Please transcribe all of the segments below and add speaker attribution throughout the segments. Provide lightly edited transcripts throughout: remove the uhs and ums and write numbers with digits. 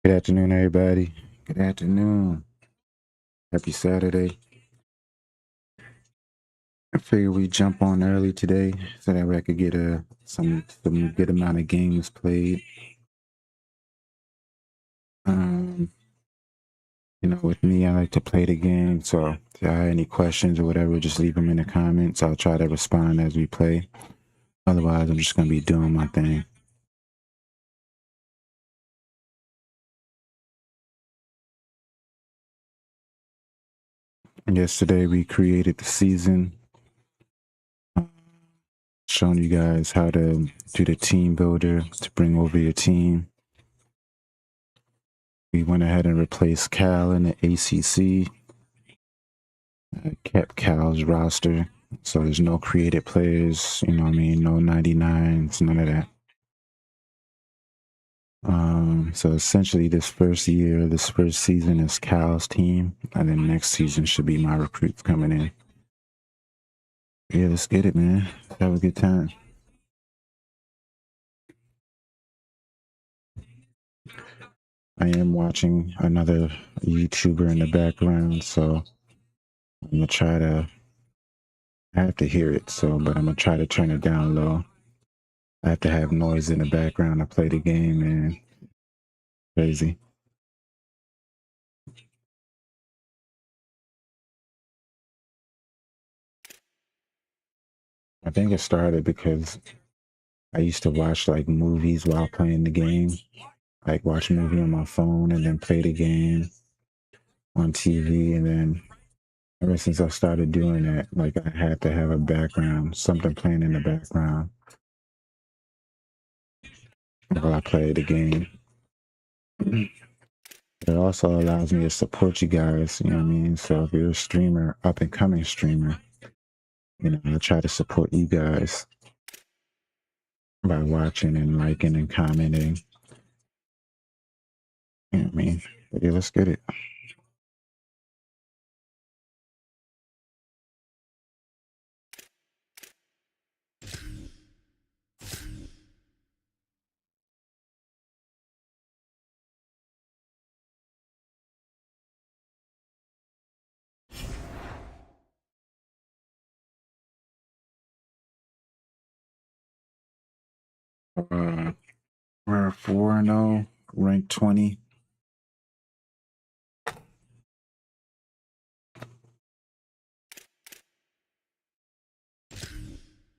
Speaker 1: Good afternoon, everybody. Good afternoon. Happy Saturday. I figured we jump on early today so that way I could get some good amount of games played. Um, with me, I like to play the game. So if y'all have any questions or whatever, just leave them in the comments. I'll try to respond as we play. Otherwise, I'm just gonna be doing my thing. Yesterday, we created the season, showing you guys how to do the team builder to bring over your team. We went ahead and replaced Cal in the ACC. Kept Cal's roster, so there's no created players. No 99s, none of that. So essentially, this first season is Cal's team, and then next season should be my recruits coming in. Yeah, let's get it, man. Have a good time. I am watching another YouTuber in the background, so I'm gonna try to. I have to hear it, but I'm gonna try to turn it down low. I have to have noise in the background to play the game, and crazy. I think it started because I used to watch like movies while playing the game, like watch a movie on my phone and then play the game on TV. And then ever since I started doing that, like I had to have a background, something playing in the background while I play the game. It also allows me to support you guys, you know what I mean? So if you're a streamer, up and coming streamer, I try to support you guys by watching and liking and commenting. You know what I mean? But yeah, let's get it. We're 4-0, ranked 20.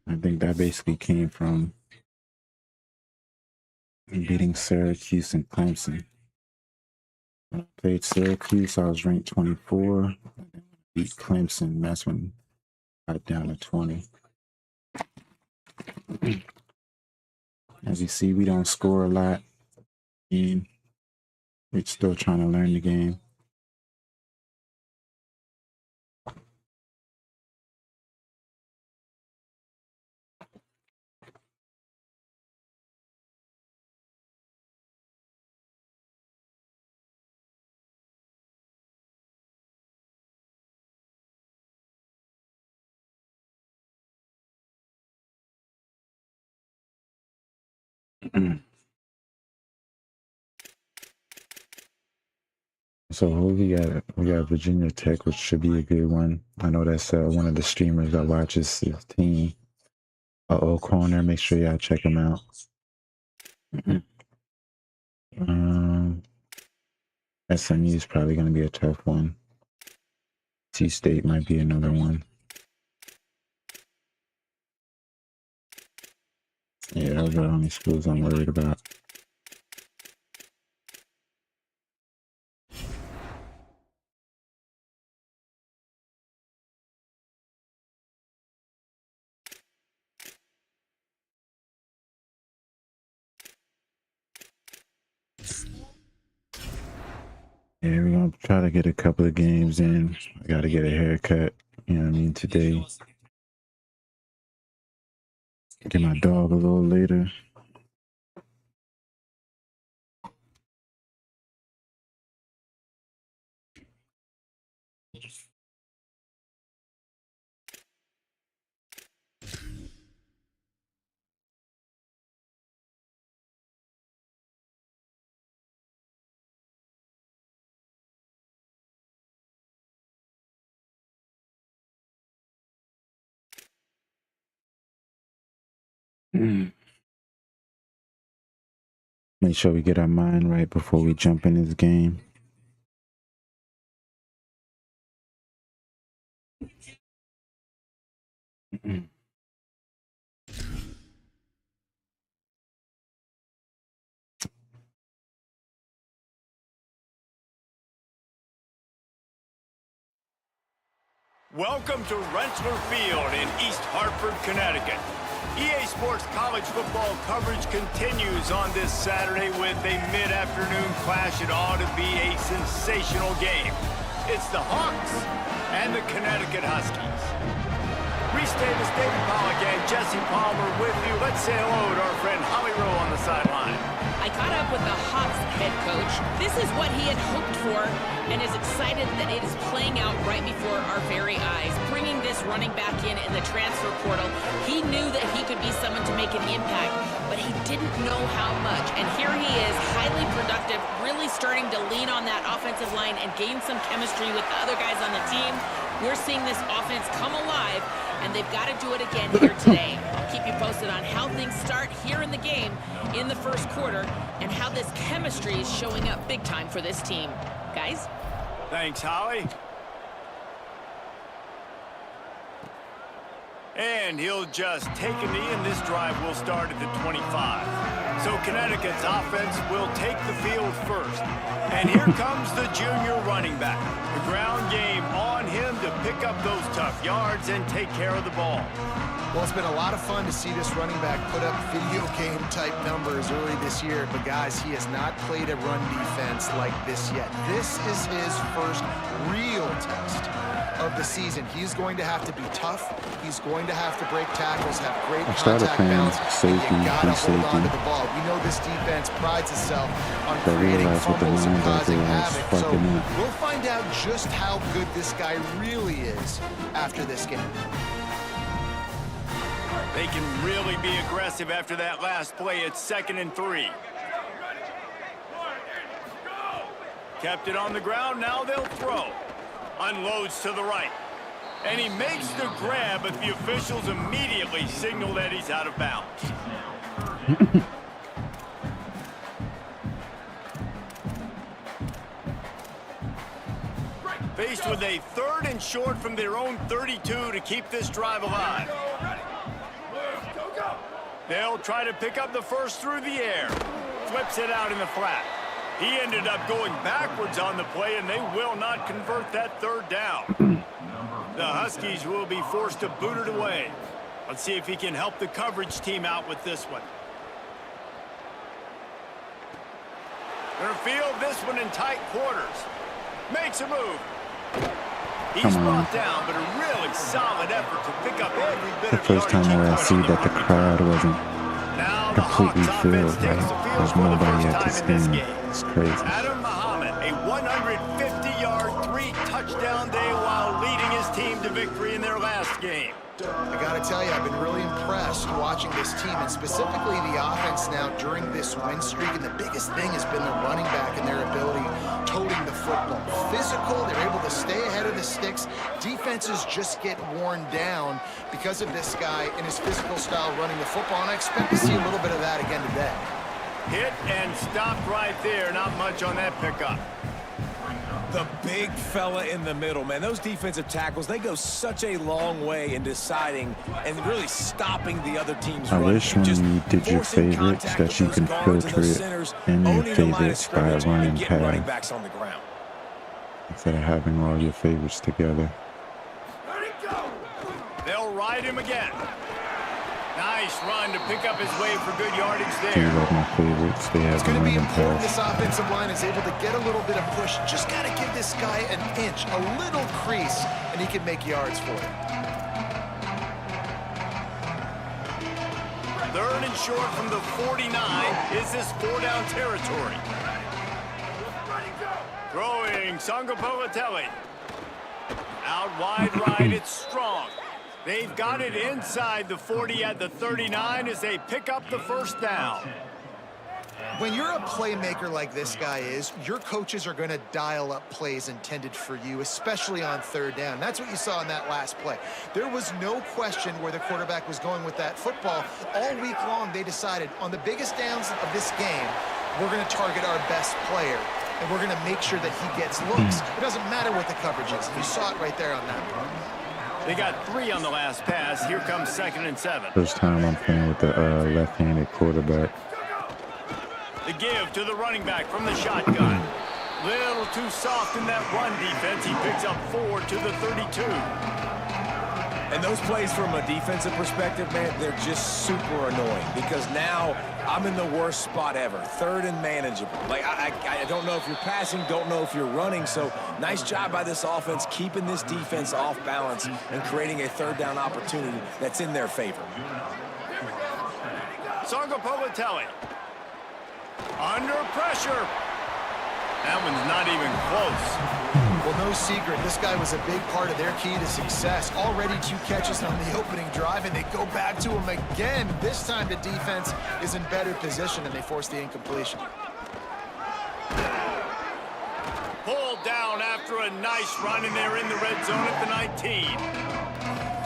Speaker 1: I think that basically came from beating Syracuse and Clemson. When I played Syracuse, I was ranked 24. Beat Clemson, that's when I got down to 20. As you see, we don't score a lot, and we're still trying to learn the game. So we got Virginia Tech, which should be a good one. I know that's one of the streamers I watch is his team. Corner. Make sure y'all check him out. SMU is probably going to be a tough one. T-State might be another one. Yeah, those are the only schools I'm worried about. Yeah, we're going to try to get a couple of games in. I got to get a haircut, you know what I mean, today. Get my dog a little later. Make sure we get our mind right before we jump in this game.
Speaker 2: Welcome to Rensselaer Field in East Hartford, Connecticut. EA Sports college football coverage continues on this Saturday with a mid-afternoon clash. It ought to be a sensational game. It's the Hawks and the Connecticut Huskies. Reese Davis, David Pollack, and Jesse Palmer with you. Let's say hello to our friend Holly Rowe on the sideline.
Speaker 3: I caught up with the Hawks head coach. This is what he had hoped for and is excited that it is playing out right before our very eyes. Bringing this running back in the transfer portal, he knew that he could be someone to make an impact, but he didn't know how much. And here he is, highly productive, really starting to lean on that offensive line and gain some chemistry with the other guys on the team. We're seeing this offense come alive, and they've got to do it again here today. I'll keep you posted on how things start here in the game in the first quarter and how this chemistry is showing up big time for this team. Guys?
Speaker 2: Thanks, Holly. And he'll just take a knee, and this drive will start at the 25. So Connecticut's offense will take the field first. And here comes the junior running back. The ground game on him to pick up those tough yards and take care of the ball.
Speaker 4: Well, it's been a lot of fun to see this running back put up video game type numbers early this year. But guys, he has not played a run defense like this yet. This is his first real test of the season. He's going to have to be tough. He's going to have to break tackles, have great contact balance.
Speaker 1: Safety,
Speaker 4: you gotta hold on to
Speaker 1: safety.
Speaker 4: the ball. We know this defense prides itself on
Speaker 1: They
Speaker 4: creating
Speaker 1: realize what the
Speaker 4: fumbles and
Speaker 1: linebacker
Speaker 4: causing
Speaker 1: is
Speaker 4: havoc. So
Speaker 1: fucking up.
Speaker 4: we'll find out just how good this guy really is after this game.
Speaker 2: They can really be aggressive after that last play. It's 2nd and 3. Kept it on the ground. Now they'll throw. Unloads to the right. And he makes the grab, but the officials immediately signal that he's out of bounds. Faced with a 3rd and short from their own 32 to keep this drive alive. They'll try to pick up the first through the air. Flips it out in the flat. He ended up going backwards on the play, and they will not convert that 3rd down. The Huskies will be forced to boot it away. Let's see if he can help the coverage team out with this one. Gonna field this one in tight quarters. Makes a move. He's brought down, but a really solid effort to pick up every bit
Speaker 1: The
Speaker 2: of
Speaker 1: first time where I see that the crowd wasn't
Speaker 2: now the
Speaker 1: completely
Speaker 2: Hawks
Speaker 1: filled,
Speaker 2: offense takes the
Speaker 1: right?
Speaker 2: field
Speaker 1: There's
Speaker 2: for the
Speaker 1: nobody
Speaker 2: first
Speaker 1: at the
Speaker 2: time in this
Speaker 1: stand.
Speaker 2: game.
Speaker 1: It's crazy.
Speaker 2: Adam Muhammad, a 150-yard, 3-touchdown day while leading his team to victory in their last game.
Speaker 4: I got to tell you, I've been really impressed watching this team, and specifically the offense now during this win streak. And the biggest thing has been the running back and their ability toting the football. Physical, they're able to stay ahead of the sticks. Defenses just get worn down because of this guy and his physical style running the football, and I expect to see a little bit of that again today.
Speaker 2: Hit and stopped right there. Not much on that pickup.
Speaker 5: The big fella in the middle, man. Those defensive tackles, they go such a long way in deciding and really stopping the other team's
Speaker 1: I
Speaker 5: run.
Speaker 1: wish when you did your favorites that you can filter it in your favorites by running pass
Speaker 5: on the ground.
Speaker 1: instead of having all your favorites together.
Speaker 2: They'll ride him again. Nice run to pick up his way for good yardage
Speaker 1: Do you
Speaker 2: there.
Speaker 1: like my favorites? They have
Speaker 4: It's
Speaker 1: the
Speaker 4: going to be
Speaker 1: running
Speaker 4: important this
Speaker 1: pass.
Speaker 4: offensive line is able to get a little bit of push. Just got to give this guy an inch, a little crease, and he can make yards for it.
Speaker 2: 3rd and short from the 49. Is this 4-down territory? Throwing Sangopolitelli. Out wide right, it's Strong. They've got it inside the 40 at the 39 as they pick up the 1st down.
Speaker 4: When you're a playmaker like this guy is, your coaches are going to dial up plays intended for you, especially on third down. That's what you saw in that last play. There was no question where the quarterback was going with that football. All week long, they decided on the biggest downs of this game, we're going to target our best player, and we're going to make sure that he gets looks. It doesn't matter what the coverage is. You saw it right there on that play.
Speaker 2: They got 3 on the last pass. Here comes 2nd and 7.
Speaker 1: First time I'm playing with the left-handed quarterback.
Speaker 2: The give to the running back from the shotgun. Little too soft in that run defense. He picks up 4 to the 32.
Speaker 5: And those plays from a defensive perspective, man, they're just super annoying because now I'm in the worst spot ever. 3rd and manageable. Like, I don't know if you're passing, don't know if you're running. So nice job by this offense keeping this defense off balance and creating a 3rd down opportunity that's in their favor.
Speaker 2: Sangapolitelli. Under pressure. That one's not even close.
Speaker 4: Well, no secret, this guy was a big part of their key to success. Already 2 catches on the opening drive, and they go back to him again. This time the defense is in better position, and they force the incompletion.
Speaker 2: Pulled down after a nice run, and they're in the red zone at the 19.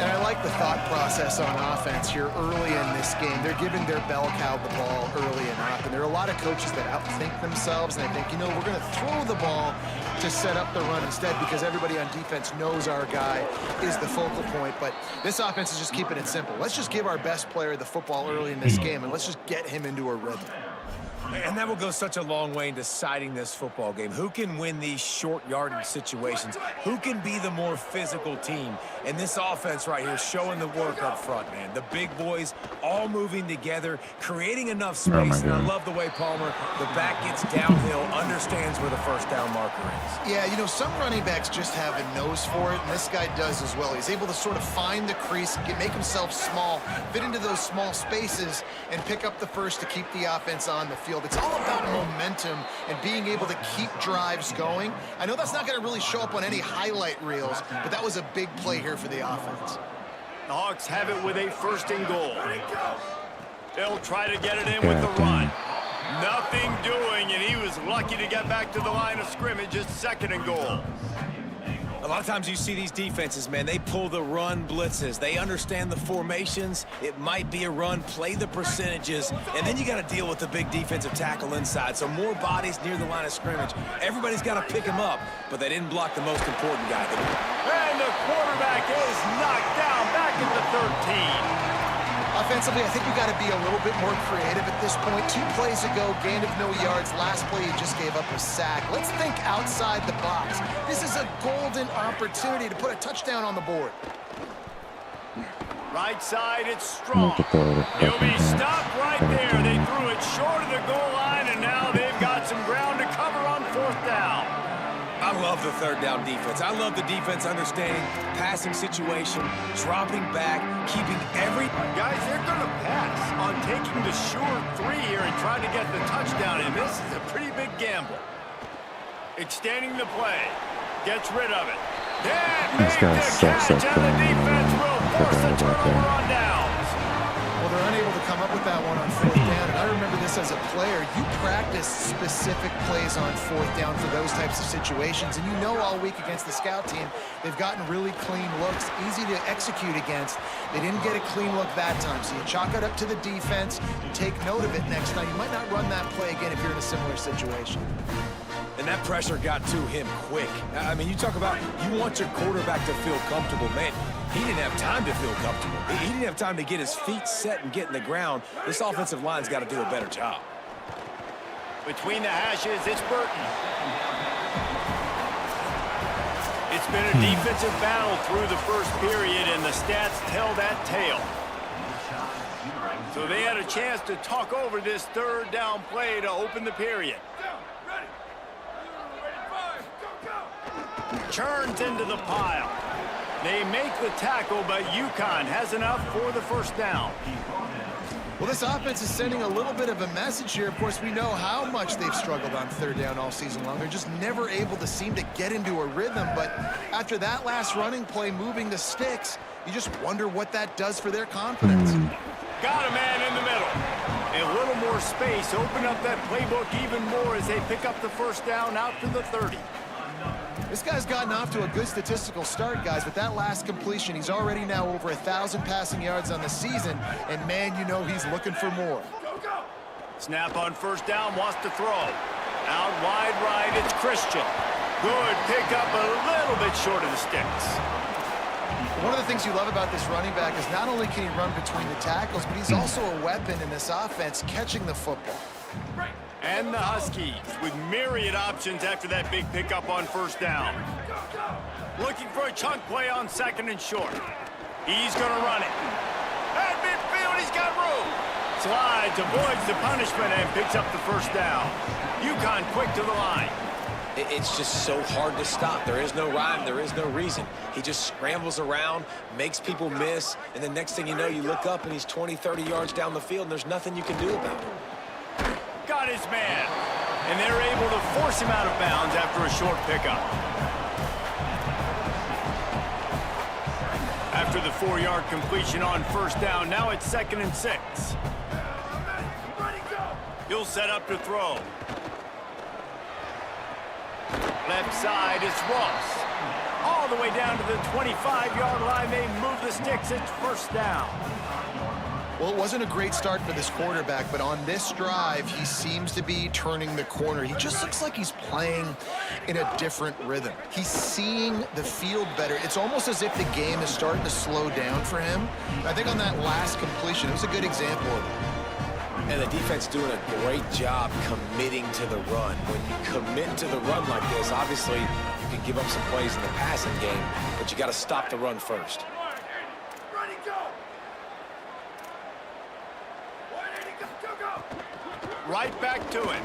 Speaker 4: And I like the thought process on offense here early in this game. They're giving their bell cow the ball early enough, and there are a lot of coaches that outthink themselves, and they think, you know, we're going to throw the ball to set up the run instead because everybody on defense knows our guy is the focal point. But this offense is just keeping it simple. Let's just give our best player the football early in this game, and let's just get him into a rhythm.
Speaker 5: And that will go such a long way in deciding this football game. Who can win these short yardage situations? Who can be the more physical team? And this offense right here showing the work up front, man. The big boys all moving together, creating enough space. And I love the way Palmer, the back gets downhill, understands where the 1st down marker is.
Speaker 4: Yeah, you know, some running backs just have a nose for it, and this guy does as well. He's able to sort of find the crease, make himself small, fit into those small spaces, and pick up the first to keep the offense on the field. It's all about momentum and being able to keep drives going. I know that's not going to really show up on any highlight reels, but that was a big play here for the offense.
Speaker 2: The Hawks have it with a 1st and goal. They'll try to get it in with the run. Nothing doing, and he was lucky to get back to the line of scrimmage. It's 2nd and goal.
Speaker 5: A lot of times you see these defenses, man, they pull the run blitzes. They understand the formations. It might be a run, play the percentages, and then you got to deal with the big defensive tackle inside. So more bodies near the line of scrimmage. Everybody's got to pick him up, but they didn't block the most important guy.
Speaker 2: And the quarterback is knocked down back at the 13.
Speaker 4: Offensively, I think we got to be a little bit more creative at this point. 2 plays ago, gain of no yards. Last play, he just gave up a sack. Let's think outside the box. This is a golden opportunity to put a touchdown on the board.
Speaker 2: Right side, it's strong. He'll be stopped right there. They threw it short of the goal line, and now they've got some ground to cover on 4th down.
Speaker 5: I love the 3rd down defense. I love the defense understanding passing situation, dropping back, keeping every...
Speaker 2: Guys, they're going to pass on taking the sure 3 here and trying to get the touchdown, and this is a pretty big gamble. Extending the play. Gets rid of it.
Speaker 1: This guy sucks up there.
Speaker 2: Force a turnover on downs.
Speaker 4: Well, they're unable to come up with that one on 4th down, and I remember this as a player. You practice specific plays on 4th down for those types of situations, and you know all week against the scout team, they've gotten really clean looks, easy to execute against. They didn't get a clean look that time, so you chalk it up to the defense and take note of it next time. You might not run that play again if you're in a similar situation.
Speaker 5: And that pressure got to him quick. I mean, you talk about you want your quarterback to feel comfortable. Man, he didn't have time to feel comfortable. He didn't have time to get his feet set and get in the ground. This offensive line's got to do a better job.
Speaker 2: Between the hashes, it's Burton. It's been a defensive battle through the 1st period, and the stats tell that tale. So they had a chance to talk over this 3rd down play to open the period. Churns into the pile. They make the tackle, but UConn has enough for the 1st down.
Speaker 4: Well, this offense is sending a little bit of a message here. Of course, we know how much they've struggled on 3rd down all season long. They're just never able to seem to get into a rhythm. But after that last running play, moving the sticks, you just wonder what that does for their confidence.
Speaker 2: Got a man in the middle. A little more space, open up that playbook even more as they pick up the first down out to the 30.
Speaker 4: This guy's gotten off to a good statistical start, guys, but that last completion, he's already now over 1,000 passing yards on the season, and man, you know he's looking for more.
Speaker 2: Snap on first down, wants to throw. Out wide right, it's Christian. Good pickup, a little bit short of the sticks.
Speaker 4: One of the things you love about this running back is not only can he run between the tackles, but he's also a weapon in this offense catching the football.
Speaker 2: And the Huskies with myriad options after that big pickup on first down. Looking for a chunk play on second and short. He's going to run it. At midfield, he's got room. Slides, avoids the punishment, and picks up the first down. UConn quick to the line.
Speaker 5: It's just so hard to stop. There is no rhyme. There is no reason. He just scrambles around, makes people miss, and the next thing you know, you look up and he's 20, 30 yards down the field, and there's nothing you can do about it.
Speaker 2: Got his man. And they're able to force him out of bounds after a short pickup. After the 4-yard completion on first down, now it's 2nd and 6. He'll set up to throw. Left side, it's Ross. All the way down to the 25-yard line. They move the sticks. It's first down.
Speaker 4: Well, it wasn't a great start for this quarterback, but on this drive, he seems to be turning the corner. He just looks like he's playing in a different rhythm. He's seeing the field better. It's almost as if the game is starting to slow down for him. I think on that last completion, it was a good example of it.
Speaker 5: And the defense doing a great job committing to the run. When you commit to the run like this, obviously you can give up some plays in the passing game, but you got to stop the run first.
Speaker 2: Right back to it.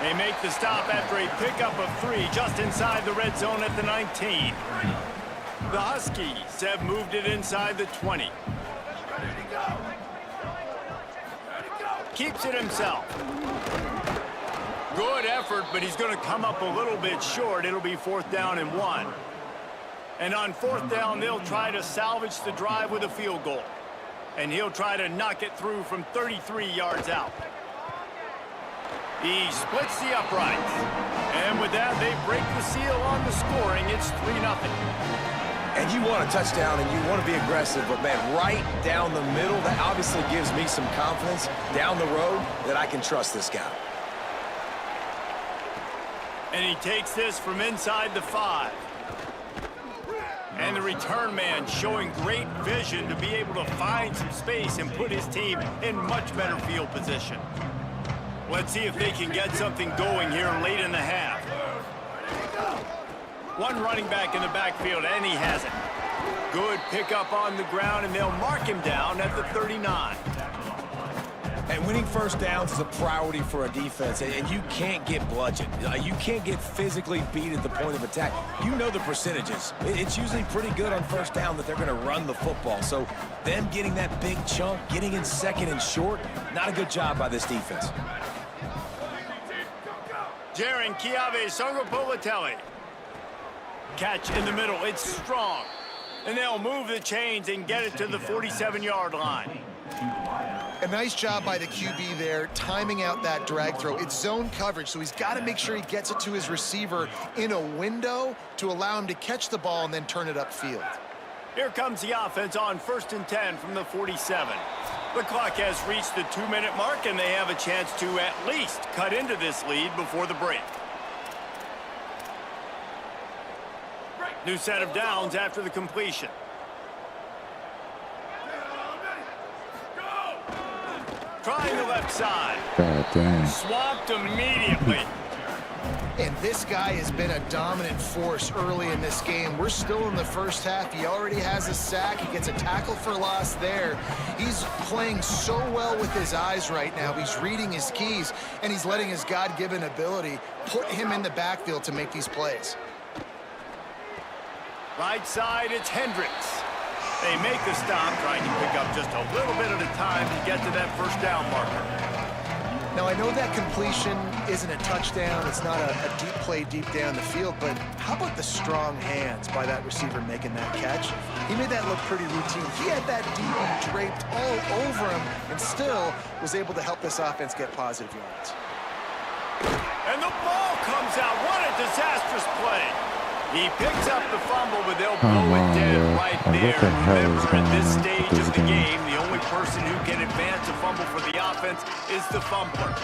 Speaker 2: They make the stop after a pickup of 3 just inside the red zone at the 19. The Huskies have moved it inside the 20. Keeps it himself. Good effort, but he's going to come up a little bit short. It'll be 4th down and 1. And on 4th down, they'll try to salvage the drive with a field goal. And he'll try to knock it through from 33 yards out. He splits the uprights. And with that, they break the seal on the scoring. It's 3-0.
Speaker 5: And you want a touchdown and you want to be aggressive, but man, right down the middle, that obviously gives me some confidence down the road that I can trust this guy.
Speaker 2: And he takes this from inside the 5. And the return man showing great vision to be able to find some space and put his team in much better field position. Let's see if they can get something going here late in the half. One running back in the backfield, and he has it. Good pickup on the ground, and they'll mark him down at the 39.
Speaker 5: And winning first downs is a priority for a defense, and you can't get bludgeoned. You can't get physically beat at the point of attack. You know the percentages. It's usually pretty good on first down that they're going to run the football. So them getting that big chunk, getting in 2nd and short, not a good job by this defense.
Speaker 2: Jaron Chiave Songopolitelli. Catch in the middle. It's strong. And they'll move the chains and get it to the 47-yard line.
Speaker 4: A nice job by the QB there, timing out that drag throw. It's zone coverage, so he's got to make sure he gets it to his receiver in a window to allow him to catch the ball and then turn it upfield.
Speaker 2: Here comes the offense on 1st and 10 from the 47. The clock has reached the 2-minute mark, and they have a chance to at least cut into this lead before the break. New set of downs after the completion. Trying the left side.
Speaker 1: God damn.
Speaker 2: Swamped immediately.
Speaker 4: And this guy has been a dominant force early in this game. We're still in the first half. He already has a sack. He gets a tackle for loss there. He's playing so well with his eyes right now. He's reading his keys, and he's letting his God-given ability put him in the backfield to make these plays.
Speaker 2: Right side, it's Hendricks. They make the stop, trying to pick up just a little bit at a time to get to that first down marker.
Speaker 4: Now, I know that completion isn't a touchdown. It's not a deep play deep down the field, but how about the strong hands by that receiver making that catch? He made that look pretty routine. He had that DB draped all over him and still was able to help this offense get positive yards.
Speaker 2: And the ball comes out. What a disastrous play. He picks up the fumble, but they'll blow it dead right there. Remember, at this stage of the game, the only person who can advance a fumble for the offense is the fumbler.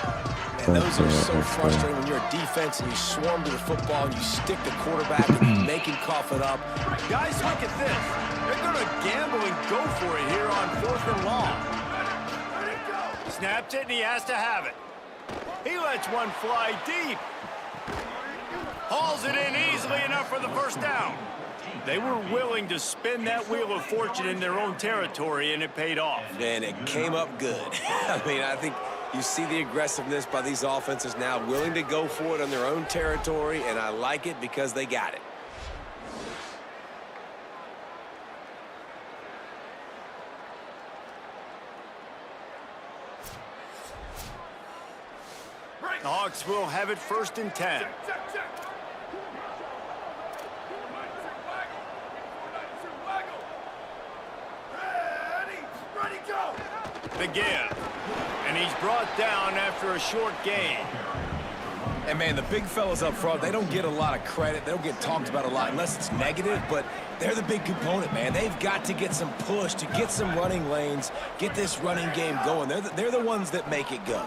Speaker 5: And those are so frustrating when you're a defense and you swarm to the football and you stick the quarterback and you make him cough it up.
Speaker 2: Guys, look at this. They're going to gamble and go for it here on 4th and long. Snaps it, and he has to have it. He lets one fly deep. Hauls it in easily enough for the first down. They were willing to spin that wheel of fortune in their own territory, and it paid off.
Speaker 5: And it came up good. I mean, I think you see the aggressiveness by these offenses now, willing to go for it on their own territory, and I like it because they got it.
Speaker 2: The Hawks will have it 1st and 10. Again, and he's brought down after a short gain.
Speaker 5: And, man, the big fellas up front, they don't get a lot of credit. They don't get talked about a lot unless it's negative, but they're the big component, man. They've got to get some push, to get some running lanes, get this running game going. They're the ones that make it go.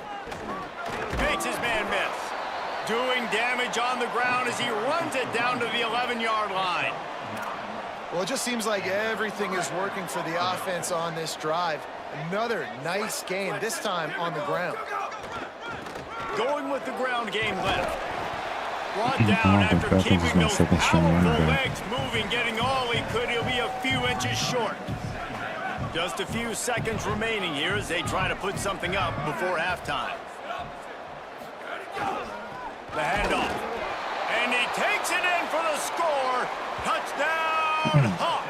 Speaker 2: Makes his man miss. Doing damage on the ground as he runs it down to the 11-yard line.
Speaker 4: Well, it just seems like everything is working for the offense on this drive. Another nice gain, this time on the ground.
Speaker 2: Going with the ground game left. Brought down after keeping those powerful legs moving, getting all he could. He'll be a few inches short. Just a few seconds remaining here as they try to put something up before halftime. The handoff. And he takes it in for the score. Touchdown, Hawks.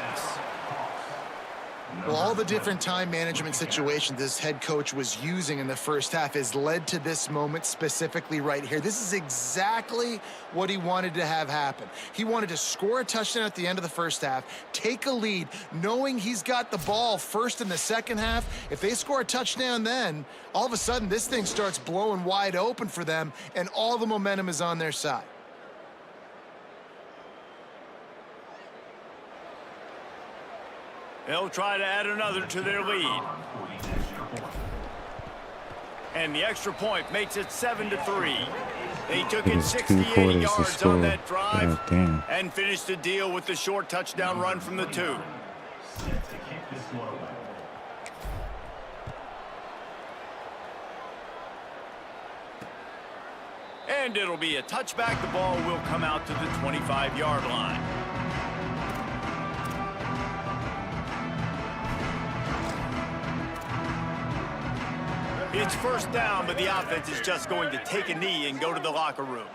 Speaker 4: Well, all the different time management situations this head coach was using in the first half has led to this moment specifically right here. This is exactly what he wanted to have happen. He wanted to score a touchdown at the end of the first half, take a lead, knowing he's got the ball first in the second half. If they score a touchdown then, all of a sudden this thing starts blowing wide open for them, and all the momentum is on their side.
Speaker 2: They'll try to add another to their lead. And the extra point makes it 7-3. They took it 68 yards on that drive and finished the deal with the short touchdown run from the 2. And it'll be a touchback. The ball will come out to the 25-yard line. It's first down, but the offense is just going to take a knee and go to the locker room.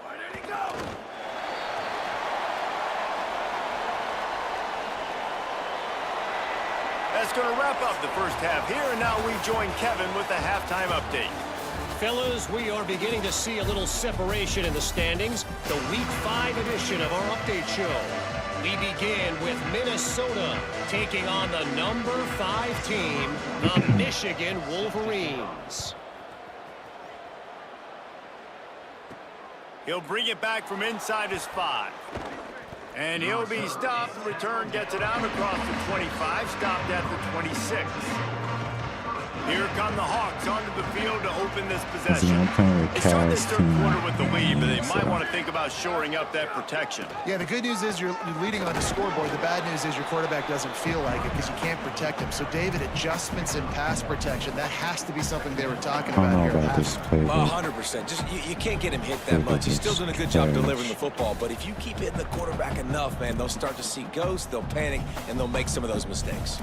Speaker 6: Where did he go?
Speaker 2: That's going to wrap up the first half here, and now we join Kevin with the halftime update.
Speaker 7: Fellas, we are beginning to see a little separation in the standings. The Week 5 edition of our update show. We begin with Minnesota taking on the number 5 team, the Michigan Wolverines.
Speaker 2: He'll bring it back from inside his 5. And he'll be stopped. Return gets it out across the 25, stopped at the 26. Here come the Hawks onto the field to open this possession. They start this third quarter with the lead, but they might want to think about shoring up that protection.
Speaker 4: Yeah, the good news is you're leading on the scoreboard. The bad news is your quarterback doesn't feel like it because you can't protect him. So, David, adjustments in pass protection, that has to be something they were talking about here.
Speaker 1: This play,
Speaker 5: 100%. Just you can't get him hit that much. He's still doing a good job delivering the football, but if you keep hitting the quarterback enough, man, they'll start to see ghosts, they'll panic, and they'll make some of those mistakes.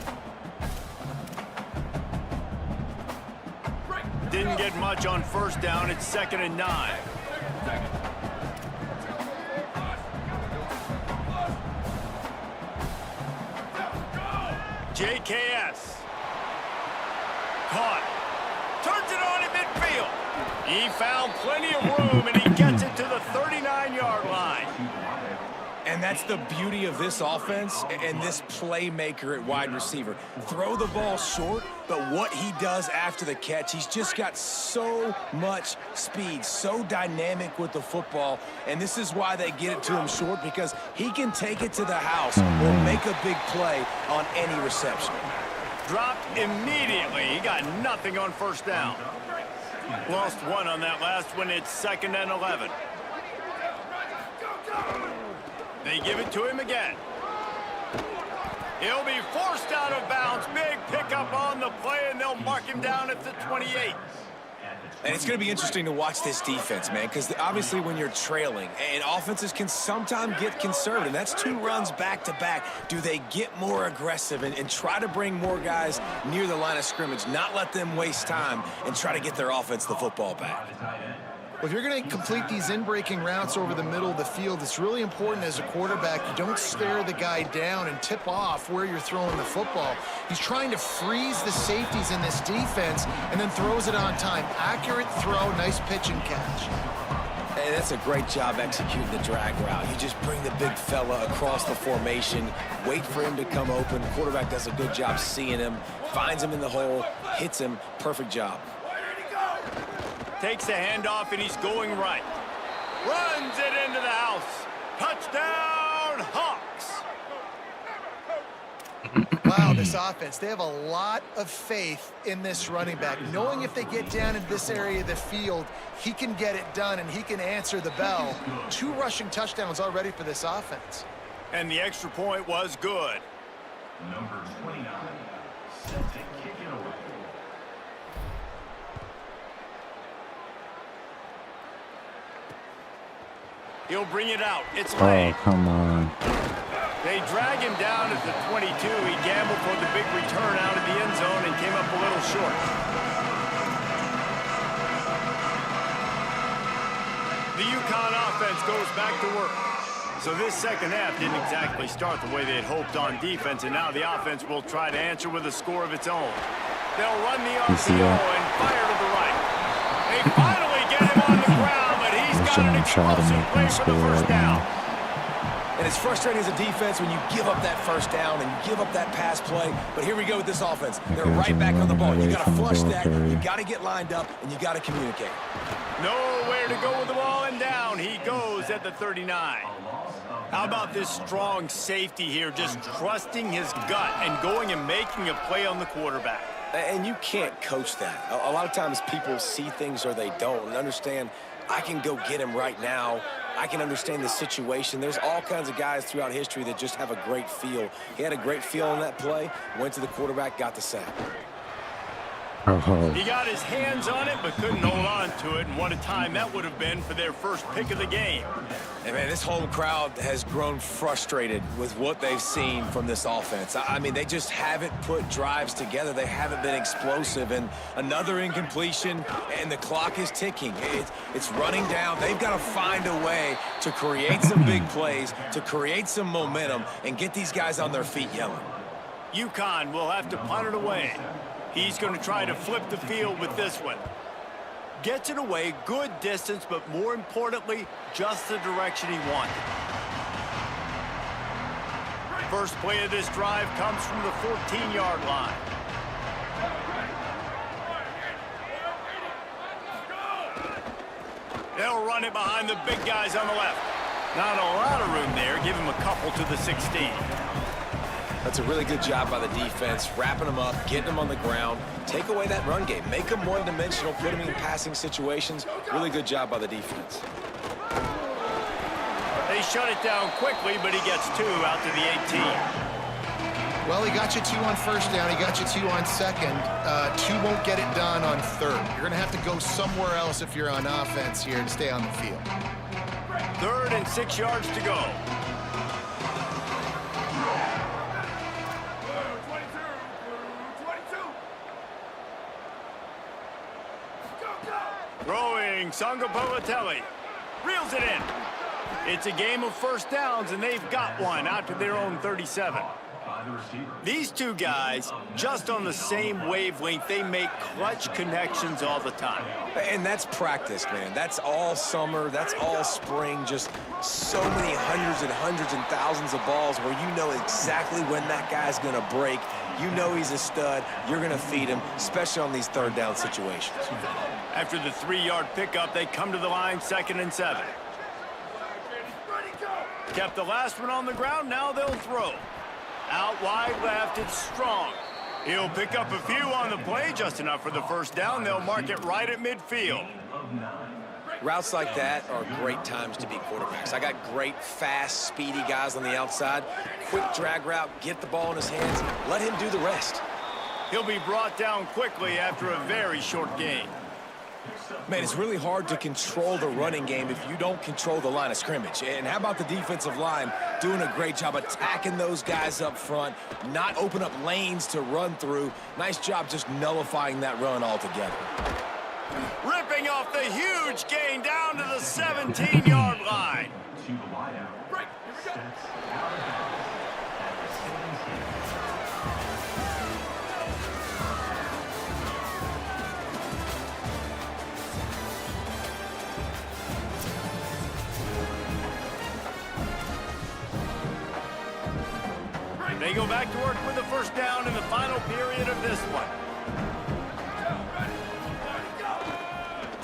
Speaker 2: Didn't get much on first down. It's 2nd and 9. JKS. caught. Turns it on in midfield. He found plenty of room, and he gets it to the 39-yard line.
Speaker 5: And that's the beauty of this offense and this playmaker at wide receiver. Throw the ball short, but what he does after the catch, he's just got so much speed, so dynamic with the football. And this is why they get it to him short, because he can take it to the house or make a big play on any reception.
Speaker 2: Dropped immediately. He got nothing on first down. Lost one on that last one. It's 2nd and 11. They give it to him again. He'll be forced out of bounds. Big pickup on the play, and they'll mark him down at the 28.
Speaker 5: And it's going to be interesting to watch this defense, man, because obviously when you're trailing, and offenses can sometimes get conservative. That's 2 runs back-to-back. Do they get more aggressive and try to bring more guys near the line of scrimmage, not let them waste time, and try to get their offense the football back?
Speaker 4: Well, if you're going to complete these in-breaking routes over the middle of the field, it's really important as a quarterback you don't stare the guy down and tip off where you're throwing the football. He's trying to freeze the safeties in this defense and then throws it on time. Accurate throw, nice pitch and catch.
Speaker 5: And that's a great job executing the drag route. You just bring the big fella across the formation, wait for him to come open. The quarterback does a good job seeing him, finds him in the hole, hits him. Perfect job.
Speaker 2: Takes the handoff, and he's going right. Runs it into the house. Touchdown, Hawks.
Speaker 4: Wow, this offense, they have a lot of faith in this running back. Knowing if they get down in this area of the field, he can get it done, and he can answer the bell. 2 rushing touchdowns already for this offense.
Speaker 2: And the extra point was good.
Speaker 6: Number 29, set to kick it away.
Speaker 2: He'll bring it out. It's
Speaker 1: Oh,
Speaker 2: late.
Speaker 1: come on.
Speaker 2: They drag him down at the 22. He gambled for the big return out of the end zone and came up a little short. The UConn offense goes back to work. So this second half didn't exactly start the way they had hoped on defense, and now the offense will try to answer with a score of its own. They'll run the RPO and fire to the right. They finally get him on the ground, but he's got an explosive play for the first down.
Speaker 5: And it's frustrating as a defense when you give up that first down and give up that pass play. But here we go with this offense. They're right back on the ball. You got to flush that. You got to get lined up, and you got to communicate.
Speaker 2: Nowhere to go with the ball, and down he goes at the 39. How about this strong safety here, just trusting his gut and going and making a play on the quarterback?
Speaker 5: And you can't coach that. A lot of times people see things or they don't and understand, I can go get him right now. I can understand the situation. There's all kinds of guys throughout history that just have a great feel. He had a great feel on that play, went to the quarterback, got the sack.
Speaker 1: Oh.
Speaker 2: He got his hands on it, but couldn't hold on to it, and what a time that would have been for their first pick of the game.
Speaker 5: And, man, this whole crowd has grown frustrated with what they've seen from this offense. I mean, they just haven't put drives together. They haven't been explosive, and another incompletion, and the clock is ticking. It's running down. They've got to find a way to create some big plays, to create some momentum, and get these guys on their feet yelling.
Speaker 2: UConn will have to punt it away. He's going to try to flip the field with this one. Gets it away, good distance, but more importantly, just the direction he wanted. First play of this drive comes from the 14-yard line. They'll run it behind the big guys on the left. Not a lot of room there. Give him a couple to the 16.
Speaker 5: That's a really good job by the defense, wrapping them up, getting them on the ground, take away that run game, make them one-dimensional, put them in passing situations. Really good job by the defense.
Speaker 2: They shut it down quickly, but he gets 2 out to the 18.
Speaker 4: Well, he got you 2 on first down. He got you 2 on second. 2 won't get it done on third. You're going to have to go somewhere else if you're on offense here to stay on the field.
Speaker 2: 3rd and 6 yards to go. Throwing Sangapolatelli. Reels it in. It's a game of first downs, and they've got one out to their own 37.
Speaker 6: by the receiver.
Speaker 2: These two guys, just on the same wavelength, they make clutch connections all the time.
Speaker 5: And that's practice, man. That's all summer. That's all spring. Just so many hundreds and thousands of balls where you know exactly when that guy's going to break. You know he's a stud. You're going to feed him, especially on these third down situations.
Speaker 2: After the 3-yard pickup, they come to the line 2nd and 7. Kept the last one on the ground, now they'll throw. Out wide left, it's Strong. He'll pick up a few on the play, just enough for the first down. They'll mark it right at midfield.
Speaker 5: Routes like that are great times to be quarterbacks. I got great, fast, speedy guys on the outside. Quick drag route, get the ball in his hands, let him do the rest.
Speaker 2: He'll be brought down quickly after a very short gain.
Speaker 5: Man, it's really hard to control the running game if you don't control the line of scrimmage. And how about the defensive line doing a great job attacking those guys up front, not open up lanes to run through. Nice job just nullifying that run altogether.
Speaker 2: Ripping off the huge gain down to the 17-yard line.
Speaker 6: To the wideout. Break. Here we go. Steps out of bounds at the 17.
Speaker 2: They go back to work with the first down in the final period of this one.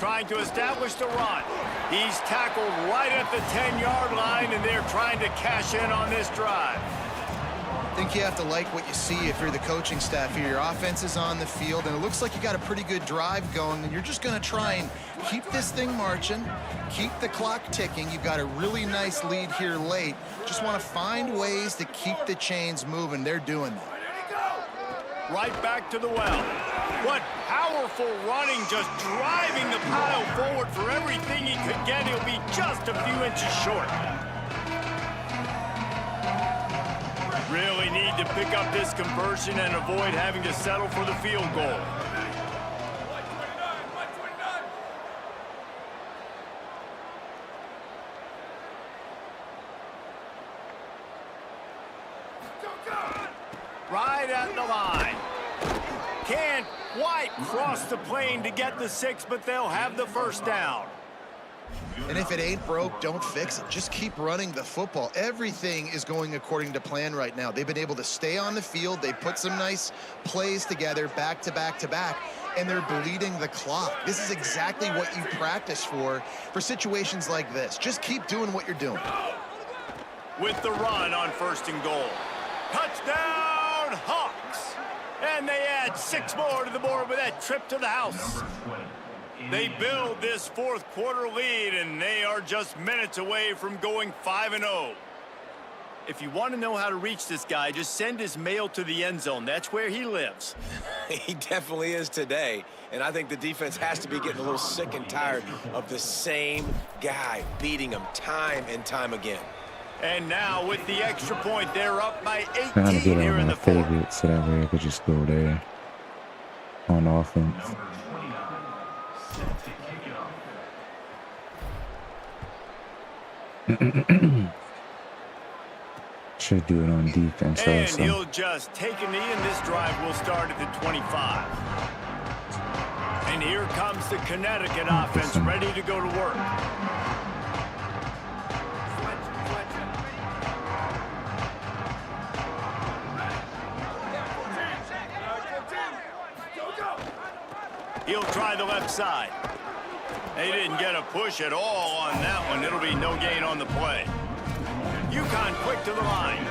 Speaker 2: Trying to establish the run. He's tackled right at the 10-yard line, and they're trying to cash in on this drive.
Speaker 4: I think you have to like what you see if you're the coaching staff here. Your offense is on the field, and it looks like you got a pretty good drive going, and you're just going to try and keep this thing marching, keep the clock ticking. You've got a really nice lead here late. Just want to find ways to keep the chains moving. They're doing that.
Speaker 2: Right back to the well. What powerful running, just driving the pile forward for everything he could get. He'll be just a few inches short. Really need to pick up this conversion and avoid having to settle for the field goal. Right at the line. Can't quite cross the plane to get the 6, but they'll have the first down.
Speaker 4: And if it ain't broke, don't fix it. Just keep running the football. Everything is going according to plan right now. They've been able to stay on the field. They put some nice plays together back to back to back, and they're bleeding the clock. This is exactly what you practice for situations like this. Just keep doing what you're doing.
Speaker 2: With the run on 1st and goal. Touchdown, Hawks! And they add 6 more to the board with that trip to the house. They build this 4th quarter lead, and they are just minutes away from going 5-0. If you want to know how to reach this guy, just send his mail to the end zone. That's where he lives.
Speaker 5: He definitely is today. And I think the defense has to be getting a little sick and tired of the same guy beating them time and time again.
Speaker 2: And now with the extra point, they're up by 18
Speaker 1: Trying to get
Speaker 2: here
Speaker 1: on
Speaker 2: in
Speaker 1: my
Speaker 2: the 4th.
Speaker 1: favorite so that way I could just go there on offense.
Speaker 6: Number 29, set to kick it off.
Speaker 1: Should do it on defense
Speaker 2: And
Speaker 1: also.
Speaker 2: he'll just take a knee, and this drive will start at the 25. And here comes the Connecticut offense ready to go to work. He'll try the left side. They didn't get a push at all on that one. It'll be no gain on the play. UConn quick to the line.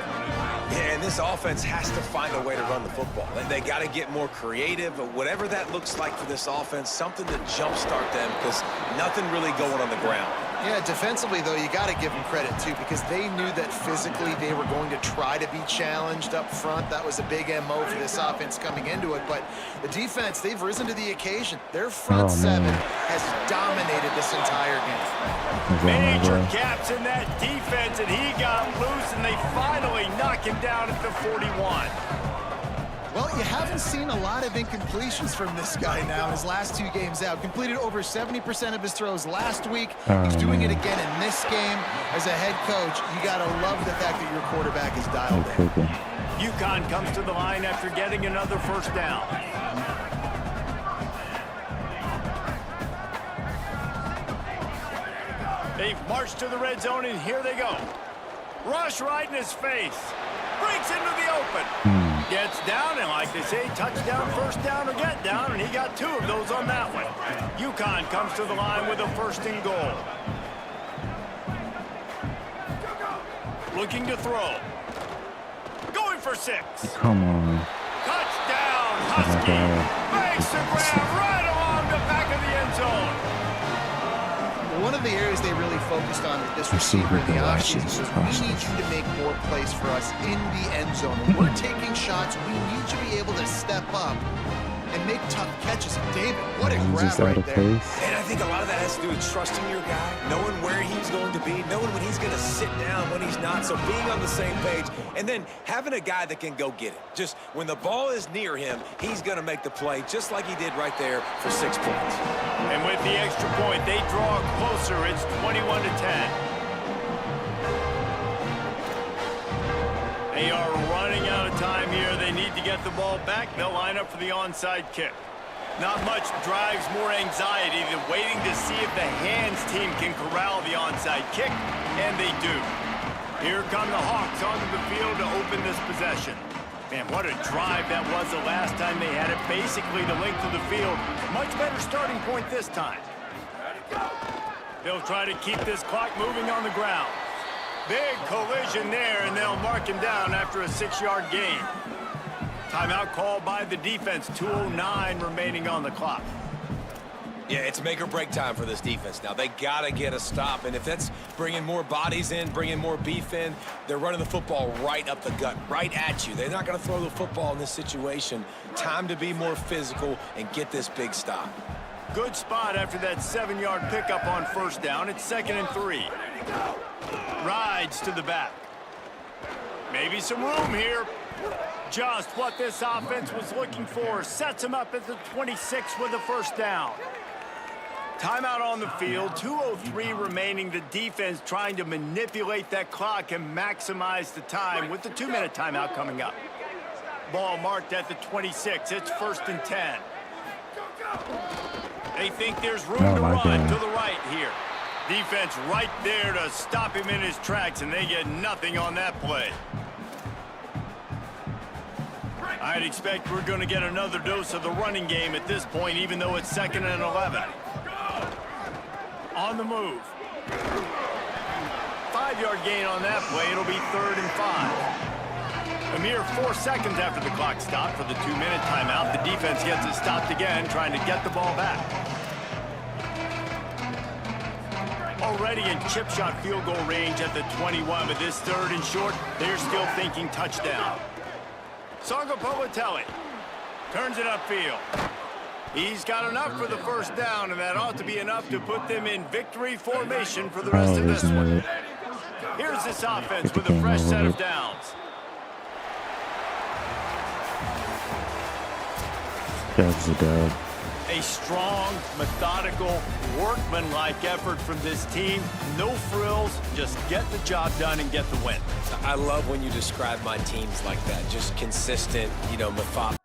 Speaker 5: Yeah, and this offense has to find a way to run the football. And they got to get more creative, but whatever that looks like for this offense, something to jumpstart them, because nothing really going on the ground.
Speaker 4: Yeah, defensively, though, you got to give them credit, too, because they knew that physically they were going to try to be challenged up front. That was a big MO for this offense coming into it. But the defense, they've risen to the occasion. Their front seven has dominated this entire game.
Speaker 2: Major gaps in that defense, and he got loose, and they finally knock him down at the 41.
Speaker 4: Well, you haven't seen a lot of incompletions from this guy now. His last 2 games out, completed over 70% of his throws last week. He's doing it again in this game. As a head coach, you got to love the fact that your quarterback is dialed in.
Speaker 2: UConn comes to the line after getting another first down. They've marched to the red zone, and here they go. Rush right in his face. Breaks into the open. Gets down, and like they say, touchdown, first down, or get down, and he got 2 of those on that one. UConn comes to the line with a 1st and goal. Looking to throw. Going for 6.
Speaker 1: Come on.
Speaker 2: Touchdown, Husky. Makes the grab right along the back of the end zone.
Speaker 4: One of the areas they really focused on with this receiver in the offseason was we need you to make more plays for us in the end zone. When we're taking shots, we need you to be able to step up and make tough catches. And David, what a grab right there.
Speaker 5: And I think a lot of that has to do with trusting your guy, knowing where he's going to be, knowing when he's going to sit down, when he's not. So being on the same page, and then having a guy that can go get it. Just when the ball is near him, he's going to make the play, just like he did right there for 6 points.
Speaker 2: And with the extra point, they draw closer. It's 21-10. They are running out of time here. They need to get the ball back. They'll line up for the onside kick. Not much drives more anxiety than waiting to see if the hands team can corral the onside kick, and they do. Here come the Hawks onto the field to open this possession. Man, what a drive that was the last time they had it. Basically the length of the field. Much better starting point this time. They'll try to keep this clock moving on the ground. Big collision there, and they'll mark him down after a 6-yard gain. Timeout called by the defense. 2:09 remaining on the clock.
Speaker 5: Yeah, it's make or break time for this defense now. They got to get a stop, and if that's bringing more bodies in, bringing more beef in, they're running the football right up the gut, right at you. They're not going to throw the football in this situation. Time to be more physical and get this big stop.
Speaker 2: Good spot after that 7-yard pickup on 1st down. It's 2nd and 3. Rides to the back. Maybe some room here. Just what this offense was looking for. Sets him up at the 26 with the 1st down. Timeout on the field. 2:03 remaining. The defense trying to manipulate that clock and maximize the time with the 2-minute timeout coming up. Ball marked at the 26. It's 1st and 10. They think there's room to run to the right here. Defense right there to stop him in his tracks, and they get nothing on that play. I'd expect we're going to get another dose of the running game at this point, even though it's 2nd and 11. On the move. 5-yard gain on that play. It'll be 3rd and 5. A mere 4 seconds after the clock stopped for the 2-minute timeout, the defense gets it stopped again, trying to get the ball back. Already in chip shot field goal range at the 21, but this 3rd and short, they're still thinking touchdown. Sangopolitelli turns it upfield. He's got enough for the 1st down, and that ought to be enough to put them in victory formation for the rest of this one. Here's this offense with a fresh set of downs.
Speaker 1: That's a dub.
Speaker 2: A strong, methodical, workmanlike effort from this team. No frills, just get the job done and get the win.
Speaker 5: I love when you describe my teams like that. Just consistent, methodical.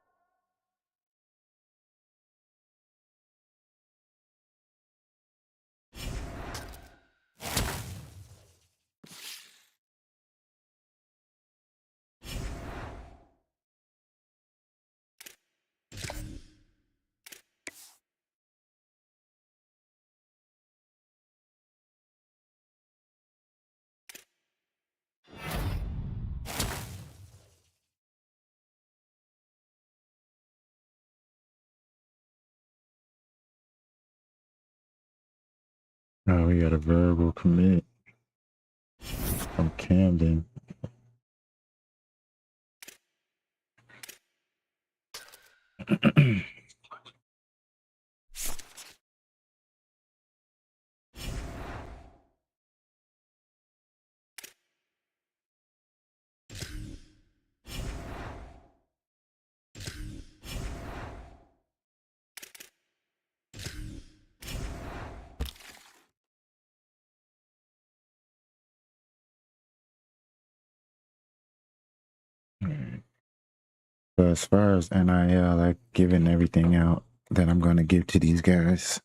Speaker 1: Oh, we got a verbal commit from Camden. Alright. So as far as NIL, I've given everything out that I'm going to give to these guys.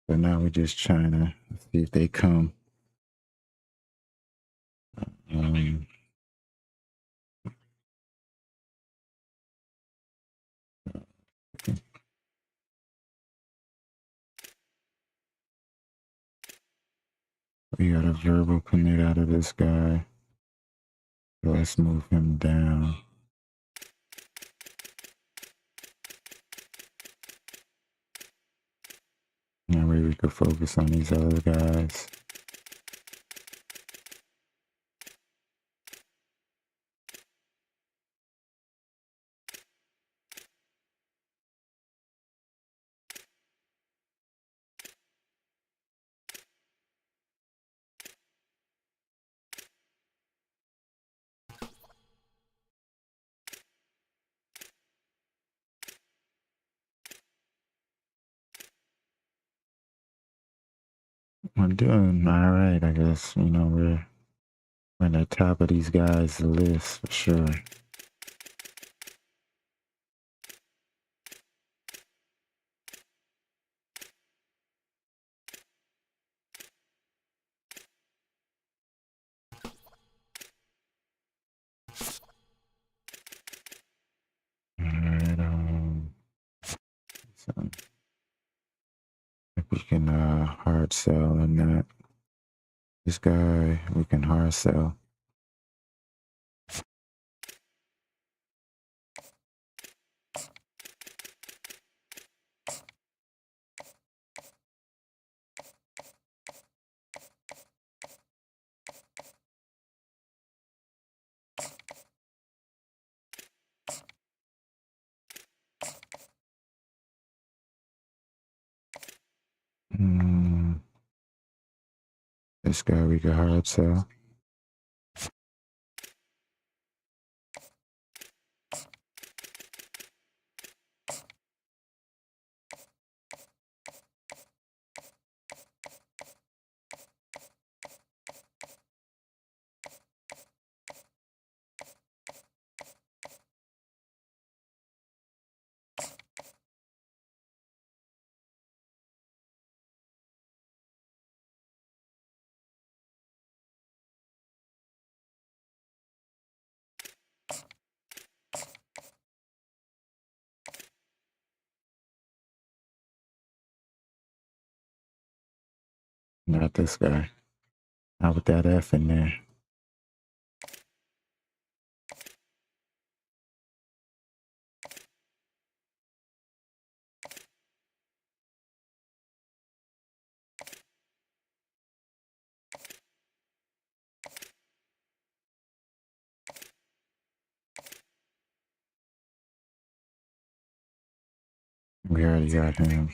Speaker 1: So now we're just trying to see if they come. We got a verbal commit out of this guy. So let's move him down. That way we could focus on these other guys. We're doing all right, I guess. You know, we're at the top of these guys' list for sure. All right, so if we can hard sell and that. This guy, we can hard sell. This guy we can hard sell. Not this guy. Not with that F in there. We already got him.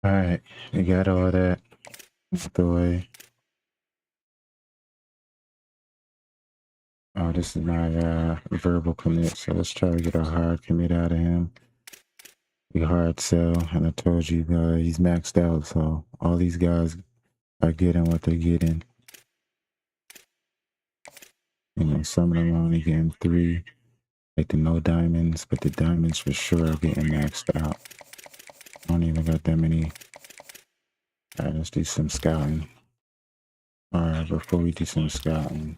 Speaker 1: All right, we got all that out the way. Oh, this is my verbal commit, so let's try to get a hard commit out of him. hard sell, and I told you guys he's maxed out, so all these guys are getting what they're getting. You know, some of them are only getting 3, like the no diamonds, but the diamonds for sure are getting maxed out. I don't even got that many. All right, let's do some scouting. All right, before we do some scouting,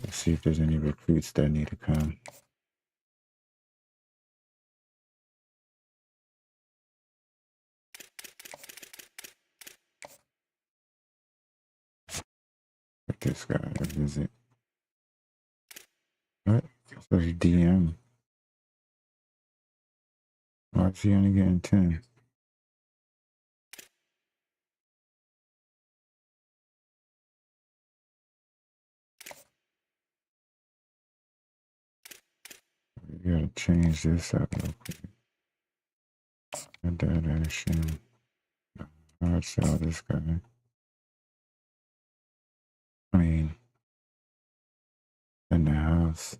Speaker 1: let's see if there's any recruits that need to come. Let this guy visit. What? It says DM. Why is he only getting 10? We gotta change this up real quick. That action. Hard sell this guy. I mean, in the house.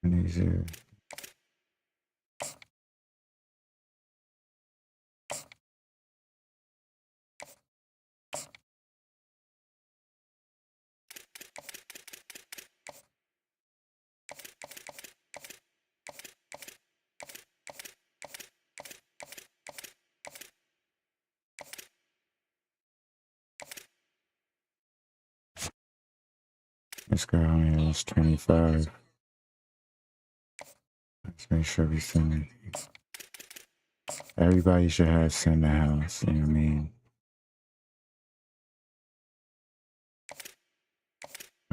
Speaker 1: And he's here. This guy only has 25. Let's make sure we send him. Everybody should have send the house, you know what I mean?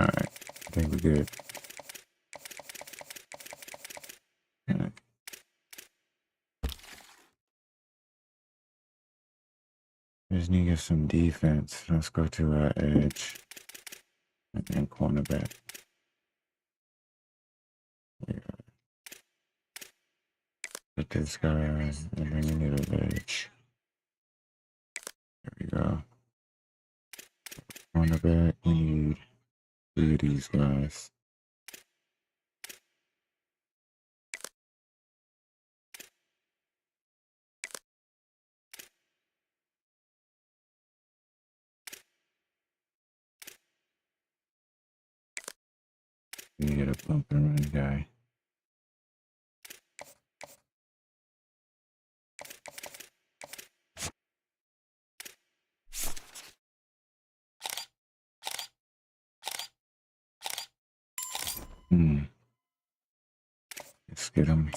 Speaker 1: Alright, I think we're good. Alright. Just need to get some defense. Let's go to our edge. And then cornerback. Yeah. Get this guy, and then we need a edge. There we go. Cornerback, we need 3 of these guys. We get a bump and run guy. Let's get him.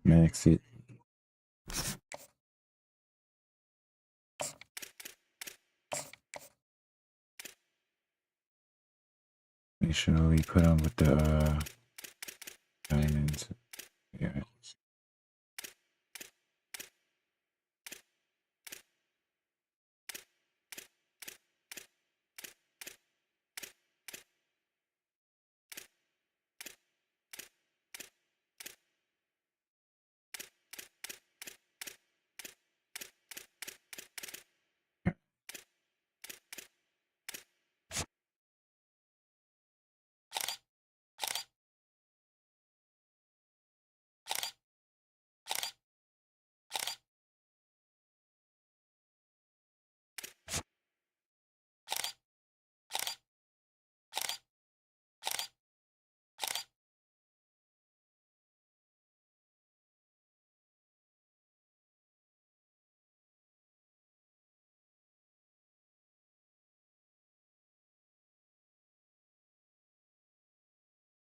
Speaker 1: Max it. Make sure we put him with the diamonds. Yeah.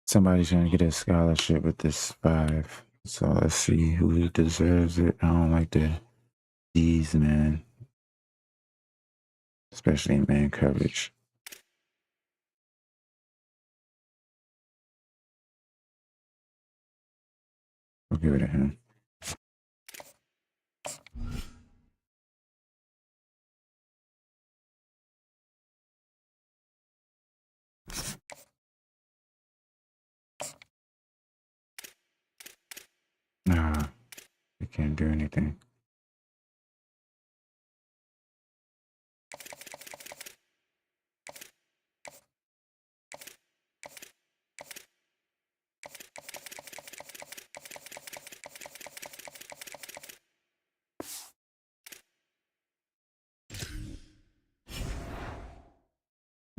Speaker 1: Somebody's gonna get a scholarship with this 5. So let's see who deserves it. I don't like the D's, man. Especially in man coverage. We'll give it to him. Nah, we can't do anything.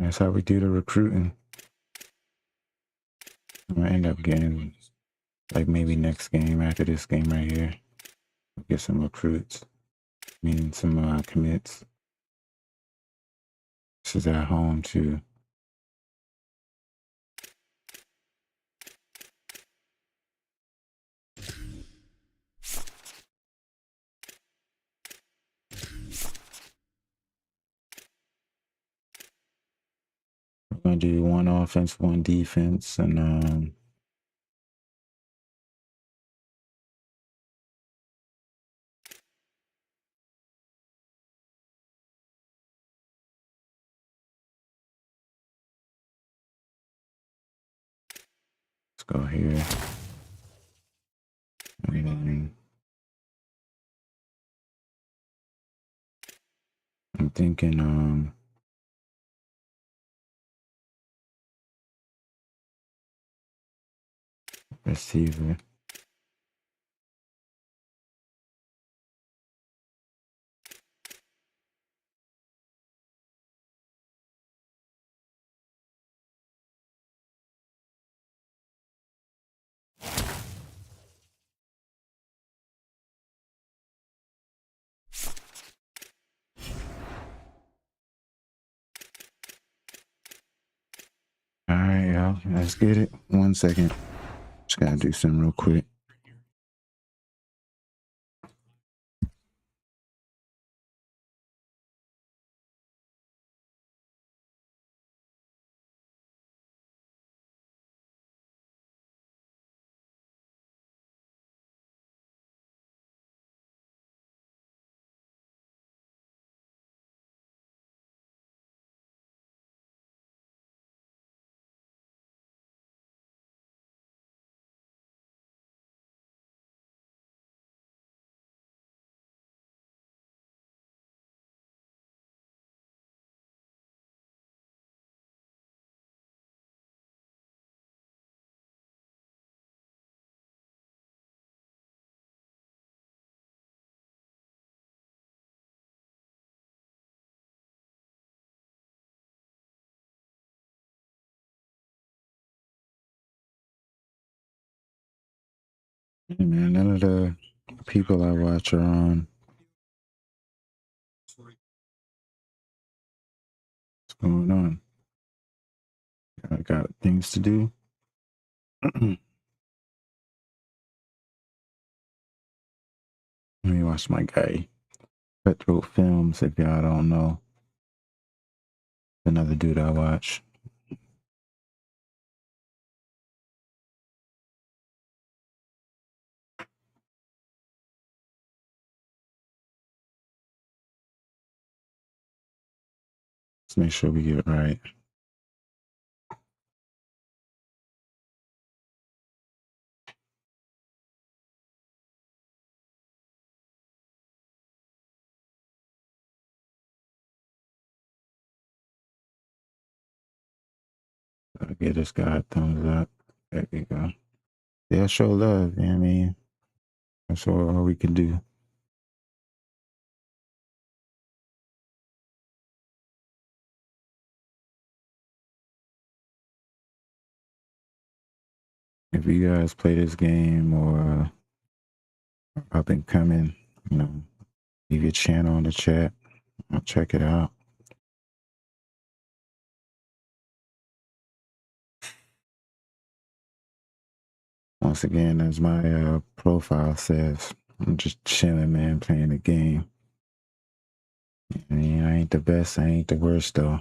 Speaker 1: That's how we do the recruiting. I'm gonna end up getting, like, maybe next game after this game right here, get some recruits, meaning some commits. This is at home too. We're gonna do one offense, one defense, and let's go here. And then I'm thinking receiver. All right, y'all. Let's get it. 1 second. Just gotta do something real quick. Hey, man, none of the people I watch are on. What's going on? I got things to do. Let me watch my guy. Cutthroat Films, if y'all don't know. Another dude I watch. Let's make sure we get it right. Gotta get this guy a thumbs up. There we go. Yeah, show love. You know what I mean? That's all we can do. If you guys play this game or up and coming, you know, leave your channel in the chat. I'll check it out. Once again, as my profile says, I'm just chilling, man, playing the game. I mean, I ain't the best, I ain't the worst, though.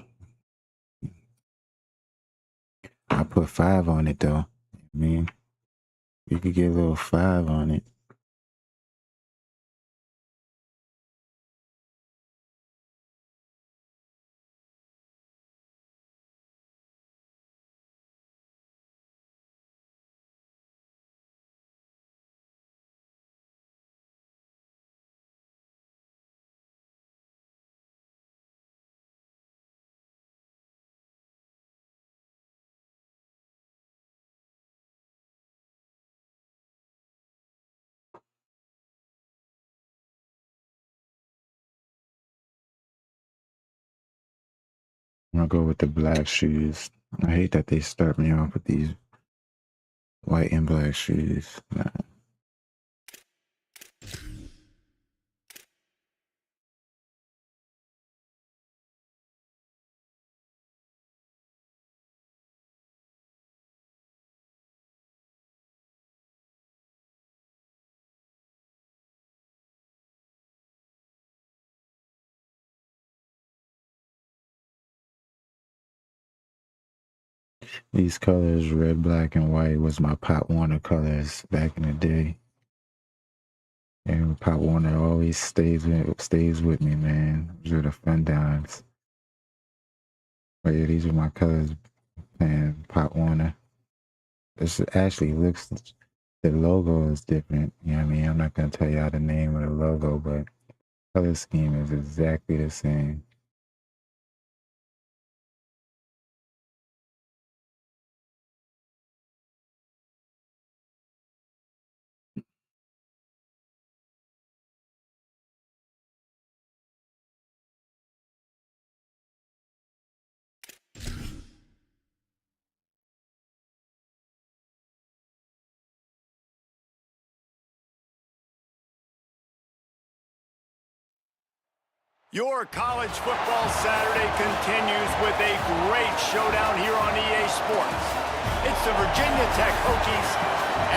Speaker 1: I put 5 on it, though. I mean, you could get a little 5 on it. I'm gonna go with the black shoes. I hate that they start me off with these white and black shoes. Nah. These colors, red, black, and white, was my Pop Warner colors back in the day. And Pop Warner always stays with me, man. These are the fun times. But yeah, these are my colors, man. Pop Warner. This actually looks, the logo is different. You know what I mean? I'm not gonna tell y'all the name of the logo, but color scheme is exactly the same.
Speaker 2: Your college football Saturday continues with a great showdown here on EA Sports. It's the Virginia Tech Hokies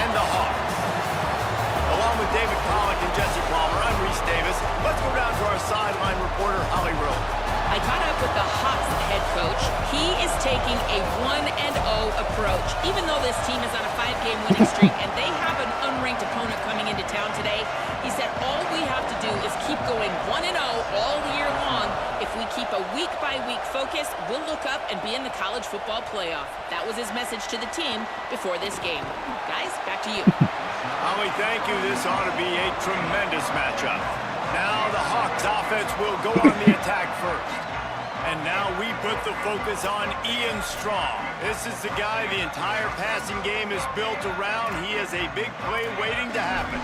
Speaker 2: and the Hawks. Along with David Pollack and Jesse Palmer, I'm Reese Davis. Let's go down to our sideline reporter, Holly Rowe.
Speaker 3: I caught up with the Hawks head coach. He is taking a 1-0 approach. Even though this team is on a 5-game winning streak and they have an unranked opponent coming into town today, he said all we have to do is keep going 1-0 all year long. If we keep a week-by-week focus, we'll look up and be in the college football playoff. That was his message to the team before this game. Guys, back to you.
Speaker 2: Holly, thank you. This ought to be a tremendous matchup. Now the Hawks offense will go on the attack first. And now we put the focus on Ian Strong. This is the guy the entire passing game is built around. He has a big play waiting to happen.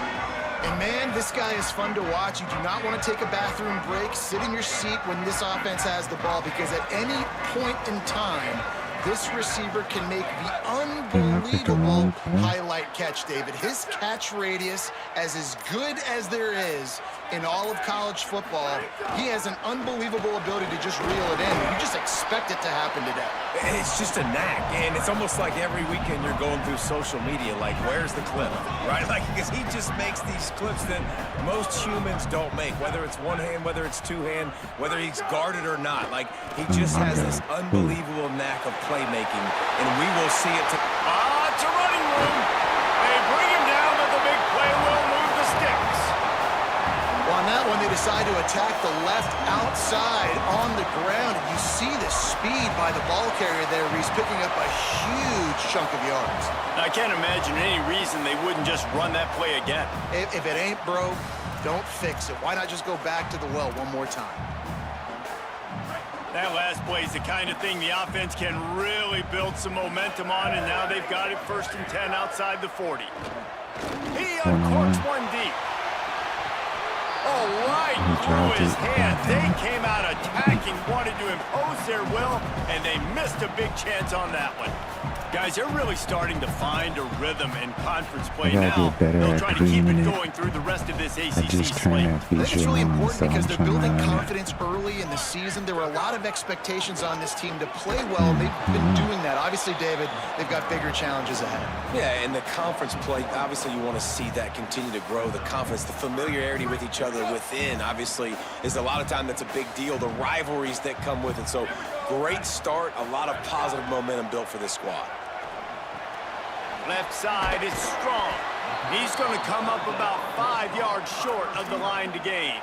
Speaker 4: And man, this guy is fun to watch. You do not want to take a bathroom break. Sit in your seat when this offense has the ball, because at any point in time, this receiver can make the unbelievable highlight catch, David. His catch radius is good as there is in all of college football. He has an unbelievable ability to just reel it in. You just expect it to happen today.
Speaker 5: It's just a knack, and it's almost like every weekend you're going through social media, like, where's the clip, right? Like, because he just makes these clips that most humans don't make, whether it's one hand, whether it's two hand, whether he's guarded or not. Like, he just has this unbelievable knack of playmaking, and we will see it.
Speaker 2: It's a running room. They bring him down, but the big play will move the sticks.
Speaker 4: Well, on that one, they decide to attack the left outside on the ground. And you see the speed by the ball carrier there. He's picking up a huge chunk of yards.
Speaker 2: I can't imagine any reason they wouldn't just run that play again.
Speaker 4: If it ain't broke, don't fix it. Why not just go back to the well one more time?
Speaker 2: That last play is the kind of thing the offense can really build some momentum on, and now they've got it 1st and 10 outside the 40. He uncorks one deep. Oh, right through his hands. They came out attacking, wanted to impose their will, and they missed a big chance on that one. Guys, they're really starting to find a rhythm in conference play now. They'll try to keep it going through the rest of this ACC slate.
Speaker 4: I think it's really important because they're building confidence early in the season. There were a lot of expectations on this team to play well. They've been doing that. Obviously, David, they've got bigger challenges ahead.
Speaker 5: Yeah, and the conference play, obviously you want to see that continue to grow. The confidence, the familiarity with each other within, obviously, is a lot of time that's a big deal. The rivalries that come with it. So, great start, a lot of positive momentum built for this squad.
Speaker 2: Left side is Strong. He's going to come up about 5 yards short of the line to gain.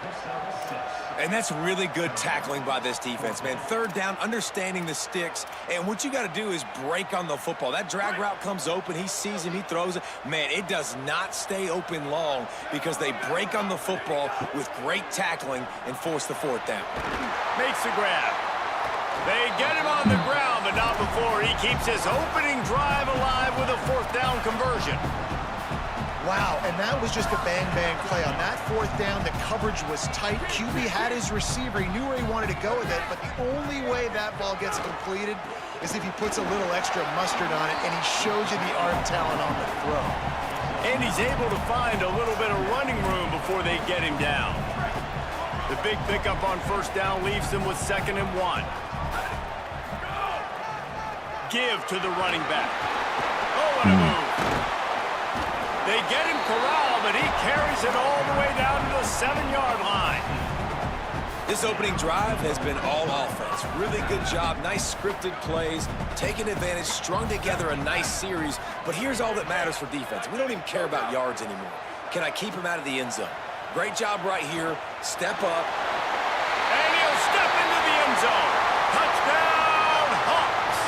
Speaker 5: And that's really good tackling by this defense, man. 3rd down, understanding the sticks. And what you got to do is break on the football. That drag route comes open. He sees him. He throws it. Man, it does not stay open long because they break on the football with great tackling and force the 4th down.
Speaker 2: Makes the grab. They get him on the ground, but not before he keeps his opening drive alive with a 4th down conversion.
Speaker 4: Wow, and that was just a bang-bang play. On that fourth down, the coverage was tight. QB had his receiver. He knew where he wanted to go with it, but the only way that ball gets completed is if he puts a little extra mustard on it, and he shows you the arm talent on the throw.
Speaker 2: And he's able to find a little bit of running room before they get him down. The big pickup on first down leaves them with 2nd and 1. Give to the running back. Oh, what a move. They get him corralled, but he carries it all the way down to the 7-yard line.
Speaker 5: This opening drive has been all offense. Really good job, nice scripted plays, taking advantage, strung together a nice series. But here's all that matters for defense. We don't even care about yards anymore. Can I keep him out of the end zone? Great job right here. Step up.
Speaker 2: And he'll step into the end zone. Touchdown, Hawks.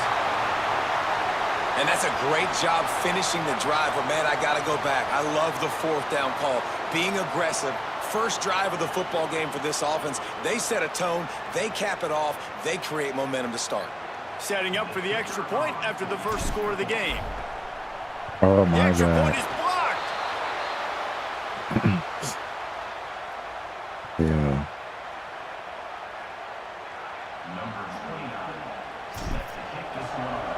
Speaker 5: And that's a great job finishing the drive. But, man, I got to go back. I love the fourth down call. Being aggressive. First drive of the football game for this offense. They set a tone. They cap it off. They create momentum to start.
Speaker 2: Setting up for the extra point after the first score of the game.
Speaker 1: Oh,
Speaker 2: The
Speaker 1: my
Speaker 2: extra
Speaker 1: God.
Speaker 2: point is blocked.
Speaker 1: Yeah.
Speaker 6: Number 29, set to kick this one off.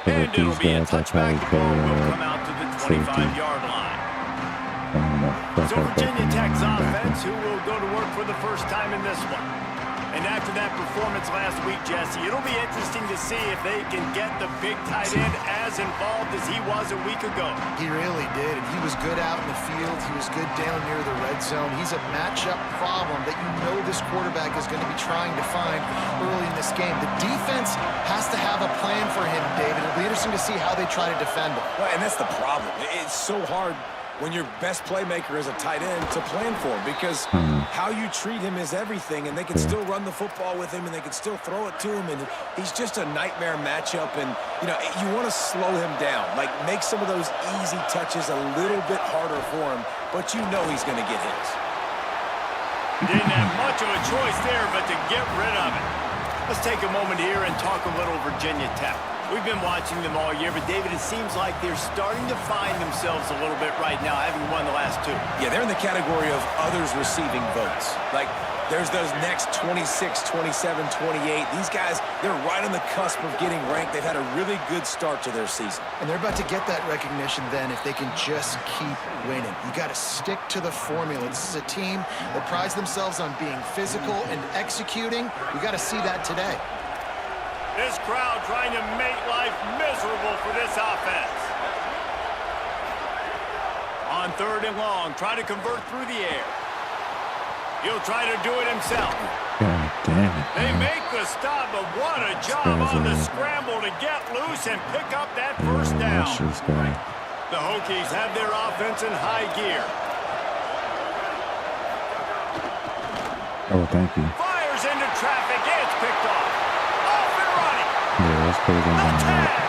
Speaker 2: And it'll
Speaker 1: These
Speaker 2: be a
Speaker 1: guys are
Speaker 2: touchback.
Speaker 1: probably
Speaker 2: The ball will
Speaker 1: playing
Speaker 2: come out to the
Speaker 1: safety.
Speaker 2: 25-yard line.
Speaker 1: Fuck
Speaker 2: So
Speaker 1: up that
Speaker 2: Virginia Tech's
Speaker 1: linebacker.
Speaker 2: offense, who will go to work for the first time in this one. And after that performance last week, Jesse, it'll be interesting to see if they can get the big tight end as involved as he was a week ago.
Speaker 4: He really did, and he was good out in the field. He was good down near the red zone. He's a matchup problem that you know this quarterback is going to be trying to find early in this game. The defense has to have a plan for him, David. It'll be interesting to see how they try to defend him.
Speaker 5: Well, and that's the problem. It's so hard when your best playmaker is a tight end to plan for him, because how you treat him is everything, and they can still run the football with him, and they can still throw it to him, and he's just a nightmare matchup. And you know, you want to slow him down, like make some of those easy touches a little bit harder for him, but you know he's going to get his.
Speaker 2: Didn't have much of a choice there, but to get rid of it. Let's take a moment here and talk a little Virginia Tech. We've been watching them all year, but David, it seems like they're starting to find themselves a little bit right now, having won the last two.
Speaker 5: Yeah, they're in the category of others receiving votes. Like, there's those next 26, 27, 28. These guys, they're right on the cusp of getting ranked. They've had a really good start to their season.
Speaker 4: And they're about to get that recognition then if they can just keep winning. You got to stick to the formula. This is a team that prides themselves on being physical and executing. You got to see that today.
Speaker 2: This crowd trying to make life miserable for this offense. On 3rd and long, trying to convert through the air. He'll try to do it himself.
Speaker 1: God damn it.
Speaker 2: They
Speaker 1: man.
Speaker 2: make the stop, but what a job on the scramble to get loose and pick up that first
Speaker 1: Yeah,
Speaker 2: down.
Speaker 1: watch this guy.
Speaker 2: The Hokies have their offense in high gear.
Speaker 1: Oh, thank you.
Speaker 2: Fires into traffic. It's picked off. Off and running.
Speaker 1: Yeah, let's put it in
Speaker 2: The
Speaker 1: the
Speaker 2: tag.
Speaker 1: net.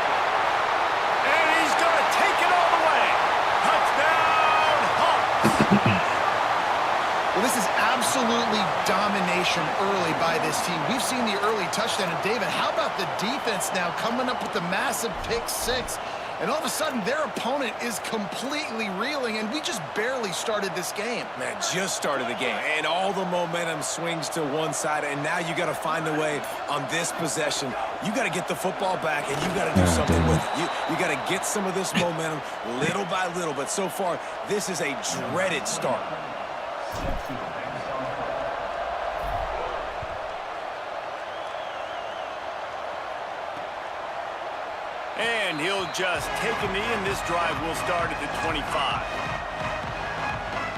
Speaker 2: And he's going to take it all the way. Touchdown, Hawks.
Speaker 4: Well, this is absolutely domination early by this team. We've seen the early touchdown. And David, how about the defense now coming up with the massive pick six? And all of a sudden, their opponent is completely reeling, and we just barely started this game.
Speaker 5: Man, just started the game, and all the momentum swings to one side, and now you got to find a way on this possession. You got to get the football back, and you got to do something with it. You got to get some of this momentum little by little, but so far, this is a dreaded start.
Speaker 2: And he'll just take a knee, and this drive will start at the 25.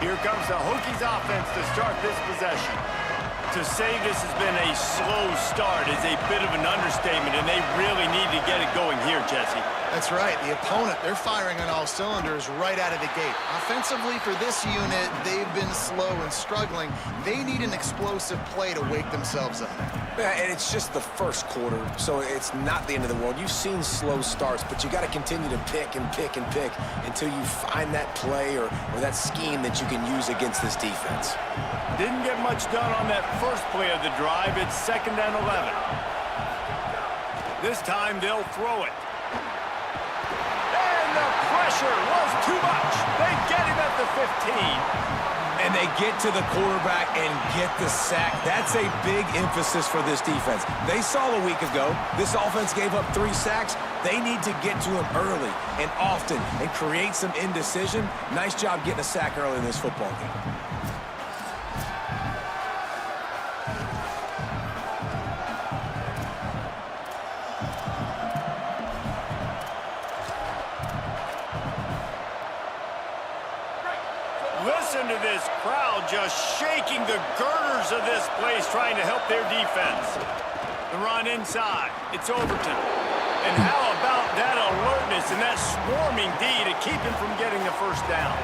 Speaker 2: Here comes the Hokies offense to start this possession. To say this has been a slow start is a bit of an understatement, and they really need to get it going here, Jesse.
Speaker 4: That's right. The opponent, they're firing on all cylinders right out of the gate. Offensively for this unit, they've been slow and struggling. They need an explosive play to wake themselves up.
Speaker 5: Yeah, and it's just the first quarter, so it's not the end of the world. You've seen slow starts, but you got to continue to pick and pick and pick until you find that play or that scheme that you can use against this defense.
Speaker 2: Didn't get much done on that first play of the drive. It's 2nd and 11. This time they'll throw it. And the pressure was too much. They get him at the 15.
Speaker 5: And they get to the quarterback and get the sack. That's a big emphasis for this defense. They saw a week ago, this offense gave up 3 sacks. They need to get to him early and often and create some indecision. Nice job getting a sack early in this football game.
Speaker 2: Listen to this crowd just shaking the girders of this place trying to help their defense. The run inside. It's Overton. And how about that alertness and that swarming D to keep him from getting the first down?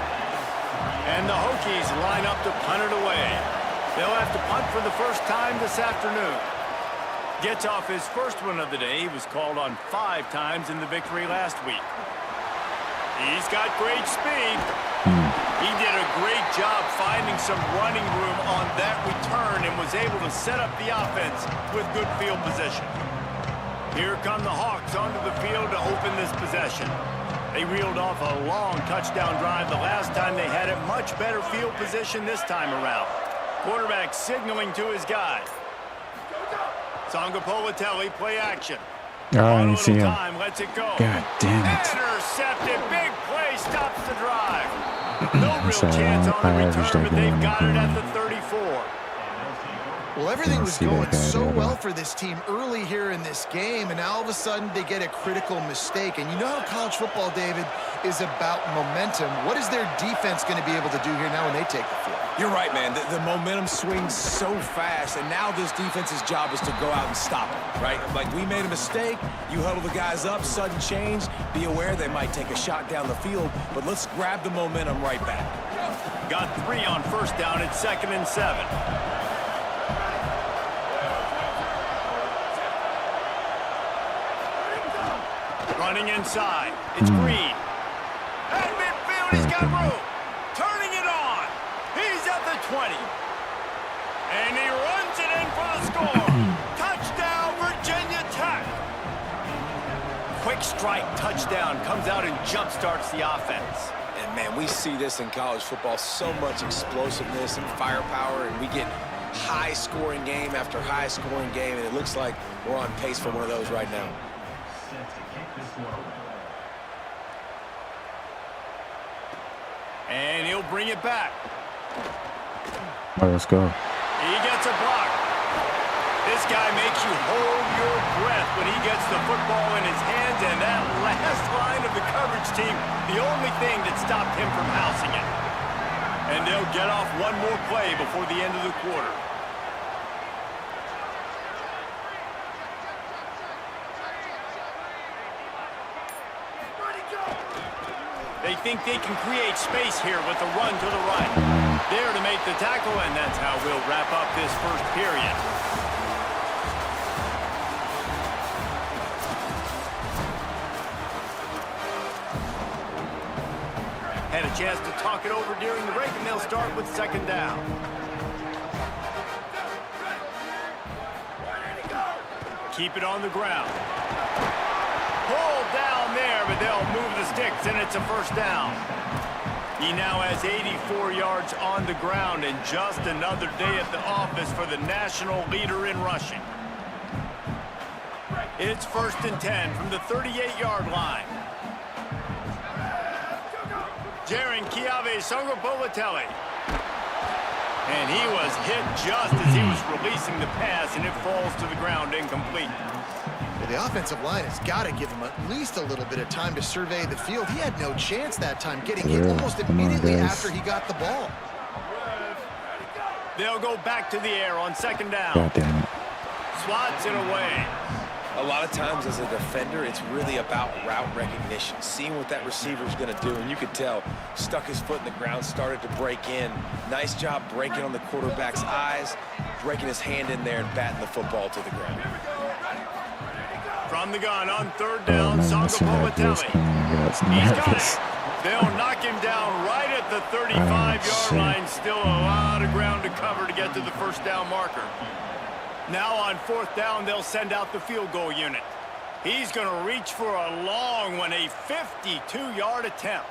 Speaker 2: And the Hokies line up to punt it away. They'll have to punt for the first time this afternoon. Gets off his first one of the day. He was called on 5 times in the victory last week. He's got great speed. He did a great job finding some running room on that return and was able to set up the offense with good field position. Here come the Hawks onto the field to open this possession. They reeled off a long touchdown drive the last time they had it. Much better field position this time around. Quarterback signaling to his guy. Sangapolitelli play action.
Speaker 1: Oh, I didn't see him.
Speaker 2: Time, lets it go.
Speaker 1: God damn it.
Speaker 2: Intercepted. Big play stops the drive. No real chance on the return, but they've got it at the 34.
Speaker 4: Well, everything was going so well for this team early here in this game, and now all of a sudden they get a critical mistake. And you know how college football, David, is about momentum. What is their defense going to be able to do here now when they take the field?
Speaker 5: You're right, man. The momentum swings so fast, and now this defense's job is to go out and stop it, right? Like, we made a mistake. You huddle the guys up, sudden change. Be aware they might take a shot down the field, but let's grab the momentum right back.
Speaker 2: Got 3 on first down. It's 2nd and 7. Running inside. It's Green. At midfield, he's got room. Turning it on. He's at the 20. And he runs it in for the score. Touchdown, Virginia Tech. Quick strike touchdown comes out and jump-starts the offense.
Speaker 5: And, man, we see this in college football, so much explosiveness and firepower, and we get high-scoring game after high-scoring game, and it looks like we're on pace for one of those right now.
Speaker 2: And he'll bring it back.
Speaker 1: All right, let's go.
Speaker 2: He gets a block. This guy makes you hold your breath when he gets the football in his hands, and that last line of the coverage team, the only thing that stopped him from housing it. And they'll get off one more play before the end of the quarter. They think they can create space here with the run to the right. There to make the tackle, and that's how we'll wrap up this first period. Had a chance to talk it over during the break, and they'll start with 2nd down. Keep it on the ground. Pulled down there, but they'll move the sticks, and it's a first down. He now has 84 yards on the ground, and just another day at the office for the national leader in rushing. It's 1st and 10 from the 38-yard line. Jaron Kiave Sangapolitelli. And he was hit just as he was releasing the pass, and it falls to the ground incomplete.
Speaker 4: Well, the offensive line has got to give him at least a little bit of time to survey the field. He had no chance that time, getting hit almost immediately after he got the ball.
Speaker 2: They'll go back to the air on 2nd down.
Speaker 1: God damn it.
Speaker 2: Swats it away.
Speaker 5: A lot of times as a defender, it's really about route recognition, seeing what that receiver is going to do. And you could tell, stuck his foot in the ground, started to break in. Nice job breaking on the quarterback's eyes, breaking his hand in there and batting the football to the ground.
Speaker 2: From the gun on 3rd down, Sangapolitelli. He's got it. They'll knock him down right at the 35-yard line. Still a lot of ground to cover to get to the first down marker. Now on 4th down, they'll send out the field goal unit. He's going to reach for a long one, a 52-yard attempt.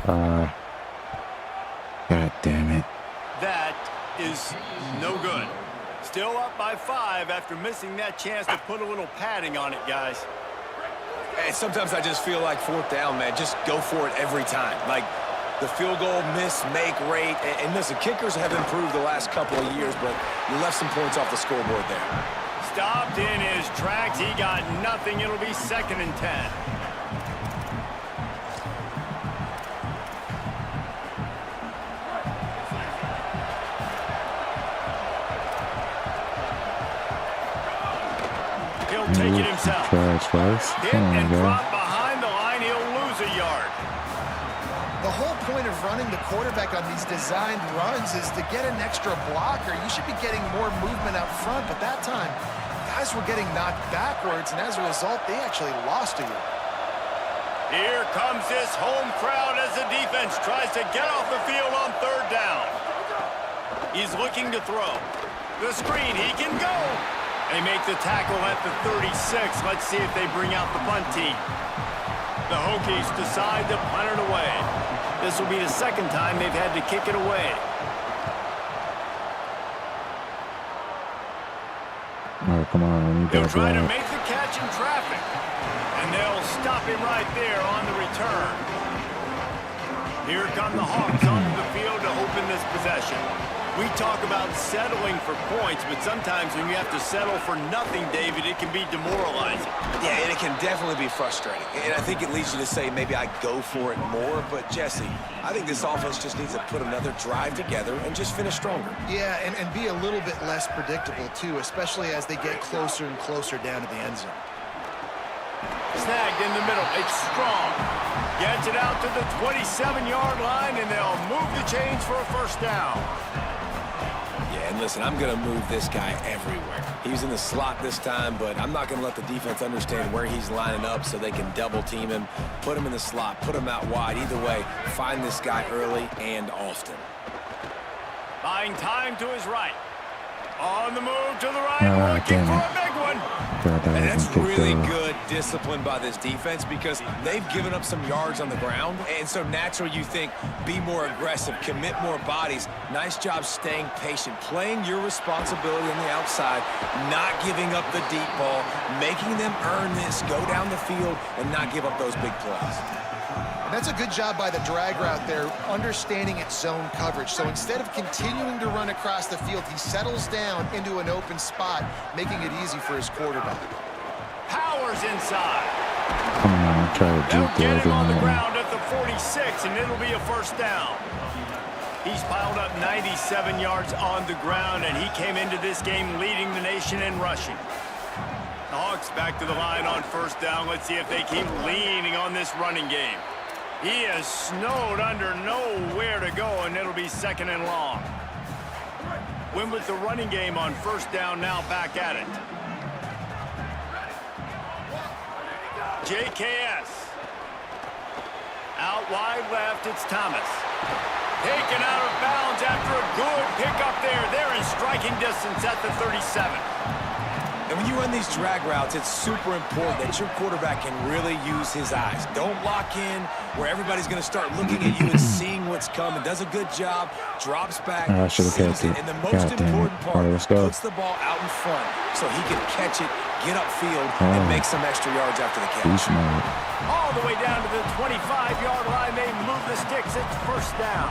Speaker 1: God damn it.
Speaker 2: That is no good. Still up by 5 after missing that chance to put a little padding on it, guys.
Speaker 5: And sometimes I just feel like 4th down, man. Just go for it every time. Like the field goal miss-make rate. And listen, kickers have improved the last couple of years, but you left some points off the scoreboard there.
Speaker 2: Stopped in his tracks. He got nothing. It'll be 2nd and 10. He'll take it himself. Hit and drop behind the line. He'll lose a yard.
Speaker 4: The whole point of running the quarterback on these designed runs is to get an extra blocker. You should be getting more movement up front, but that time, guys were getting knocked backwards, and as a result, they actually lost a yard.
Speaker 2: Here comes this home crowd as the defense tries to get off the field on 3rd down. He's looking to throw. The screen, he can go. They make the tackle at the 36. Let's see if they bring out the punt team. The Hokies decide to punt it away. This will be the 2nd time they've had to kick it away.
Speaker 1: Oh, come on.
Speaker 2: They'll try to make the catch in traffic. And they'll stop him right there on the return. Here come the Hawks onto the field to open this possession. We talk about settling for points, but sometimes when you have to settle for nothing, David, it can be demoralizing.
Speaker 5: Yeah, and it can definitely be frustrating. And I think it leads you to say maybe I go for it more. But, Jesse, I think this offense just needs to put another drive together and just finish stronger.
Speaker 4: Yeah, and be a little bit less predictable, too, especially as they get closer and closer down to the end zone.
Speaker 2: Snagged in the middle. It's strong. Gets it out to the 27-yard line, and they'll move the chains for a 1st down.
Speaker 5: And listen, I'm going to move this guy everywhere. He's in the slot this time, but I'm not going to let the defense understand where he's lining up so they can double team him, put him in the slot, put him out wide. Either way, find this guy early and often.
Speaker 2: Buying time to his right. On the move to the right, looking for a big one.
Speaker 5: And that's really good discipline by this defense because they've given up some yards on the ground. And so naturally you think, be more aggressive, commit more bodies. Nice job staying patient, playing your responsibility on the outside, not giving up the deep ball, making them earn this, go down the field, and not give up those big plays.
Speaker 4: That's a good job by the drag route there, understanding its zone coverage. So instead of continuing to run across the field, he settles down into an open spot, making it easy for his quarterback.
Speaker 2: Powers inside.
Speaker 1: Come on, try to
Speaker 2: They'll get him on the ground at the 46, and it'll be a 1st down. He's piled up 97 yards on the ground, and he came into this game leading the nation in rushing. The Hawks back to the line on 1st down. Let's see if they keep leaning on this running game. He is snowed under, nowhere to go, and it'll be 2nd and long. Win with the running game on 1st down, now back at it. JKS. Out wide left, it's Thomas. Taken out of bounds after a good pickup there. They're in striking distance at the 37.
Speaker 5: And when you run these drag routes, it's super important that your quarterback can really use his eyes. Don't lock in where everybody's going to start looking at you and seeing what's coming. Does a good job, drops back, sees it, and the most important part, puts the ball out in front so he can catch it, get upfield, and make some extra yards after the catch.
Speaker 2: All the way down to the 25-yard line, they move the sticks. It's 1st down.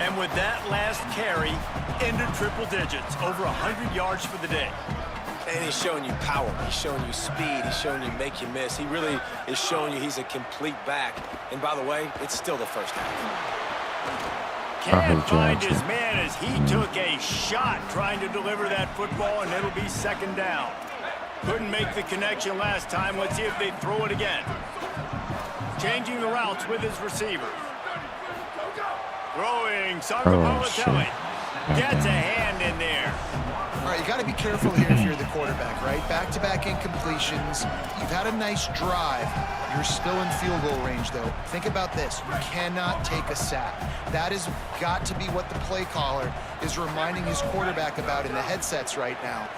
Speaker 2: And with that last carry, into triple digits, over 100 yards for the day.
Speaker 5: And he's showing you power. He's showing you speed. He's showing you make you miss. He really is showing you he's a complete back. And by the way, it's still the 1st half.
Speaker 2: Can't find his man as he took a shot trying to deliver that football, and it'll be 2nd down. Couldn't make the connection last time. Let's see if they throw it again. Changing the routes with his receivers. Throwing, Sankapolitelli. Gets a hand in there.
Speaker 4: All right, you got to be careful here if you're the quarterback, right? Back-to-back incompletions. You've had a nice drive. You're still in field goal range, though. Think about this. You cannot take a sack. That has got to be what the play caller is reminding his quarterback about in the headsets right now.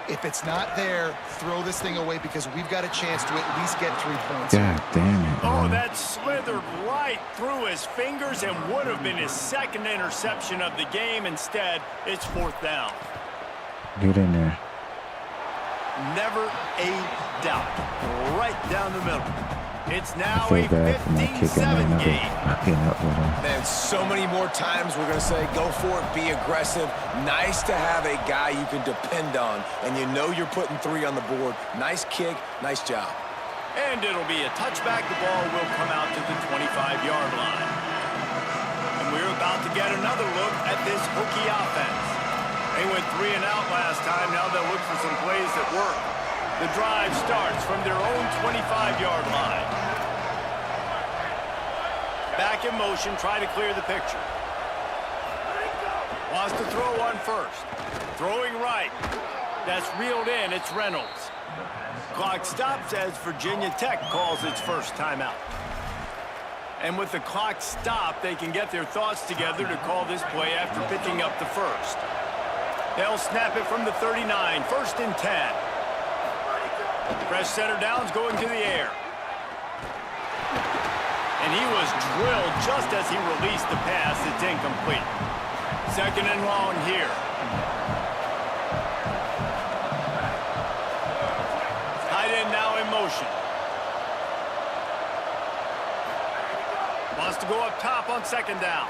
Speaker 4: If it's not there, throw this thing away because we've got a chance to at least get 3 points.
Speaker 1: God damn it.
Speaker 2: Oh,
Speaker 1: Man.
Speaker 2: that slithered right through his fingers and would have been his second interception of the game. Instead, it's 4th down.
Speaker 1: Get in there.
Speaker 2: Never a doubt. Right down the middle. It's
Speaker 1: I
Speaker 2: now
Speaker 1: feel
Speaker 2: a
Speaker 1: bad for my kicker,
Speaker 2: 15-7
Speaker 1: man. I've
Speaker 2: game.
Speaker 1: been fucking up with him.
Speaker 5: Man, so many more times we're going to say, go for it, be aggressive. Nice to have a guy you can depend on, and you know you're putting 3 on the board. Nice kick, nice job.
Speaker 2: And it'll be a touchback. The ball will come out to the 25-yard line. And we're about to get another look at this Hokie offense. They went 3 and out last time. Now they'll look for some plays that work. The drive starts from their own 25-yard line. Back in motion, try to clear the picture. Wants to throw on first. Throwing right. That's reeled in. It's Reynolds. Clock stops as Virginia Tech calls its first timeout. And with the clock stopped, they can get their thoughts together to call this play after picking up the first. They'll snap it from the 39. 1st and 10. Fresh center downs going to the air. And he was drilled just as he released the pass. It's incomplete. 2nd and long here. Tight end now in motion. Wants to go up top on 2nd down.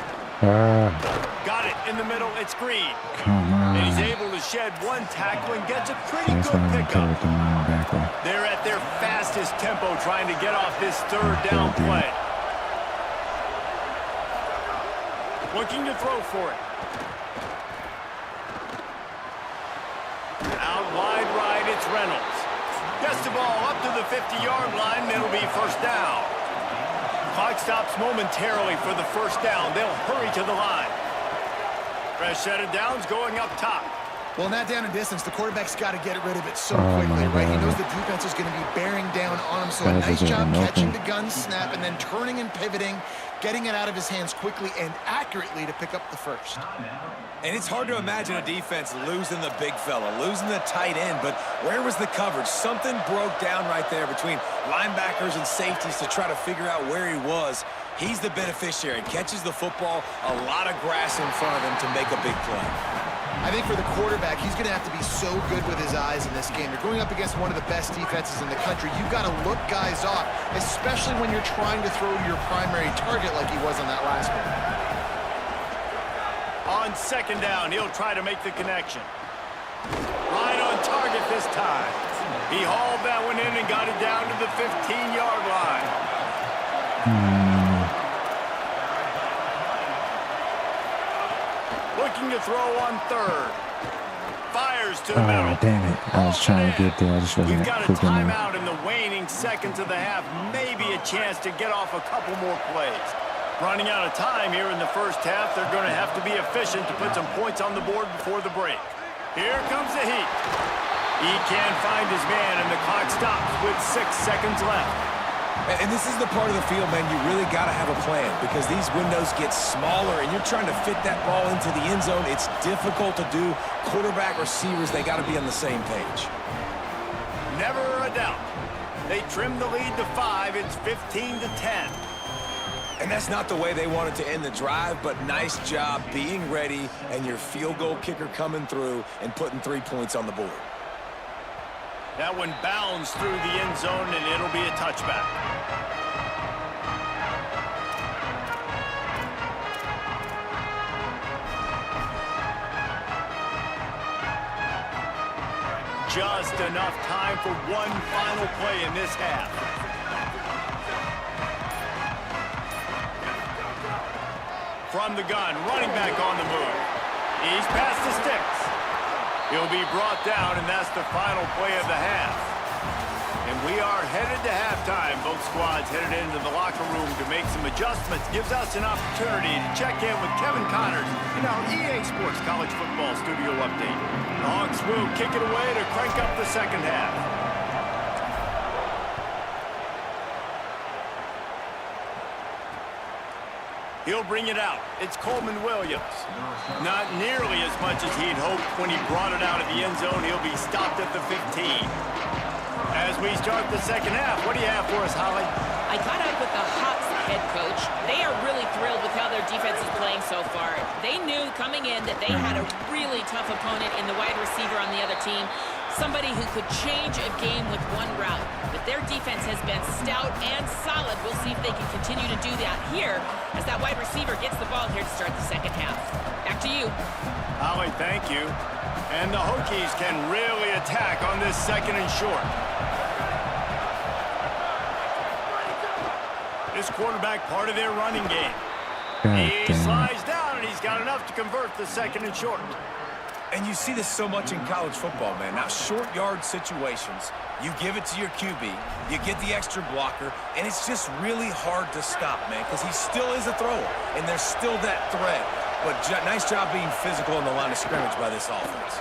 Speaker 2: Got it in the middle. It's Green.
Speaker 1: Come on.
Speaker 2: And he's able to shed 1 tackle and gets a pretty
Speaker 1: That's
Speaker 2: good
Speaker 1: why I'm
Speaker 2: pickup.
Speaker 1: with the linebacker.
Speaker 2: They're at their fastest tempo trying to get off this 3rd down play. Looking to throw for it. Out wide right, it's Reynolds. Gets the ball up to the 50-yard line, and it'll be 1st down. Clock stops momentarily for the 1st down. They'll hurry to the line. Fresh set of downs going up top.
Speaker 4: Well, in that down and distance, the quarterback's got to get rid of it so
Speaker 1: Oh,
Speaker 4: quickly,
Speaker 1: my
Speaker 4: right? He
Speaker 1: God.
Speaker 4: knows the defense is going to be bearing down on him, so a
Speaker 1: Guys are
Speaker 4: nice job
Speaker 1: getting
Speaker 4: catching
Speaker 1: open.
Speaker 4: the gun snap and then turning and pivoting, getting it out of his hands quickly and accurately to pick up the first.
Speaker 5: And it's hard to imagine a defense losing the big fella, losing the tight end, but where was the coverage? Something broke down right there between linebackers and safeties to try to figure out where he was. He's the beneficiary, catches the football, a lot of grass in front of him to make a big play.
Speaker 4: I think for the quarterback, he's going to have to be so good with his eyes in this game. You're going up against one of the best defenses in the country. You've got to look guys off, especially when you're trying to throw to your primary target like he was on that last one.
Speaker 2: On 2nd down, he'll try to make the connection. Right on target this time. He hauled that one in and got it down to the 15-yard line. Looking to throw on 3rd. Fires to the middle.
Speaker 1: Oh, damn it. I was trying to get there. I just wasn't
Speaker 2: We've got a
Speaker 1: quick enough.
Speaker 2: timeout in the waning seconds of the half. Maybe a chance to get off a couple more plays. Running out of time here in the 1st half. They're going to have to be efficient to put some points on the board before the break. Here comes the heat. He can't find his man, and the clock stops with 6 seconds left.
Speaker 5: And this is the part of the field, man, you really got to have a plan because these windows get smaller and you're trying to fit that ball into the end zone. It's difficult to do. Quarterback, receivers, they got to be on the same page.
Speaker 2: Never a doubt. They trim the lead to 5. It's 15-10.
Speaker 5: And that's not the way they wanted to end the drive, but nice job being ready and your field goal kicker coming through and putting 3 points on the board.
Speaker 2: That one bounds through the end zone, and it'll be a touchback. Just enough time for one final play in this half. From the gun, running back on the move. He's past the sticks. He'll be brought down, and that's the final play of the half. And we are headed to halftime. Both squads headed into the locker room to make some adjustments. Gives us an opportunity to check in with Kevin Connors in our EA Sports College Football Studio Update. The Hawks will kick it away to crank up the 2nd half. He'll bring it out. It's Coleman Williams. Not nearly as much as he'd hoped when he brought it out of the end zone. He'll be stopped at the 15. As we start the second half, what do you have for us, Holly?
Speaker 3: I caught up with the Hawks head coach. They are really thrilled with how their defense is playing so far. They knew coming in that they had a really tough opponent in the wide receiver on the other team, somebody who could change a game with one route. But their defense has been stout and solid. We'll see if they can continue to do that here as that wide receiver gets the ball here to start the second half. Back to you.
Speaker 2: Holly, thank you. And the Hokies can really attack on this second and short. This quarterback part of their running game. He slides down, and he's got enough to convert the second and short.
Speaker 5: And you see this so much in college football, man. Now, short yard situations, you give it to your QB, you get the extra blocker, and it's just really hard to stop, man, because he still is a thrower, and there's still that threat. But nice job being physical on the line of scrimmage by this offense.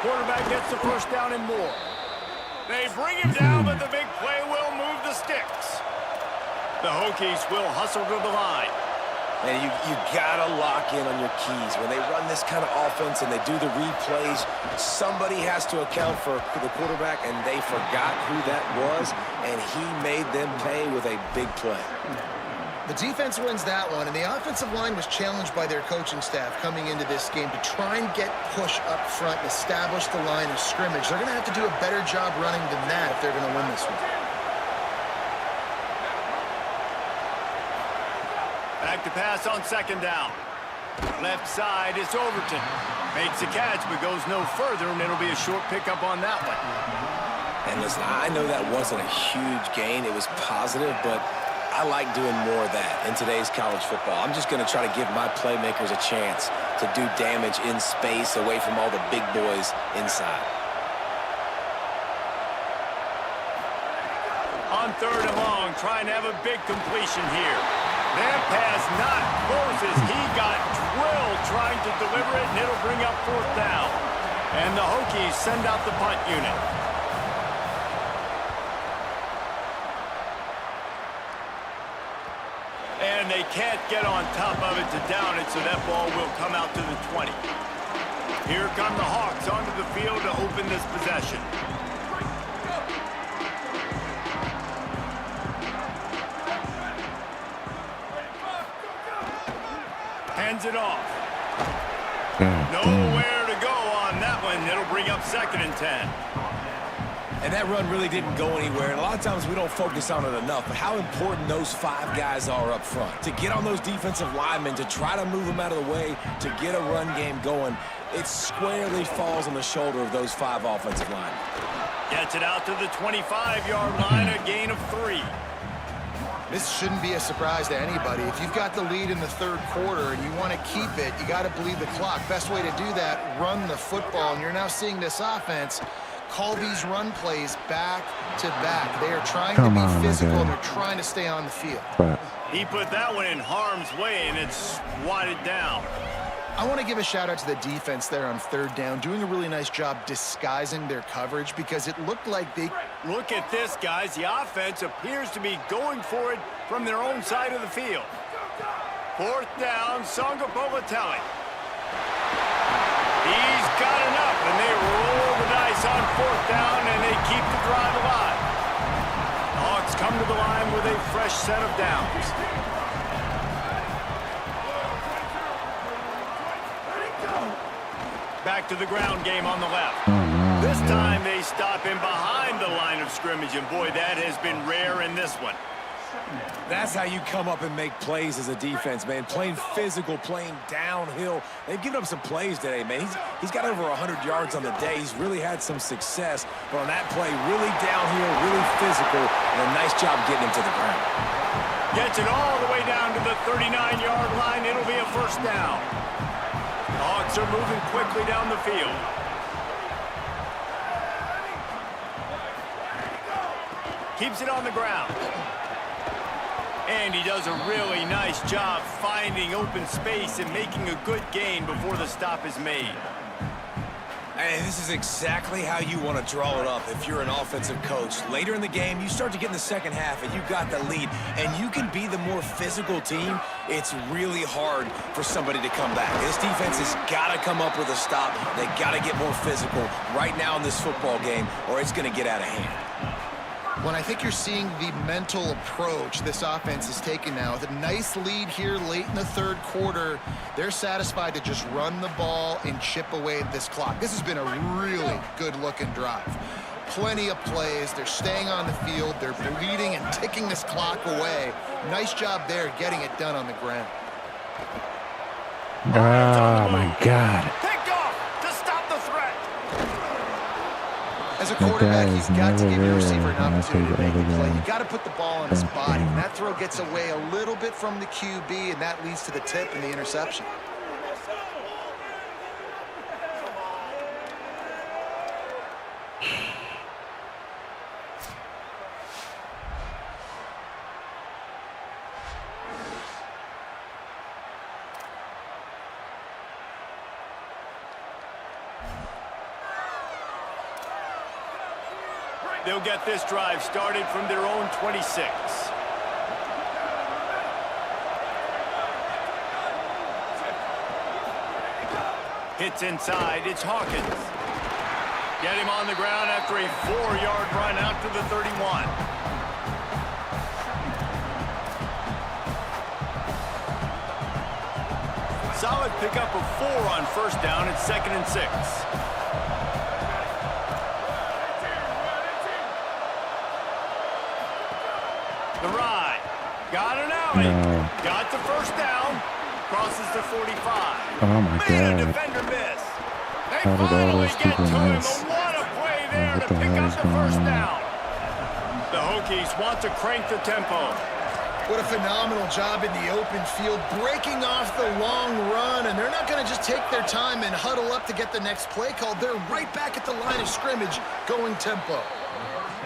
Speaker 2: Quarterback gets the first down and more. They bring him down, but the big play will move the sticks. The Hokies will hustle to the line.
Speaker 5: And you gotta lock in on your keys. When they run this kind of offense and they do the replays, somebody has to account for the quarterback, and they forgot who that was, and he made them pay with a big play.
Speaker 4: The defense wins that one, and the offensive line was challenged by their coaching staff coming into this game to try and get push up front and establish the line of scrimmage. They're going to have to do a better job running than that if they're going to win this one.
Speaker 2: Back to pass on second down. Left side is Overton. Makes the catch, but goes no further, and it'll be a short pickup on that one.
Speaker 5: And listen, I know that wasn't a huge gain. It was positive, but I like doing more of that in today's college football. I'm just going to try to give my playmakers a chance to do damage in space away from all the big boys inside.
Speaker 2: On third and long, trying to have a big completion here. That pass not close as he got drilled trying to deliver it, and it'll bring up fourth down. And the Hokies send out the punt unit. And they can't get on top of it to down it, so that ball will come out to the 20. Here come the Hawks onto the field to open this possession. Hands it off. Nowhere to go on that one. It'll bring up second and 10.
Speaker 5: And that run really didn't go anywhere. And a lot of times we don't focus on it enough, but how important those five guys are up front. To get on those defensive linemen, to try to move them out of the way, to get a run game going, it squarely falls on the shoulder of those five offensive linemen.
Speaker 2: Gets it out to the 25-yard line, a gain of 3.
Speaker 4: This shouldn't be a surprise to anybody. If you've got the lead in the third quarter and you want to keep it, you got to bleed the clock. Best way to do that, run the football. And you're now seeing this offense call these run plays back to back. They are trying to be physical. They're trying to stay on the field.
Speaker 2: He put that one in harm's way, and it's swatted down.
Speaker 4: I want to give a shout out to the defense there on third down, doing a really nice job disguising their coverage because it looked like they...
Speaker 2: Look at this, guys. The offense appears to be going for it from their own side of the field. Fourth down, Sangapolatelli. He's got enough, and they roll the dice on fourth down, and they keep the drive alive. The Hawks come to the line with a fresh set of downs. Back to the ground game on the left. This time they stop him behind the line of scrimmage, and boy, that has been rare in this one.
Speaker 5: That's how you come up and make plays as a defense, man. Playing physical, playing downhill. They've given up some plays today, man. He's got over 100 yards on the day. He's really had some success. But on that play, really downhill, really physical, and a nice job getting him to the ground.
Speaker 2: Gets it all the way down to the 39-yard line. It'll be a first down. The Hawks are moving quickly down the field. Keeps it on the ground. And he does a really nice job finding open space and making a good gain before the stop is made.
Speaker 5: And this is exactly how you want to draw it up if you're an offensive coach. Later in the game, you start to get in the second half and you got the lead, and you can be the more physical team. It's really hard for somebody to come back. This defense has got to come up with a stop. They got to get more physical right now in this football game, or it's going to get out of hand.
Speaker 4: When I think you're seeing the mental approach this offense is taking now, with a nice lead here late in the third quarter, they're satisfied to just run the ball and chip away at this clock. This has been a really good-looking drive. Plenty of plays. They're staying on the field. They're bleeding and ticking this clock away. Nice job there getting it done on the ground.
Speaker 1: Oh, my God.
Speaker 2: Picked off to stop the threat.
Speaker 4: As a
Speaker 1: That guy
Speaker 4: quarterback,
Speaker 1: is
Speaker 4: you've got to
Speaker 1: never
Speaker 4: give your
Speaker 1: there
Speaker 4: receiver an
Speaker 1: when I
Speaker 4: opportunity to
Speaker 1: take
Speaker 4: make a
Speaker 1: the
Speaker 4: play.
Speaker 1: other
Speaker 4: You got to put the ball on his
Speaker 1: Thank
Speaker 4: body.
Speaker 1: you.
Speaker 4: And that throw gets away a little bit from the QB, and that leads to the tip and the interception.
Speaker 2: They'll get this drive started from their own 26. Hits inside. It's Hawkins. Get him on the ground after a 4-yard run out to the 31. Solid pickup of 4 on first down. It's 2nd and 6. The ride. Got an alley.
Speaker 1: No.
Speaker 2: Got the first down. Crosses the 45.
Speaker 1: Oh, my
Speaker 2: Man, a
Speaker 1: God.
Speaker 2: defender miss. They
Speaker 1: How did all
Speaker 2: finally
Speaker 1: those
Speaker 2: get
Speaker 1: people
Speaker 2: to him.
Speaker 1: miss?
Speaker 2: But what a play there
Speaker 1: What
Speaker 2: to
Speaker 1: the
Speaker 2: pick
Speaker 1: hell
Speaker 2: up
Speaker 1: is
Speaker 2: the
Speaker 1: going
Speaker 2: first
Speaker 1: on?
Speaker 2: down. The Hokies want to crank the tempo.
Speaker 4: What a phenomenal job in the open field, breaking off the long run, and they're not going to just take their time and huddle up to get the next play called. They're right back at the line of scrimmage, going tempo.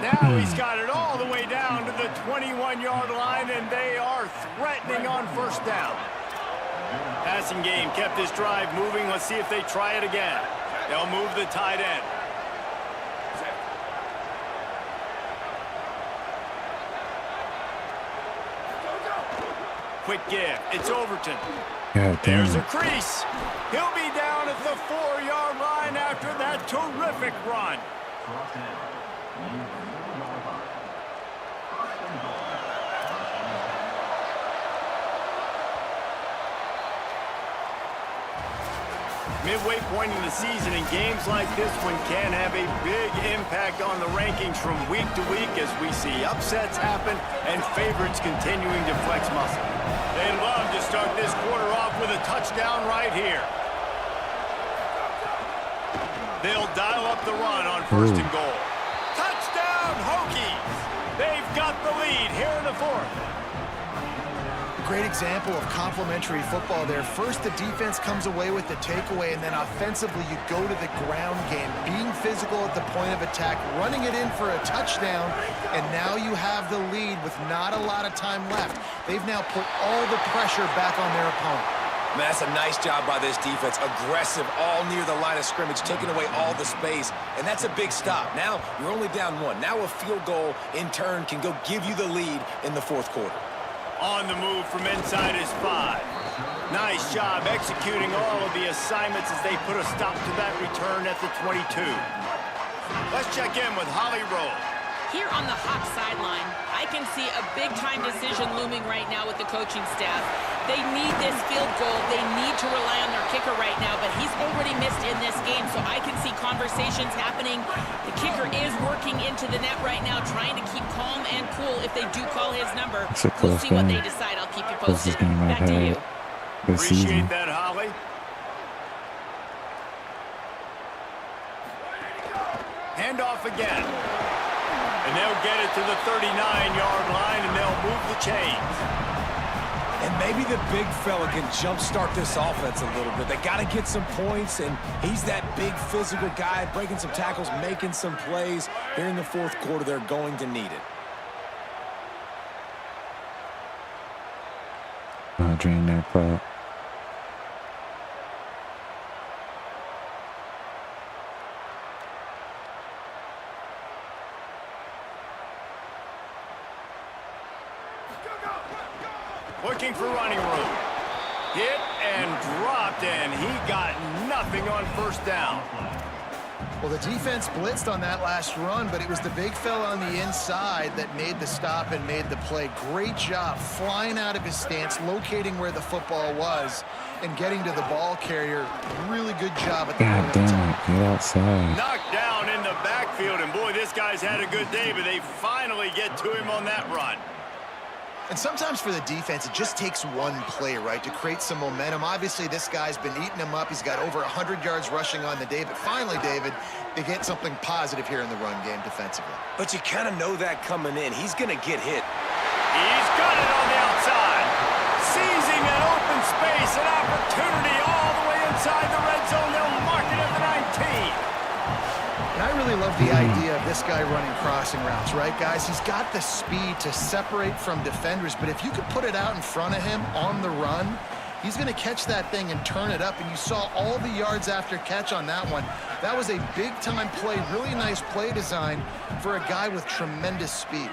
Speaker 2: Now he's got it all the way down to the 21-yard line, and they are threatening on first down. Passing game kept this drive moving. Let's see if they try it again. They'll move the tight end. Quick give. It's Overton.
Speaker 1: God
Speaker 2: There's a
Speaker 1: damn.
Speaker 2: crease. He'll be down at the 4-yard line after that terrific run. Midway point in the season, and games like this one can have a big impact on the rankings from week to week as we see upsets happen and favorites continuing to flex muscle. They love to start this quarter off with a touchdown right here. They'll dial up the run on first and goal. Touchdown, Hokies! They've got the lead here in the fourth.
Speaker 4: Great example of complementary football there. First, the defense comes away with the takeaway, and then offensively, you go to the ground game, being physical at the point of attack, running it in for a touchdown, and now you have the lead with not a lot of time left. They've now put all the pressure back on their opponent.
Speaker 5: Man, that's a nice job by this defense. Aggressive, all near the line of scrimmage, taking away all the space. And that's a big stop. Now, you're only down 1. Now a field goal, in turn, can go give you the lead in the fourth quarter.
Speaker 2: On the move from inside his 5. Nice job executing all of the assignments as they put a stop to that return at the 22. Let's check in with Holly Rowe.
Speaker 3: Here on the Hawk sideline, I can see a big-time decision looming right now with the coaching staff. They need this field goal. They need to rely on their kicker right now, but he's already missed in this game, so I can see conversations happening. The kicker is working into the net right now, trying to keep calm and cool if they do call his number.
Speaker 1: It's a
Speaker 3: We'll
Speaker 1: close
Speaker 3: see what
Speaker 1: game.
Speaker 3: they decide. I'll keep you
Speaker 1: Closest
Speaker 3: posted.
Speaker 1: game I've
Speaker 3: Back to you.
Speaker 1: had this season.
Speaker 2: Appreciate that, Holly. Handoff again. And they'll get it to the 39-yard line, and they'll move the chains.
Speaker 5: And maybe the big fella can jumpstart this offense a little bit. They got to get some points, and he's that big physical guy, breaking some tackles, making some plays. Here in the fourth quarter, they're going to need it.
Speaker 1: Drain that clock.
Speaker 2: Looking for running room. Hit and dropped, and he got nothing on first down.
Speaker 4: Well, the defense blitzed on that last run, but it was the big fella on the inside that made the stop and made the play. Great job flying out of his stance, locating where the football was, and getting to the ball carrier. Really good job at the
Speaker 1: God damn it, get outside.
Speaker 2: Knocked down in the backfield, and boy, this guy's had a good day, but they finally get to him on that run.
Speaker 4: And sometimes for the defense, it just takes one play, right, to create some momentum. Obviously, this guy's been eating him up. He's got over 100 yards rushing on the day. But finally, David, they get something positive here in the run game defensively.
Speaker 5: But you kind of know that coming in. He's going to get hit.
Speaker 2: He's got it on the outside. Seizing an open space, an opportunity all the way inside the red zone. They'll mark it at the 19.
Speaker 4: And I really love the idea of this guy running crossing routes, right, guys? He's got the speed to separate from defenders, but if you could put it out in front of him on the run, he's going to catch that thing and turn it up, and you saw all the yards after catch on that one. That was a big-time play, really nice play design for a guy with tremendous speed.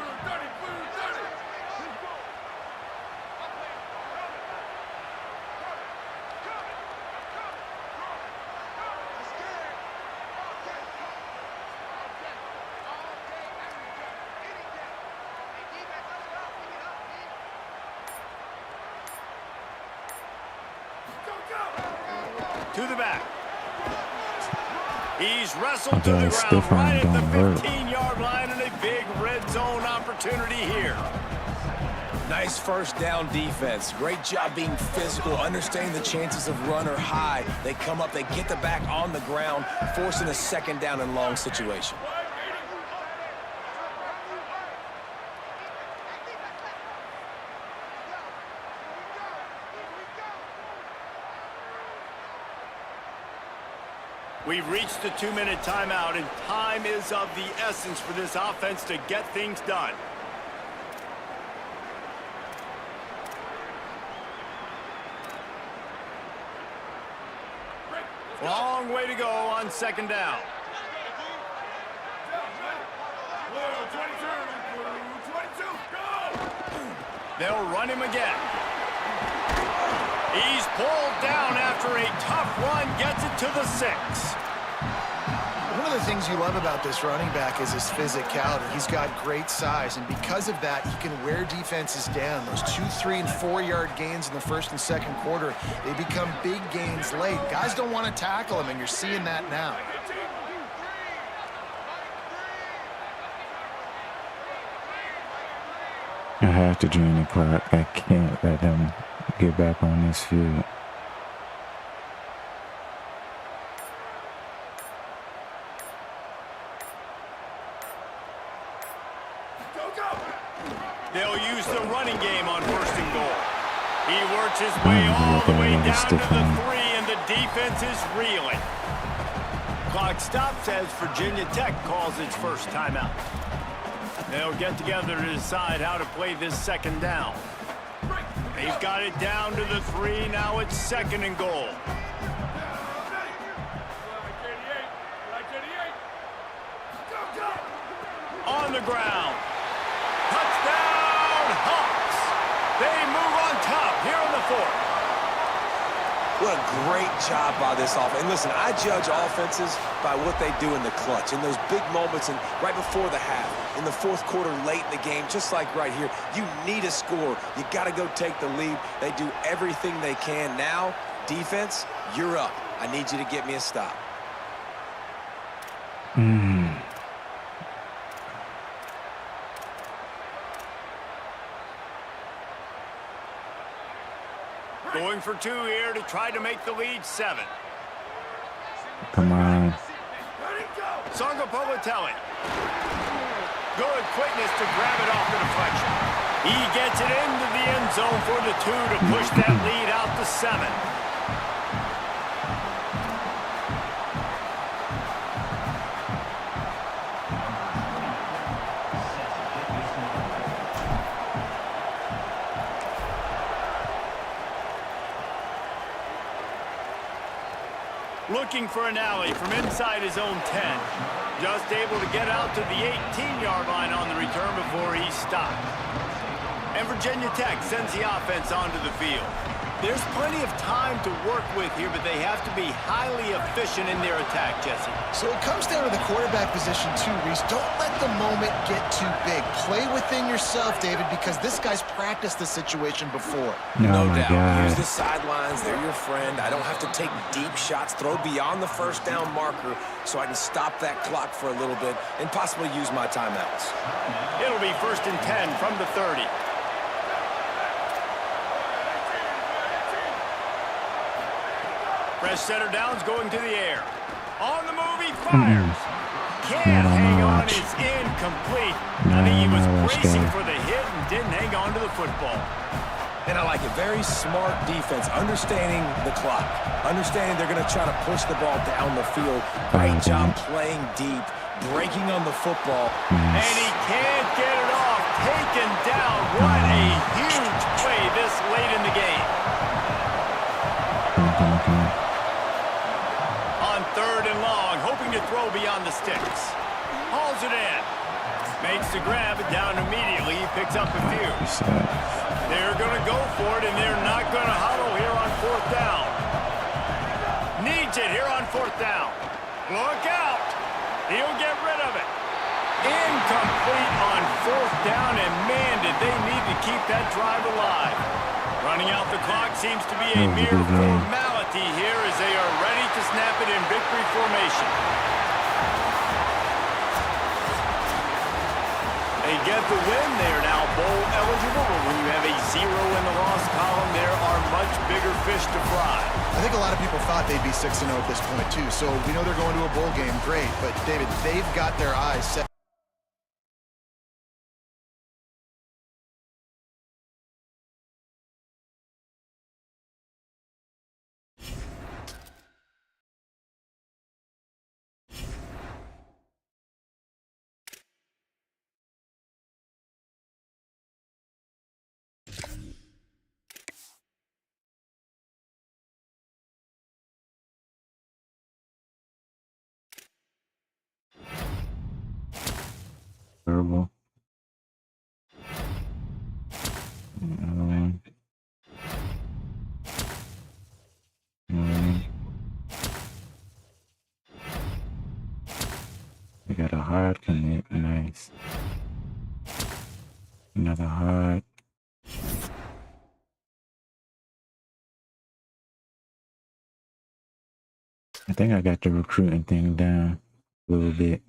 Speaker 2: To the back. He's wrestled to the ground
Speaker 1: Stiff arm
Speaker 2: right at
Speaker 1: don't
Speaker 2: the
Speaker 1: hurt.
Speaker 2: 15-yard line, and a big red zone opportunity here.
Speaker 5: Nice first down defense. Great job being physical, understanding the chances of run are high. They come up, they get the back on the ground, forcing a second down and long situation.
Speaker 2: We've reached the 2-minute timeout, and time is of the essence for this offense to get things done. Long way to go on second down. They'll run him again. He's pulled down after a tough run, gets it to the 6.
Speaker 4: One of the things you love about this running back is his physicality. He's got great size, and because of that, he can wear defenses down. Those 2, 3, and 4-yard gains in the first and second quarter, they become big gains late. Guys don't want to tackle him, and you're seeing that now.
Speaker 1: I have to drain the clock. I can't let them get back on this field.
Speaker 2: They'll use the running game on first and goal. He works his way all the way down to the 3, and the defense is reeling. Clock stops as Virginia Tech calls its first timeout. They'll get together to decide how to play this second down. They've got it down to the 3. Now it's second and goal. On the ground. Touchdown, Hawks. They move on top here in the 4th.
Speaker 5: What a great job by this offense. And listen, I judge offenses by what they do in the clutch, in those big moments and right before the half, in the 4th quarter, late in the game, just like right here. You need a score. You got to go take the lead. They do everything they can. Now, defense, you're up. I need you to get me a stop.
Speaker 2: Going for 2 here to try to make the lead 7.
Speaker 1: Come on.
Speaker 2: Songa Povatelli. Good quickness to grab it off the deflection. He gets it into the end zone for the 2 to push that lead out to 7. Looking for an alley from inside his own 10. Just able to get out to the 18-yard line on the return before he's stopped. And Virginia Tech sends the offense onto the field. There's plenty of time to work with here, but they have to be highly efficient in their attack, Jesse.
Speaker 4: So it comes down to the quarterback position too, Reese. Don't let the moment get too big. Play within yourself, David, because this guy's practiced the situation before.
Speaker 5: No doubt.
Speaker 1: God.
Speaker 5: Use the sidelines. They're your friend. I don't have to take deep shots. Throw beyond the first down marker so I can stop that clock for a little bit and possibly use my timeouts.
Speaker 2: It'll be 1st and 10 from the 30. Fresh center downs going to the air. On the move, he fires. Can't hang on, it's incomplete. I think he was bracing for the hit and didn't hang on to the football.
Speaker 5: And I like it. Very smart defense, understanding the clock, understanding they're going to try to push the ball down the field. Great job playing deep, breaking on the football.
Speaker 2: And he can't get it off. Taken down. What a huge play this late in the game. On 3rd and long, hoping to throw beyond the sticks. Hauls it in. Makes the grab, down immediately. He picks up a few. They're going to go for it, and they're not going to huddle here on 4th down. Needs it here on 4th down. Look out. He'll get rid of it. Incomplete on 4th down, and man, did they need to keep that drive alive. Running out the clock seems to be a mere formality here as they are ready to snap it in victory formation. They get the win. They are now bowl eligible, but when you have a 0 in the loss column, there are much bigger fish to fry.
Speaker 4: I think a lot of people thought they'd be 6-0 at this point, too. So we know they're going to a bowl game. Great. But, David, they've got their eyes set.
Speaker 1: Terrible. Another one. We got a hard commit. Nice. Another hard. I think I got the recruiting thing down a little bit.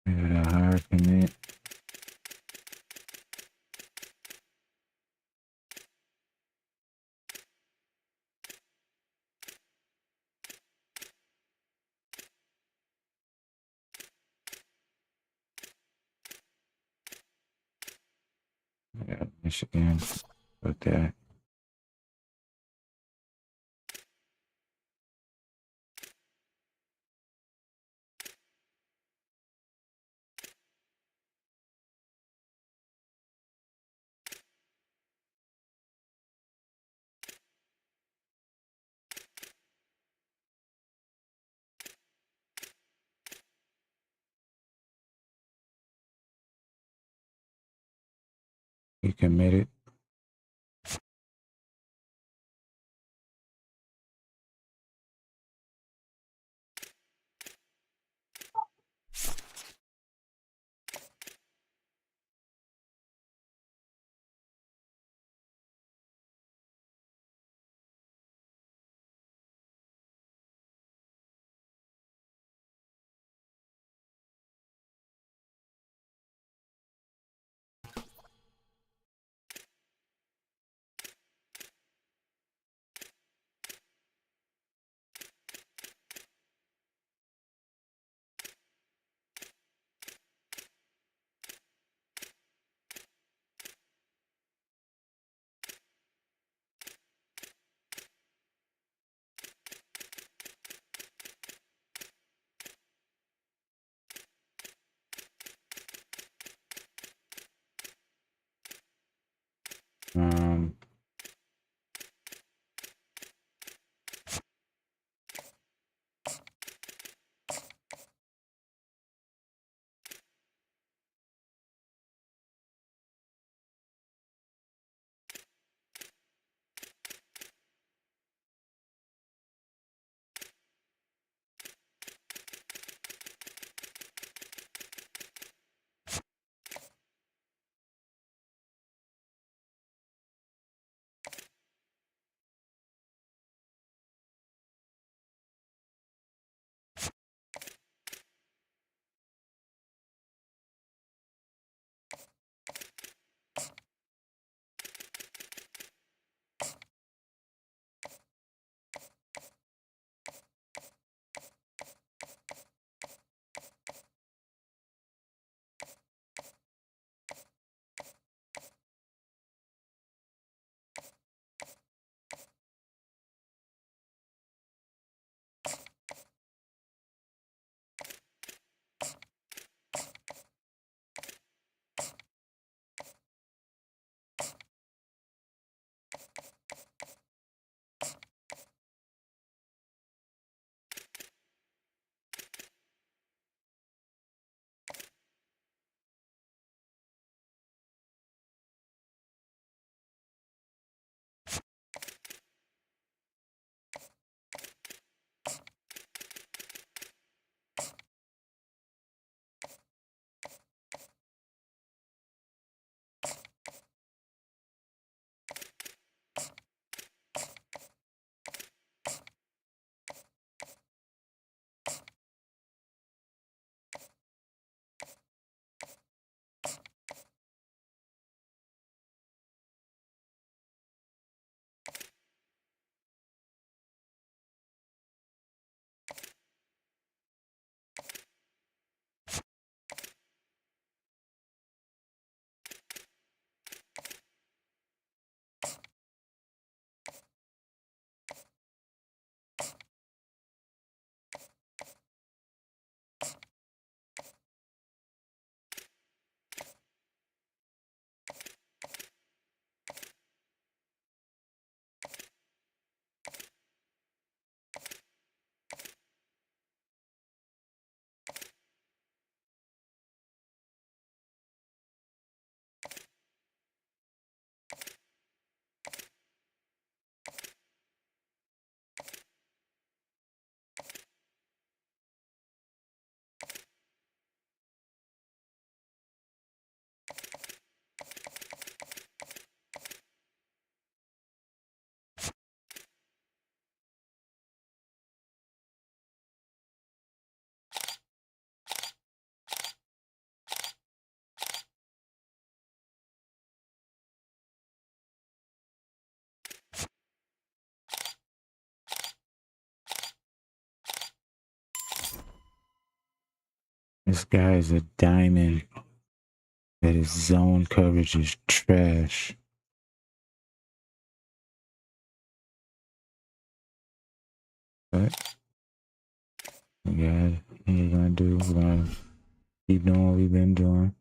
Speaker 1: We got a hard commit. We got Michigan. Put that. He committed. Um, this guy is a diamond, but his zone coverage is trash. But yeah, what we're gonna do, we're gonna keep doing what we've been doing.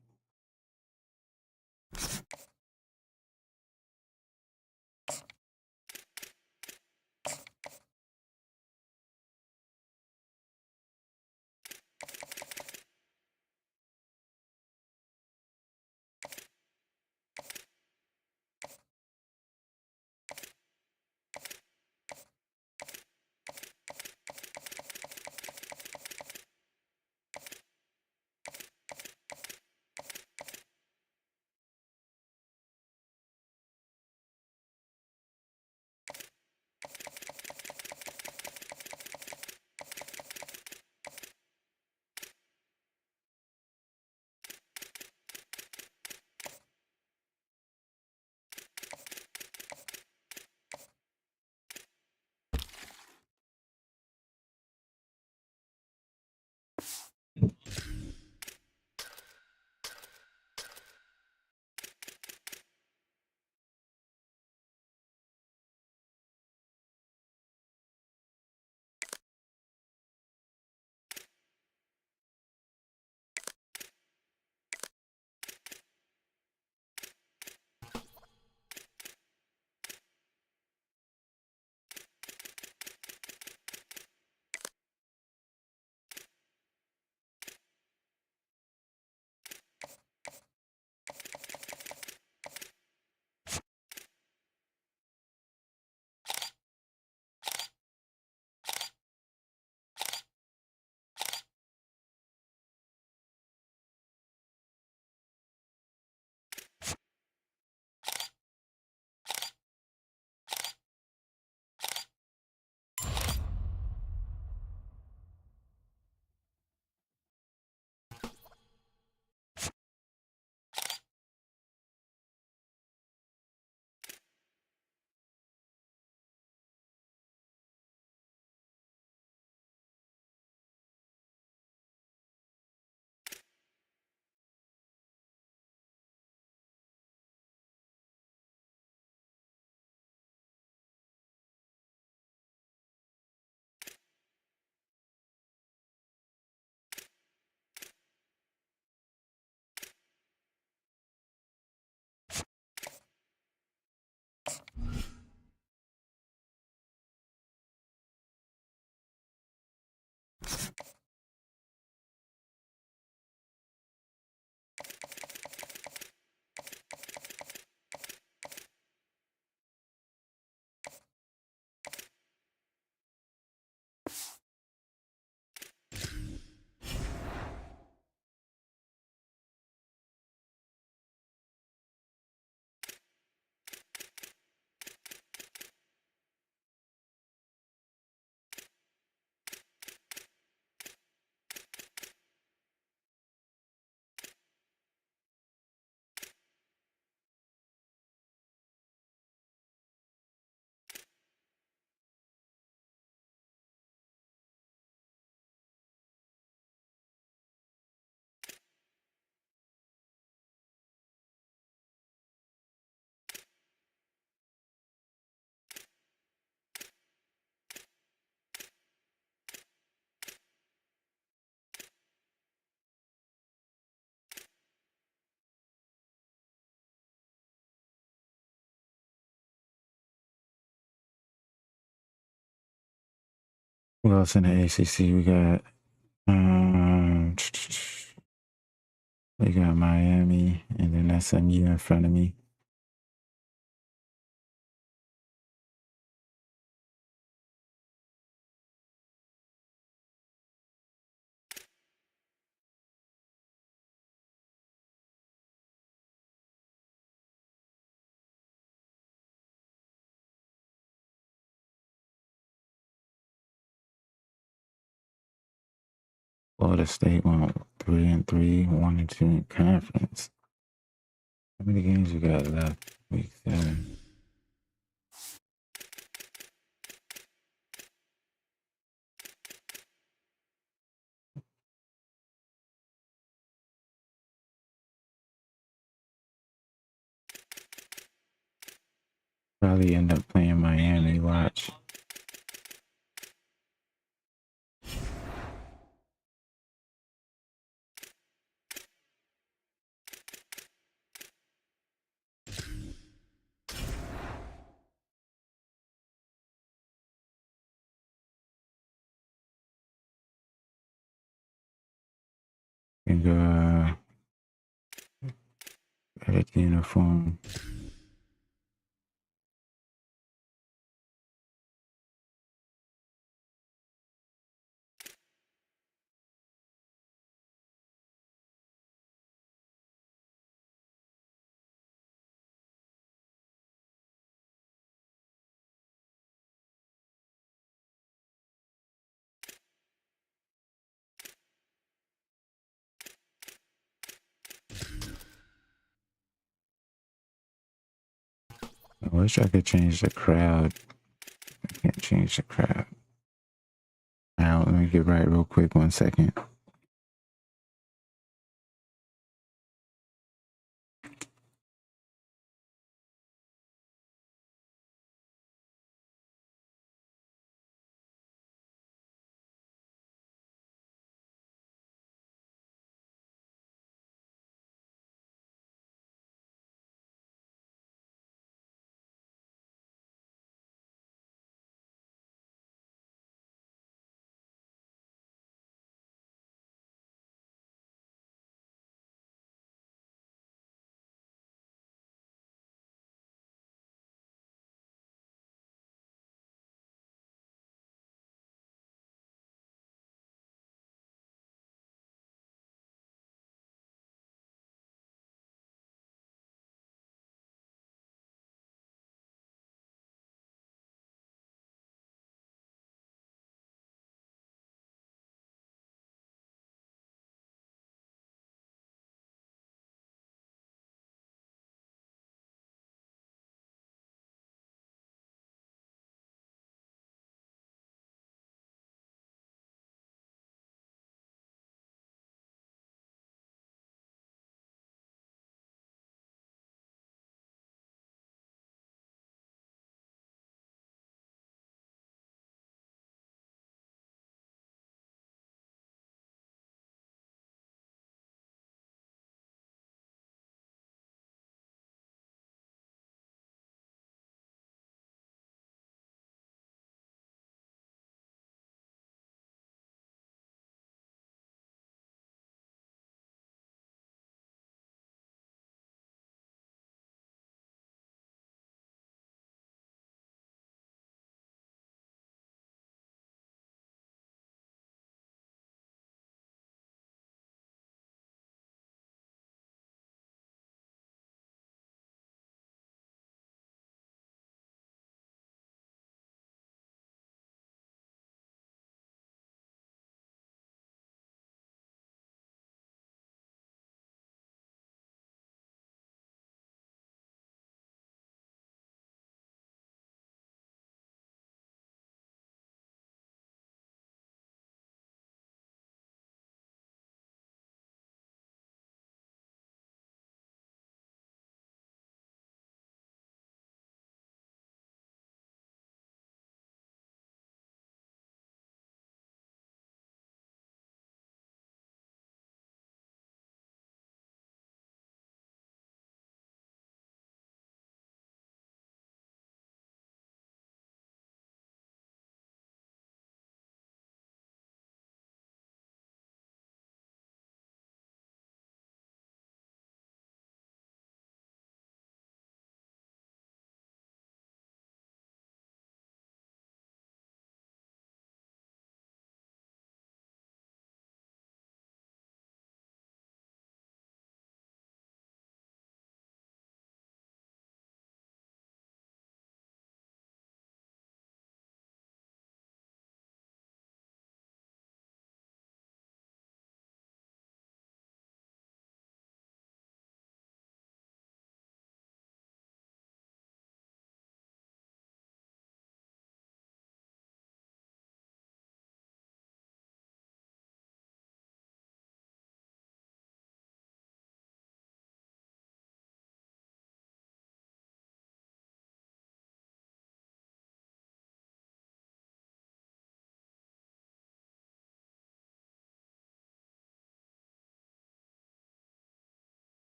Speaker 1: Who else in the ACC? We got Miami, and then SMU in front of me. Florida State went 3-3, 1-2 in conference. How many games you got left? Week 7. Probably end up playing Miami. Watch. And edit the uniform. I wish I could change the crowd. I can't change the crowd. Now, let me get right real quick. 1 second.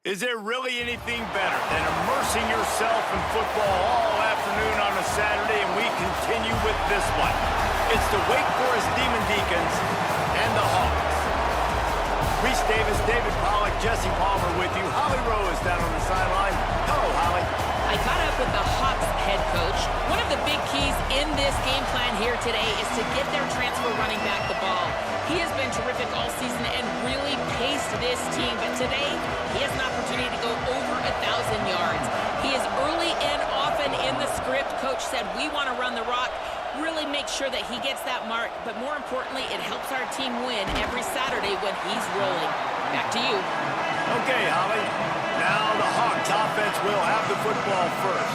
Speaker 2: Is there really anything better than immersing yourself in football all afternoon on a Saturday? And we continue with this one. It's the Wake Forest Demon Deacons and the Hawks. Reese Davis, David Pollack, Jesse Palmer with you. Holly Rose down on the sideline. Hello, Holly.
Speaker 3: I caught up with the Hawks head coach. One of the big keys in this game plan here today is to get their transfer running back the ball. He has been terrific all season and really paced this team, but today he has an opportunity to go over 1,000 yards. He is early and often in the script. Coach said, we want to run the rock, really make sure that he gets that mark, but more importantly, it helps our team win every Saturday when he's rolling. Back to you.
Speaker 2: Okay, Holly. Now the Hawks offense will have the football first.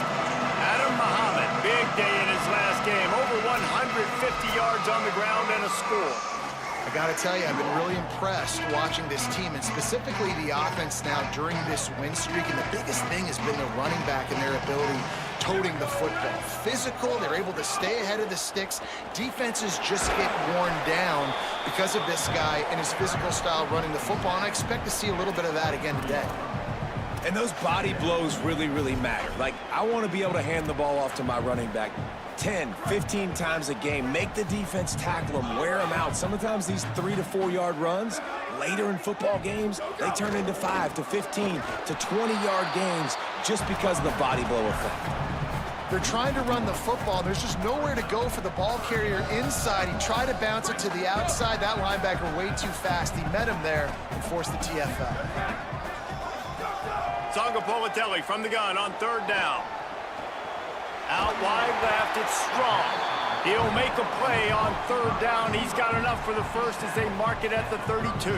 Speaker 2: Adam Muhammad, big day in his last game. Over 150 yards on the ground and a score.
Speaker 4: I got to tell you, I've been really impressed watching this team, and specifically the offense now during this win streak. And the biggest thing has been the running back and their ability toting the football. Physical, they're able to stay ahead of the sticks. Defenses just get worn down because of this guy and his physical style running the football, and I expect to see a little bit of that again today.
Speaker 5: And those body blows really, really matter. Like, I want to be able to hand the ball off to my running back 10, 15 times a game. Make the defense tackle them, wear them out. Sometimes these 3 to 4 yard runs, later in football games, they turn into 5 to 15 to 20 yard games just because of the body blow effect.
Speaker 4: They're trying to run the football. There's just nowhere to go for the ball carrier inside. He tried to bounce it to the outside. That linebacker way too fast. He met him there and forced the TFL.
Speaker 2: Songa Politelli from the gun on third down. Out wide left, it's Strong. He'll make a play on third down. He's got enough for the first as they mark it at the 32.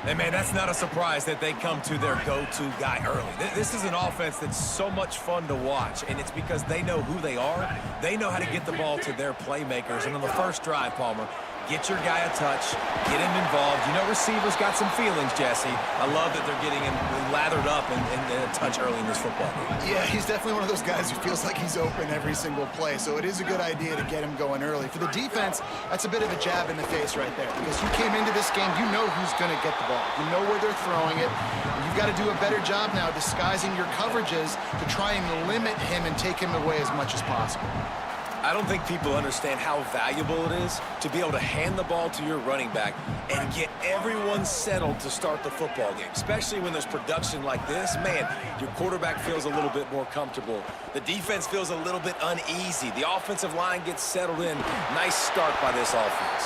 Speaker 5: And man, that's not a surprise that they come to their go-to guy early. This is an offense that's so much fun to watch, and it's because they know who they are. They know how to get the ball to their playmakers. And on the first drive, Palmer, get your guy a touch, get him involved. You know receivers got some feelings, Jesse. I love that they're getting him lathered up and a touch early in this football game.
Speaker 4: Yeah, he's definitely one of those guys who feels like he's open every single play, so it is a good idea to get him going early. For the defense, that's a bit of a jab in the face right there, because you came into this game, you know who's going to get the ball. You know where they're throwing it, and you've got to do a better job now disguising your coverages to try and limit him and take him away as much as possible.
Speaker 5: I don't think people understand how valuable it is to be able to hand the ball to your running back and get everyone settled to start the football game, especially when there's production like this. Man, your quarterback feels a little bit more comfortable. The defense feels a little bit uneasy. The offensive line gets settled in. Nice start by this offense.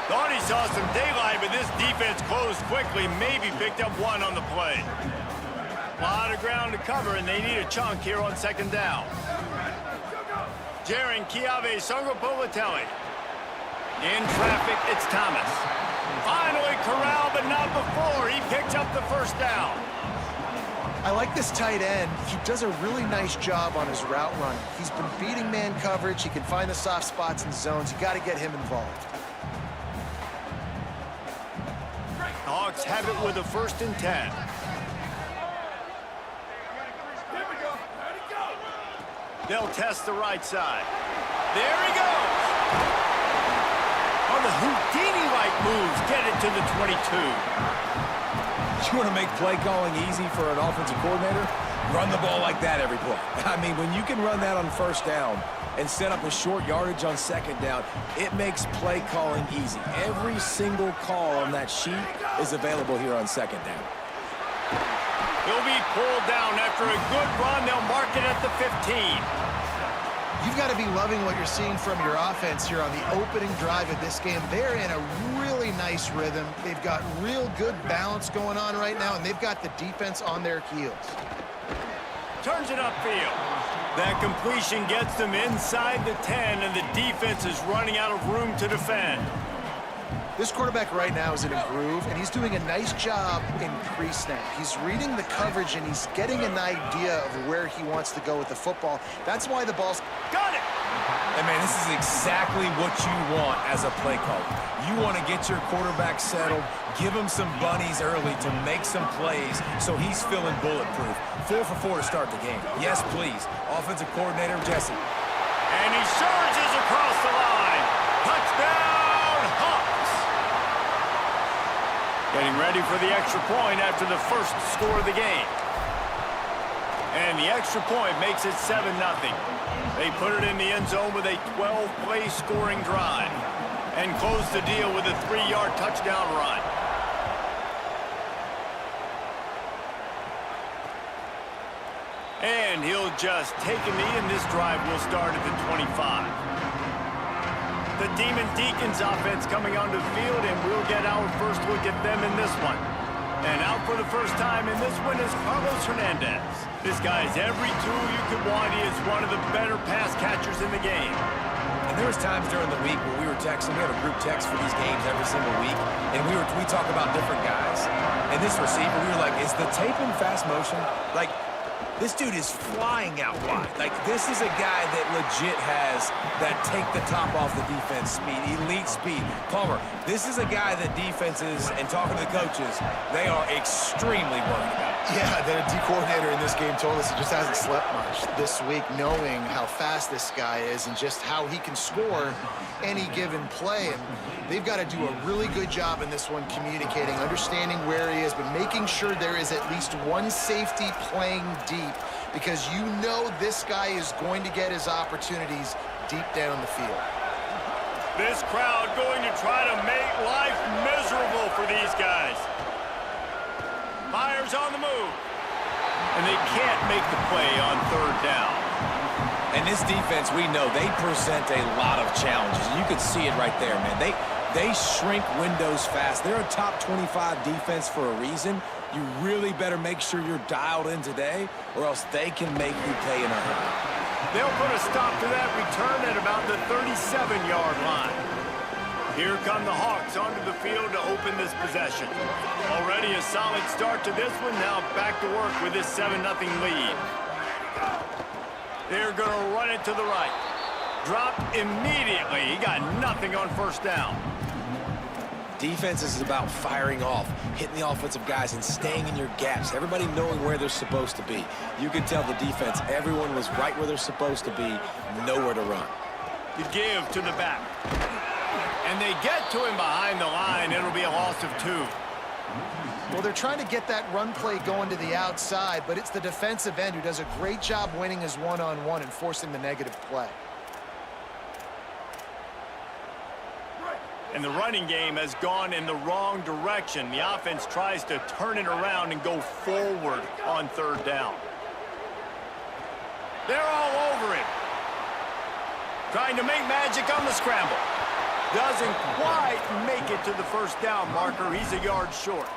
Speaker 2: Thought he saw some daylight, but this defense closed quickly. Maybe picked up one on the play. A lot of ground to cover, and they need a chunk here on second down. Jaron Kiave Songa-Politelli. In traffic, it's Thomas. Finally corralled, but not before. He picks up the first down.
Speaker 4: I like this tight end. He does a really nice job on his route running. He's been beating man coverage. He can find the soft spots and zones. You got to get him involved.
Speaker 2: The Hawks have it with a 1st and 10. They'll test the right side. There he goes. On the Houdini-like moves, get it to the 22.
Speaker 5: You want to make play calling easy for an offensive coordinator? Run the ball like that every play. I mean, when you can run that on first down and set up a short yardage on second down, it makes play calling easy. Every single call on that sheet is available here on second down.
Speaker 2: He'll be pulled down after a good run. They'll mark it at the 15.
Speaker 4: You've got to be loving what you're seeing from your offense here on the opening drive of this game. They're in a really nice rhythm. They've got real good balance going on right now, and they've got the defense on their heels.
Speaker 2: Turns it upfield. That completion gets them inside the 10, and the defense is running out of room to defend.
Speaker 4: This quarterback right now is in a groove, and he's doing a nice job in pre-snap. He's reading the coverage, and he's getting an idea of where he wants to go with the football. That's why the ball's...
Speaker 2: Got it!
Speaker 5: And man, this is exactly what you want as a play caller. You want to get your quarterback settled, give him some bunnies early to make some plays so he's feeling bulletproof. 4 for 4 to start the game. Yes, please. Offensive coordinator, Jesse.
Speaker 2: And he surges across the line. Touchdown, Hawks! Getting ready for the extra point after the first score of the game. And the extra point makes it 7-0. They put it in the end zone with a 12-play scoring drive and close the deal with a 3-yard touchdown run. And he'll just take a knee, and this drive will start at the 25. The Demon Deacons offense coming onto the field, and we'll get our first look at them in this one. And out for the first time in this one is Carlos Hernandez. This guy has every tool you could want. He is one of the better pass catchers in the game.
Speaker 5: And there was times during the week when we were texting. We have a group text for these games every single week, and we talk about different guys. And this receiver, we were like, is the tape in fast motion? Like, this dude is flying out wide. Like, this is a guy that legit has that take the top off the defense speed, elite speed. Palmer, this is a guy that defenses, and talking to the coaches, they are extremely worried about.
Speaker 4: Yeah, the D coordinator in this game told us he just hasn't slept much this week, knowing how fast this guy is and just how he can score any given play. And they've got to do a really good job in this one communicating, understanding where he is, but making sure there is at least one safety playing deep, because you know this guy is going to get his opportunities deep down the field.
Speaker 2: This crowd going to try to make life miserable for these guys. Myers on the move. And they can't make the play on third down.
Speaker 5: And this defense, we know, they present a lot of challenges. You can see it right there, man. They shrink windows fast. They're a top 25 defense for a reason. You really better make sure you're dialed in today, or else they can make you pay in a hurry.
Speaker 2: They'll put a stop to that return at about the 37-yard line. Here come the Hawks onto the field to open this possession. Already a solid start to this one. Now back to work with this 7-0 lead. They're going to run it to the right. Drop immediately. He got nothing on first down.
Speaker 5: Defense is about firing off, hitting the offensive guys, and staying in your gaps. Everybody knowing where they're supposed to be. You could tell the defense, everyone was right where they're supposed to be, nowhere to run.
Speaker 2: The give to the back. And they get to him behind the line. It'll be a loss of 2.
Speaker 4: Well, they're trying to get that run play going to the outside, but it's the defensive end who does a great job winning his one-on-one and forcing the negative play.
Speaker 2: And the running game has gone in the wrong direction. The offense tries to turn it around and go forward on third down. They're all over him. Trying to make magic on the scramble. Doesn't quite make it to the first down marker. He's a yard short.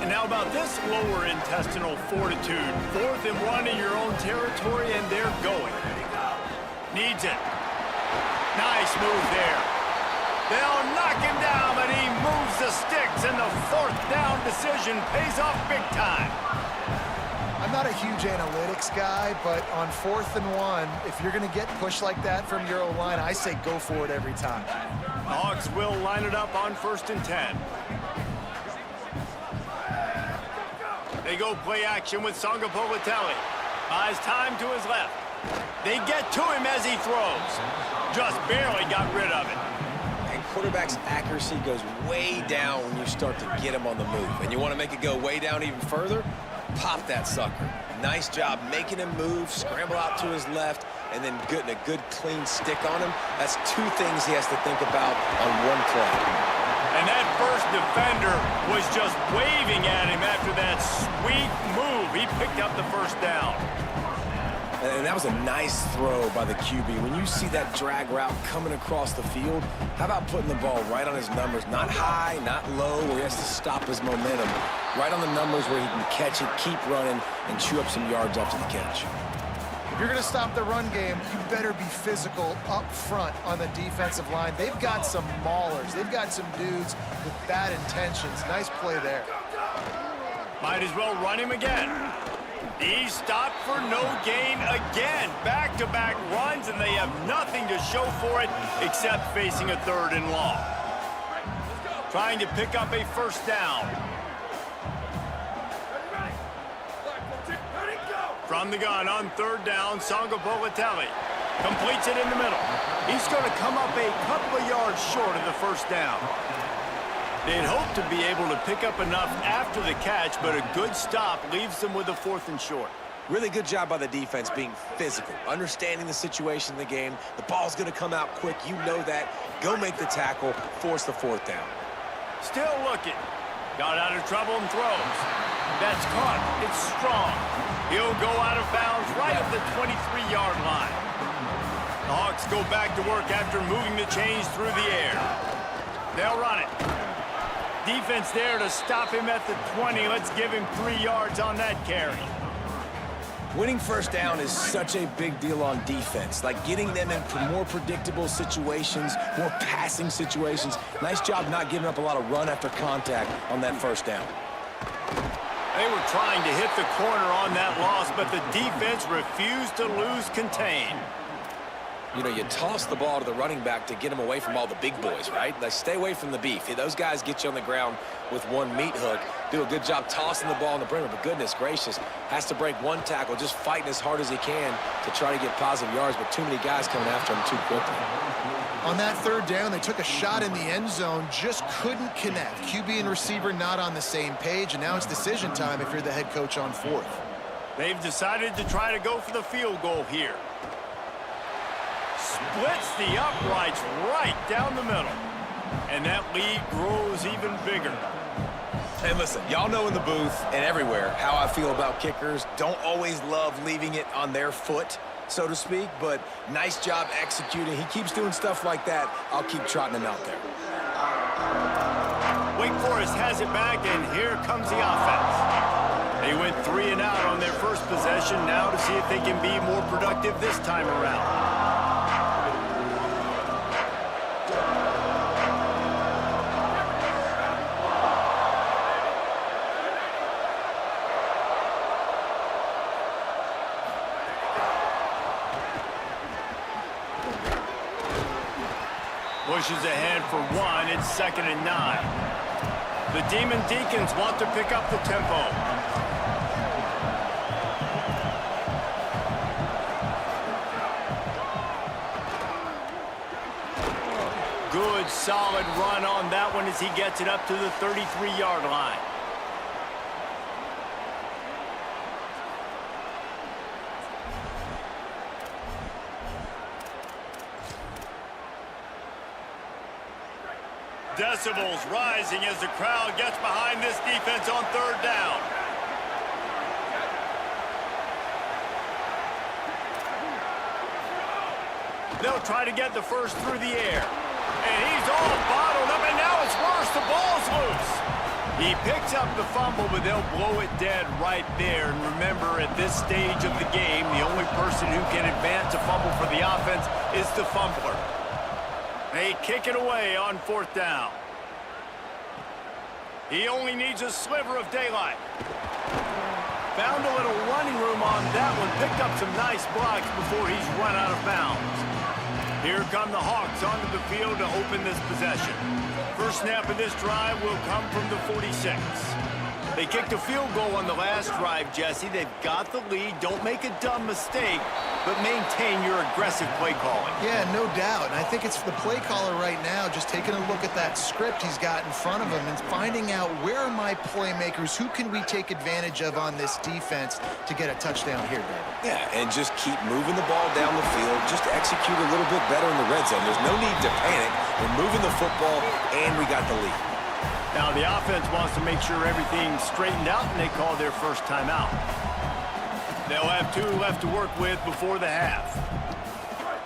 Speaker 2: And how about this lower intestinal fortitude? 4th and 1 in your own territory, and they're going. Needs it. Nice move there. They'll knock him down, but he moves the sticks, and the 4th down decision pays off big time.
Speaker 4: I'm not a huge analytics guy, but on 4th and 1, if you're going to get pushed like that from your O-line, I say go for it every time.
Speaker 2: The Hawks will line it up on 1st and 10. They go play action with Sangapovatelli. Buys time to his left. They get to him as he throws. Just barely got rid of it.
Speaker 5: And quarterback's accuracy goes way down when you start to get him on the move. And you want to make it go way down even further? Pop that sucker. Nice job making him move, scramble out to his left, and then getting a good clean stick on him. That's 2 things he has to think about on one play.
Speaker 2: And that first defender was just waving at him after that sweet move. He picked up the first down.
Speaker 5: And that was a nice throw by the QB. When you see that drag route coming across the field, how about putting the ball right on his numbers? Not high, not low, where he has to stop his momentum. Right on the numbers where he can catch it, keep running, and chew up some yards after the catch.
Speaker 4: If you're going to stop the run game, you better be physical up front on the defensive line. They've got some maulers. They've got some dudes with bad intentions. Nice play there.
Speaker 2: Might as well run him again. He stopped for no gain again. Back-to-back runs, and they have nothing to show for it except facing a 3rd and long. trying to pick up a first down. From the gun on third down, Sangapolatelli completes it in the middle. He's going to come up a couple of yards short of the first down. They'd hoped to be able to pick up enough after the catch, but a good stop leaves them with a 4th and short.
Speaker 5: Really good job by the defense being physical, understanding the situation in the game. The ball's going to come out quick. You know that. Go make the tackle, force the 4th down.
Speaker 2: Still looking. Got out of trouble and throws. That's caught. It's strong. He'll go out of bounds right at the 23-yard line. The Hawks go back to work after moving the chains through the air. They'll run it. Defense there to stop him at the 20. Let's give him 3 yards on that carry.
Speaker 5: Winning first down is such a big deal on defense, like getting them in more predictable situations, more passing situations. Nice job not giving up a lot of run after contact on that first down.
Speaker 2: They were trying to hit the corner on that loss, but the defense refused to lose contain.
Speaker 5: You know, you toss the ball to the running back to get him away from all the big boys, right? Like, stay away from the beef. Those guys get you on the ground with one meat hook, do a good job tossing the ball on the perimeter, but goodness gracious, has to break one tackle, just fighting as hard as he can to try to get positive yards, but too many guys coming after him too quickly.
Speaker 4: On that third down, they took a shot in the end zone, just couldn't connect. QB and receiver not on the same page, and now it's decision time if you're the head coach on 4th.
Speaker 2: They've decided to try to go for the field goal here. Splits the uprights right down the middle. And that lead grows even bigger.
Speaker 5: And listen, y'all know in the booth and everywhere how I feel about kickers. Don't always love leaving it on their foot, so to speak, but nice job executing. He keeps doing stuff like that. I'll keep trotting him out there.
Speaker 2: Wake Forest has it back, and here comes the offense. They went 3 and out on their first possession, now to see if they can be more productive this time around. Pushes ahead for 1. It's 2nd and 9. The Demon Deacons want to pick up the tempo. Good, solid run on that one as he gets it up to the 33-yard line. Decibels rising as the crowd gets behind this defense on third down. They'll try to get the first through the air. And he's all bottled up, and now it's worse. The ball's loose. He picks up the fumble, but they'll blow it dead right there. And remember, at this stage of the game, the only person who can advance a fumble for the offense is the fumbler. They kick it away on 4th down. He only needs a sliver of daylight. Found a little running room on that one. Picked up some nice blocks before he's run out of bounds. Here come the Hawks onto the field to open this possession. First snap of this drive will come from the 46. They kicked a field goal on the last drive, Jesse. They've got the lead. Don't make a dumb mistake, but maintain your aggressive play calling.
Speaker 4: Yeah, no doubt. And I think it's the play caller right now just taking a look at that script he's got in front of him and finding out where are my playmakers, who can we take advantage of on this defense to get a touchdown here, David.
Speaker 5: Yeah, and just keep moving the ball down the field. Just execute a little bit better in the red zone. There's no need to panic. We're moving the football, and we got the lead.
Speaker 2: Now the offense wants to make sure everything's straightened out, and they call their first timeout. They'll have 2 left to work with before the half.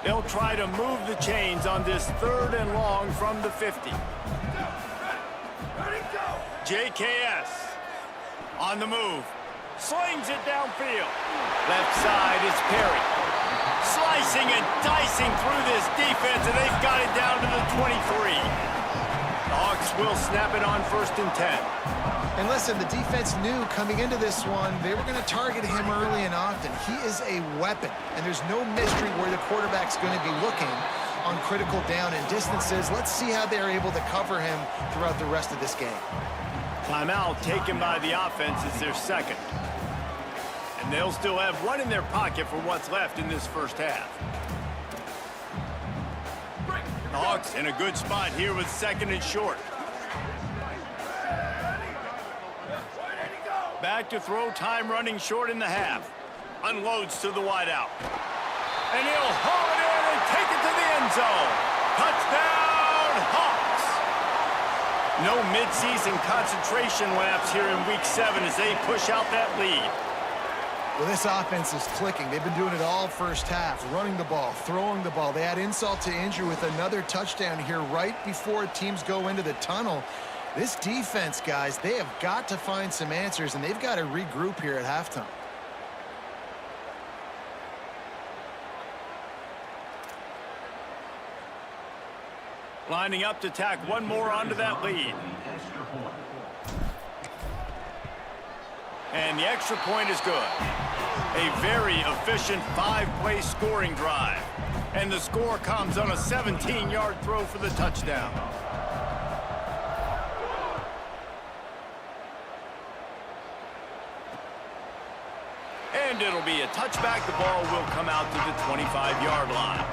Speaker 2: They'll try to move the chains on this 3rd and long from the 50. JKS on the move. Slings it downfield. Left side is Perry. Slicing and dicing through this defense, and they've got it down to the 23. The Hawks will snap it on 1st and 10.
Speaker 4: And listen, the defense knew coming into this one, they were going to target him early and often. He is a weapon, and there's no mystery where the quarterback's going to be looking. on critical down and distances. Let's see how they're able to cover him throughout the rest of this game.
Speaker 2: Timeout taken by the offense is their second. And they'll still have one in their pocket for what's left in this first half. The Hawks in a good spot here with second and short. Back to throw, time running short in the half. Unloads to the wideout. And he'll haul it in and take it to the end zone. Touchdown, Hawks! No midseason concentration lapse here in Week 7 as they push out that lead.
Speaker 4: Well, this offense is clicking. They've been doing it all first half, running the ball, throwing the ball. They add insult to injury with another touchdown here right before teams go into the tunnel. This defense, guys, they have got to find some answers, and they've got to regroup here at halftime.
Speaker 2: Lining up to tack one more onto that lead. And the extra point is good. A very efficient 5-play scoring drive. And the score comes on a 17-yard throw for the touchdown. And it'll be a touchback. The ball will come out to the 25-yard line.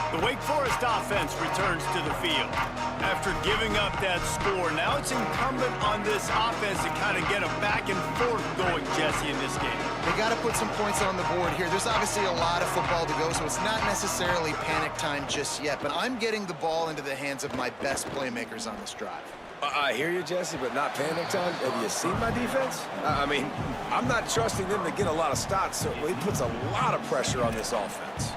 Speaker 2: The Wake Forest offense returns to the field. After giving up that score, now it's incumbent on this offense to kind of get a back and forth going, Jesse, in this game.
Speaker 4: They got to put some points on the board here. There's obviously a lot of football to go, so it's not necessarily panic time just yet, but I'm getting the ball into the hands of my best playmakers on this drive.
Speaker 5: I hear you, Jesse, but not panic time. Have you seen my defense? I mean, I'm not trusting them to get a lot of stops, so it puts a lot of pressure on this offense.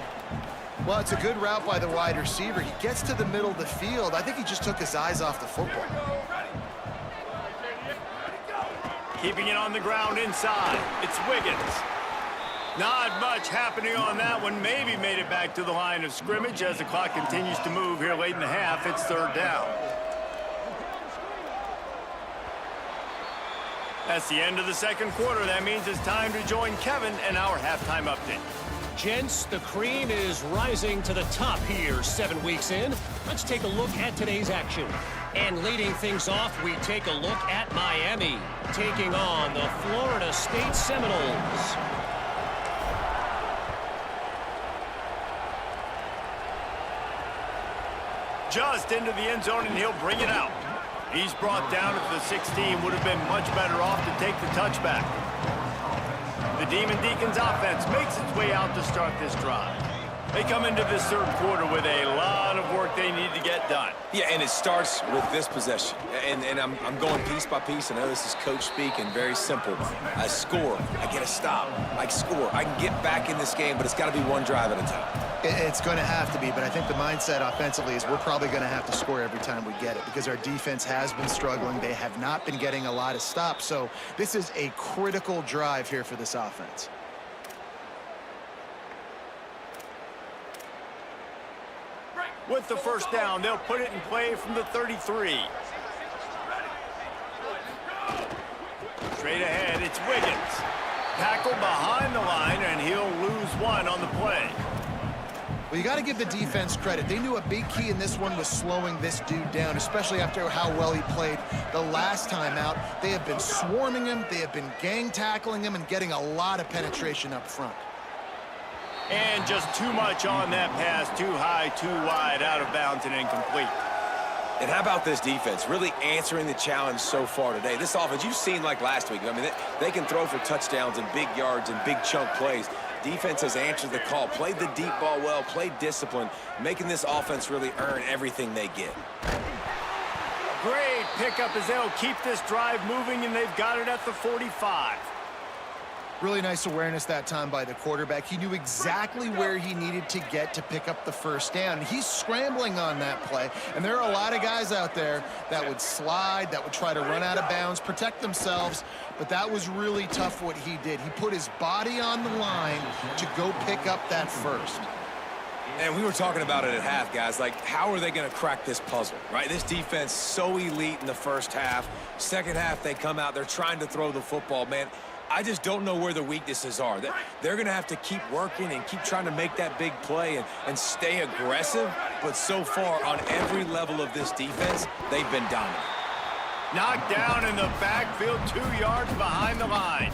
Speaker 4: Well, it's a good route by the wide receiver. He gets to the middle of the field. I think he just took his eyes off the football.
Speaker 2: Keeping it on the ground inside. It's Wiggins. Not much happening on that one. Maybe made it back to the line of scrimmage as the clock continues to move here late in the half. It's third down. That's the end of the second quarter. That means it's time to join Kevin and our halftime update.
Speaker 7: Gents, the cream is rising to the top here 7 weeks in. Let's take a look at today's action. And leading things off, we take a look at Miami, taking on the Florida State Seminoles.
Speaker 2: Just into the end zone, and he'll bring it out. He's brought down at the 16. Would have been much better off to take the touchback. The Demon Deacons offense makes its way out to start this drive. They come into this third quarter with a lot of work they need to get done.
Speaker 5: Yeah, and it starts with this possession. And I'm going piece by piece. I know this is coach speak and very simple. I score. I get a stop. I score. I can get back in this game, but it's got to be one drive at a time.
Speaker 4: It's going to have to be, but I think the mindset offensively is we're probably going to have to score every time we get it because our defense has been struggling. They have not been getting a lot of stops, so this is a critical drive here for this offense.
Speaker 2: With the first down, they'll put it in play from the 33. Straight ahead, it's Wiggins. Tackled behind the line, and he'll lose one on the play.
Speaker 4: Well, you got to give the defense credit. They knew a big key in this one was slowing this dude down, especially after how well he played the last time out. They have been swarming him. They have been gang tackling him and getting a lot of penetration up front.
Speaker 2: And just too much on that pass. Too high, too wide, out of bounds and incomplete.
Speaker 5: And how about this defense really answering the challenge so far today? This offense, you've seen like last week. I mean, they can throw for touchdowns and big yards and big chunk plays. Defense has answered the call, played the deep ball well, played discipline, making this offense really earn everything they get.
Speaker 2: Great pickup as they'll keep this drive moving, and they've got it at the 45.
Speaker 4: Really nice awareness that time by the quarterback. He knew exactly where he needed to get to pick up the first down. He's scrambling on that play, and there are a lot of guys out there that would slide, that would try to run out of bounds, protect themselves, but that was really tough what he did. He put his body on the line to go pick up that first.
Speaker 5: And we were talking about it at half, guys. Like, how are they going to crack this puzzle, right? This defense so elite in the first half. Second half, they come out, they're trying to throw the football, man. I just don't know where the weaknesses are. They're going to have to keep working and keep trying to make that big play and stay aggressive. But so far, on every level of this defense, they've been dominant.
Speaker 2: Knocked down in the backfield, 2 yards behind the line.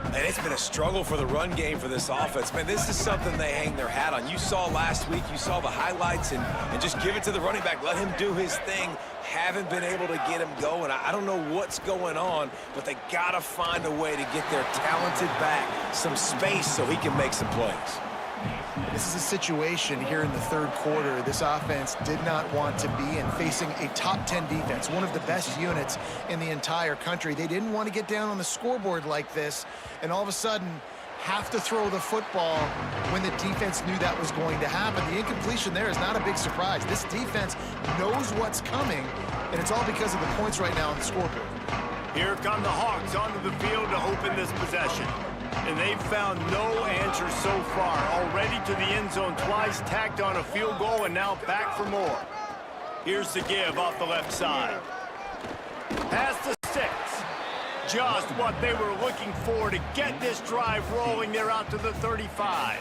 Speaker 5: And it's been a struggle for the run game for this offense. Man, this is something they hang their hat on. You saw last week, you saw the highlights, and just give it to the running back. Let him do his thing. Haven't been able to get him going. I don't know what's going on, but they got to find a way to get their talented back some space so he can make some plays.
Speaker 4: This is a situation here in the third quarter this offense did not want to be in, facing a top 10 defense, one of the best units in the entire country. They didn't want to get down on the scoreboard like this, and all of a sudden have to throw the football when the defense knew that was going to happen. The incompletion there is not a big surprise. This defense knows what's coming, and it's all because of the points right now on the scoreboard.
Speaker 2: Here come the Hawks onto the field to open this possession. And they've found no answer so far. Already to the end zone twice, tacked on a field goal, and now back for more. Here's the give off the left side. Pass to 6. Just what they were looking for to get this drive rolling. They're out to the 35.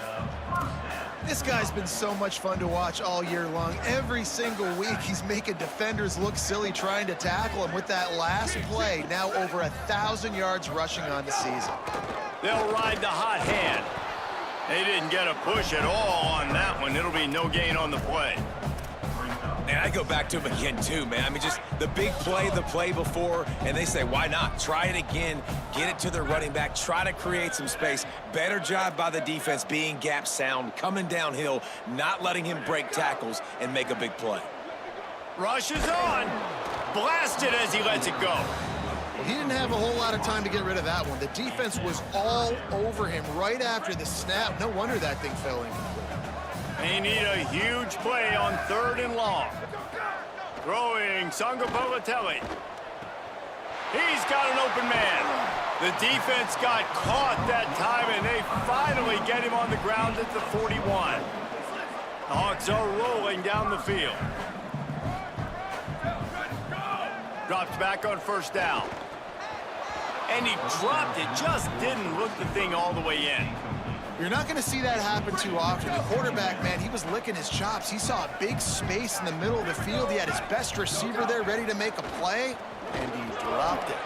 Speaker 4: This guy's been so much fun to watch all year long. Every single week, he's making defenders look silly trying to tackle him. With that last play, now over 1,000 yards rushing on the season.
Speaker 2: They'll ride the hot hand. They didn't get a push at all on that one. It'll be no gain on the play.
Speaker 5: And I go back to him again, too, man. I mean, just the big play, the play before, and they say, why not? Try it again, get it to their running back, try to create some space. Better job by the defense being gap sound, coming downhill, not letting him break tackles and make a big play.
Speaker 2: Rushes on. Blasted as he lets it go.
Speaker 4: Well, he didn't have a whole lot of time to get rid of that one. The defense was all over him right after the snap. No wonder that thing fell incomplete.
Speaker 2: They need a huge play on 3rd and long. Throwing Sangapolatelli. He's got an open man. The defense got caught that time, and they finally get him on the ground at the 41. The Hawks are rolling down the field. Drops back on 1st down. And he dropped it, just didn't look the thing all the way in.
Speaker 4: You're not going to see that happen too often. The quarterback, man, he was licking his chops. He saw a big space in the middle of the field. He had his best receiver there ready to make a play, and he dropped it.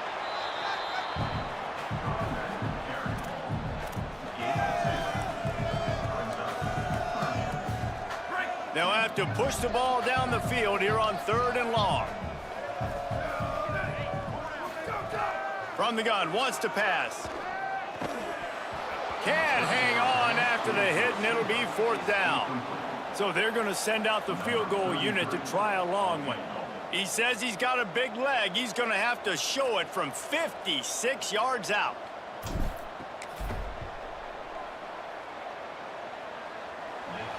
Speaker 2: They'll have to push the ball down the field here on 3rd and long. From the gun, wants to pass. Can't hang on after the hit, and it'll be 4th down. So they're going to send out the field goal unit to try a long one. He says he's got a big leg. He's going to have to show it from 56 yards out.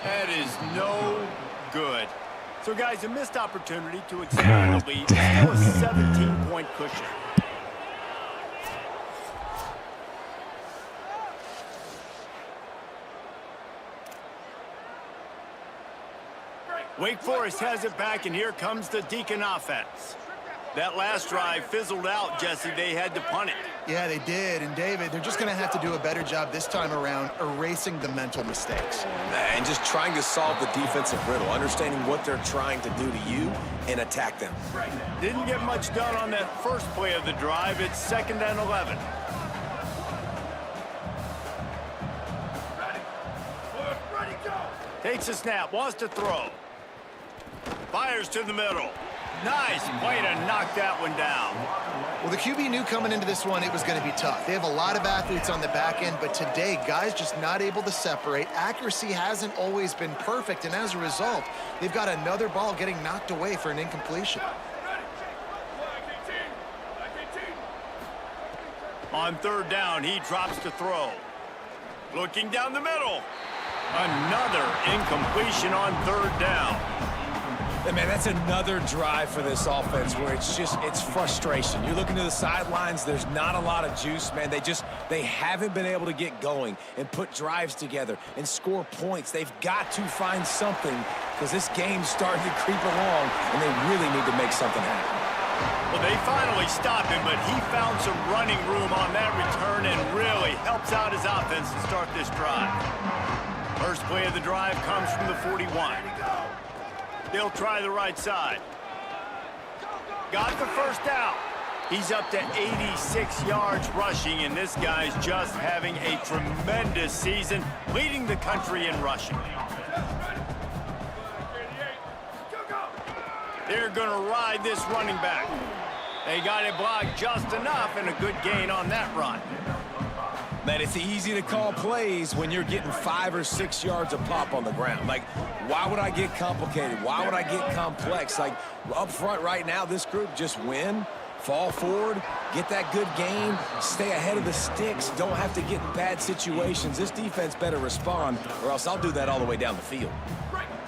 Speaker 2: That is no good. So, guys, a missed opportunity to expand the lead. Still a 17-point cushion. Wake Forest has it back, and here comes the Deacon offense. That last drive fizzled out, Jesse. They had to punt it.
Speaker 4: Yeah, they did. And, David, they're just going to have to do a better job this time around erasing the mental mistakes.
Speaker 5: And just trying to solve the defensive riddle, understanding what they're trying to do to you and attack them.
Speaker 2: Didn't get much done on that first play of the drive. It's 2nd and 11. Takes a snap, wants to throw. Fires to the middle. Nice play to knock that one down.
Speaker 4: Well, the QB knew coming into this one it was going to be tough. They have a lot of athletes on the back end, but today, guys just not able to separate. Accuracy hasn't always been perfect, and as a result, they've got another ball getting knocked away for an incompletion.
Speaker 2: On 3rd down, he drops to throw. Looking down the middle. Another incompletion on 3rd down.
Speaker 5: And man, that's another drive for this offense where it's frustration. You're looking to the sidelines, there's not a lot of juice, man. They haven't been able to get going and put drives together and score points. They've got to find something because this game's starting to creep along and they really need to make something happen.
Speaker 2: Well, they finally stop him, but he found some running room on that return and really helps out his offense to start this drive. First play of the drive comes from the 41. They'll try the right side. Got the first down. He's up to 86 yards rushing, and this guy's just having a tremendous season, leading the country in rushing. They're going to ride this running back. They got it blocked just enough, and a good gain on that run.
Speaker 5: Man, it's easy to call plays when you're getting 5 or 6 yards a pop on the ground. Like, why would I get complicated? Why would I get complex? Like, up front right now, this group just win, fall forward, get that good gain, stay ahead of the sticks, don't have to get in bad situations. This defense better respond, or else I'll do that all the way down the field.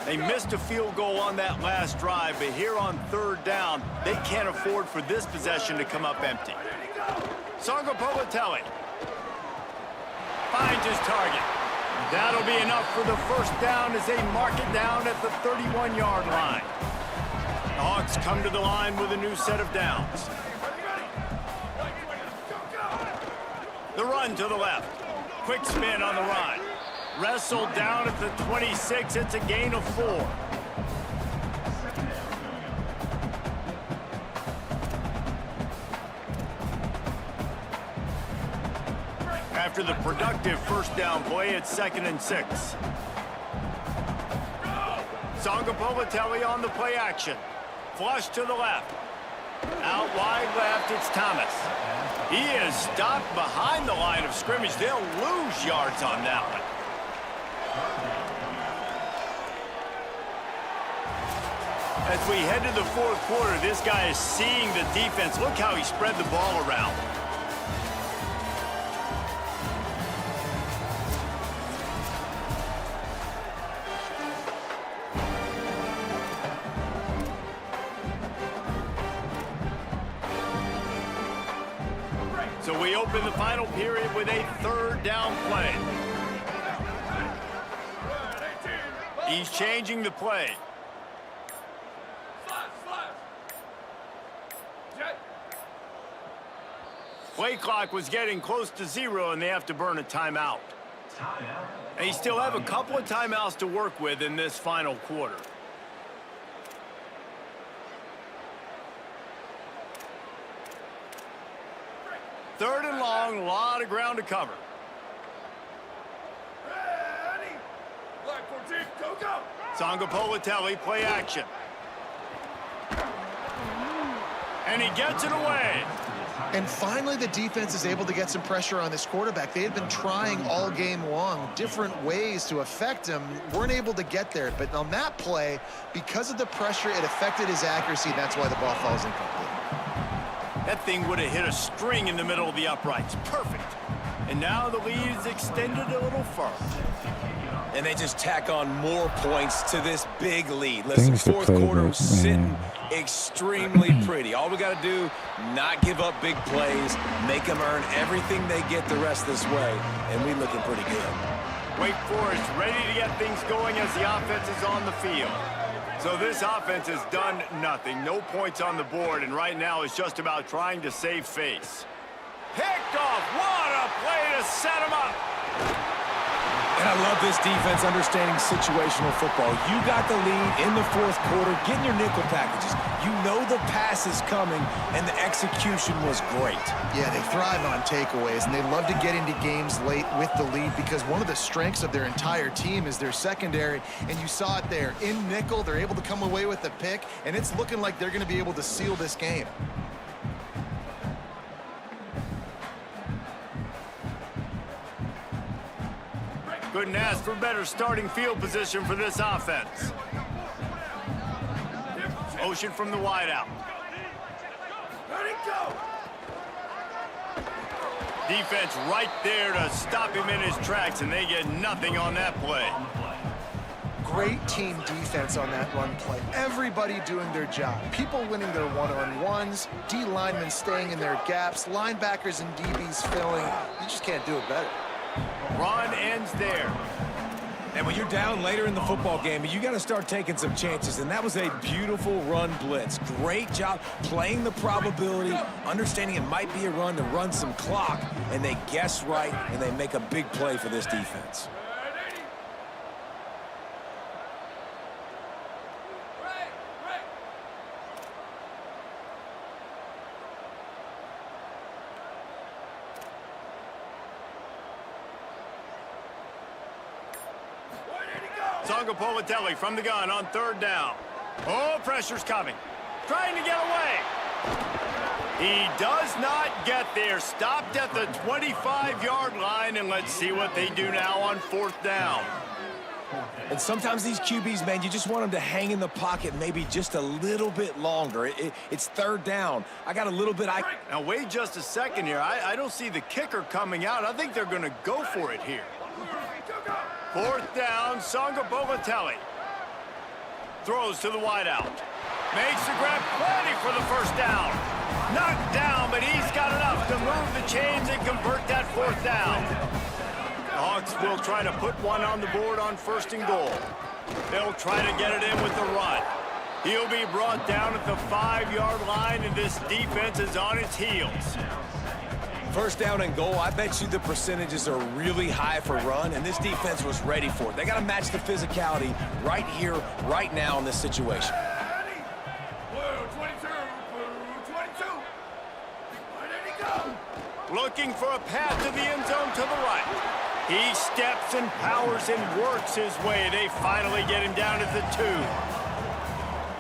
Speaker 2: They missed a field goal on that last drive, but here on third down, they can't afford for this possession to come up empty. Sangapolitelli finds his target. That'll be enough for the first down as they mark it down at the 31-yard line. The Hawks come to the line with a new set of downs. The run to the left. Quick spin on the run. Wrestled down at the 26. It's a gain of 4. After the productive first down play, it's 2nd and 6. Sangapolitelli on the play action. Flush to the left. Out wide left, it's Thomas. He is stopped behind the line of scrimmage. They'll lose yards on that one. As we head to the fourth quarter, this guy is seeing the defense. Look how he spread the ball around. So we open the final period with a third down play. He's changing the play. Play clock was getting close to 0, and they have to burn a timeout. They still have a couple of timeouts to work with in this final quarter. Third and long, a lot of ground to cover. Sangapolitelli, play action. And he gets it away.
Speaker 4: And finally, the defense is able to get some pressure on this quarterback. They had been trying all game long, different ways to affect him, weren't able to get there. But on that play, because of the pressure, it affected his accuracy. That's why the ball falls incomplete.
Speaker 2: That thing would have hit a string in the middle of the uprights. Perfect. And now the lead is extended a little further.
Speaker 5: And they just tack on more points to this big lead. Listen, fourth quarter was sitting extremely pretty. All we got to do, not give up big plays, make them earn everything they get the rest this way, and we looking pretty good.
Speaker 2: Wake Forest ready to get things going as the offense is on the field. So this offense has done nothing. No points on the board, and right now it's just about trying to save face. Picked off. What a play to set him up.
Speaker 5: And I love this defense understanding situational football. You got the lead in the fourth quarter, getting your nickel packages. You know the pass is coming, and the execution was great.
Speaker 4: Yeah, they thrive on takeaways, and they love to get into games late with the lead because one of the strengths of their entire team is their secondary, and you saw it there. In nickel, they're able to come away with the pick, and it's looking like they're going to be able to seal this game.
Speaker 2: Couldn't ask for better starting field position for this offense. Motion from the wideout. Defense right there to stop him in his tracks, and they get nothing on that play.
Speaker 4: Great team defense on that run play. Everybody doing their job. People winning their one-on-ones, D linemen staying in their gaps, linebackers and DBs filling. You just can't do it better.
Speaker 2: Run ends there.
Speaker 5: And when you're down later in the football game, you got to start taking some chances, and that was a beautiful run blitz. Great job playing the probability, understanding it might be a run to run some clock, and they guess right, and they make a big play for this defense.
Speaker 2: Sangapovatelli from the gun on 3rd down. Oh, pressure's coming. Trying to get away. He does not get there. Stopped at the 25-yard line, and let's see what they do now on 4th down.
Speaker 5: And sometimes these QBs, man, you just want them to hang in the pocket maybe just a little bit longer. It's 3rd down. I got a little bit.
Speaker 2: Now, wait just a second here. I don't see the kicker coming out. I think they're going to go for it here. 4th down, Sangapovatelli. Throws to the wideout. Makes the grab, plenty for the 1st down. Knocked down, but he's got enough to move the chains and convert that 4th down. The Hawks will try to put one on the board on 1st and goal. They'll try to get it in with the run. He'll be brought down at the 5-yard line, and this defense is on its heels.
Speaker 5: 1st down and goal, I bet you the percentages are really high for run, and this defense was ready for it. They got to match the physicality right here, right now in this situation.
Speaker 2: Looking for a path to the end zone to the right. He steps and powers and works his way. They finally get him down at the 2.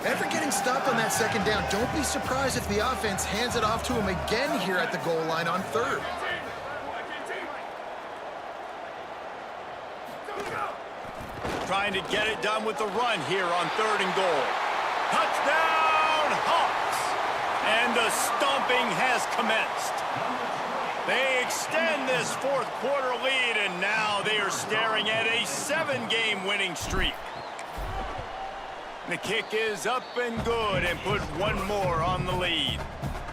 Speaker 4: After getting stopped on that 2nd down, don't be surprised if the offense hands it off to him again here at the goal line on 3rd.
Speaker 2: Trying to get it done with the run here on 3rd and goal. Touchdown, Hawks! And the stomping has commenced. They extend this 4th quarter lead, and now they are staring at a 7-game winning streak. The kick is up and good and put one more on the lead.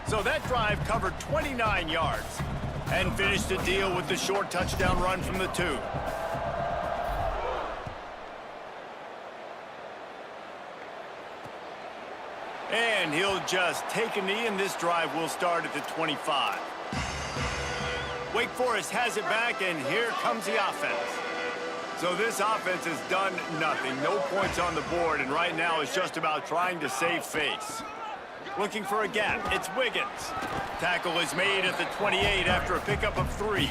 Speaker 2: So that drive covered 29 yards and finished the deal with the short touchdown run from the 2. And he'll just take a knee, and this drive will start at the 25. Wake Forest has it back, and here comes the offense. So this offense has done nothing. No points on the board, and right now it's just about trying to save face. Looking for a gap. It's Wiggins. Tackle is made at the 28 after a pickup of 3.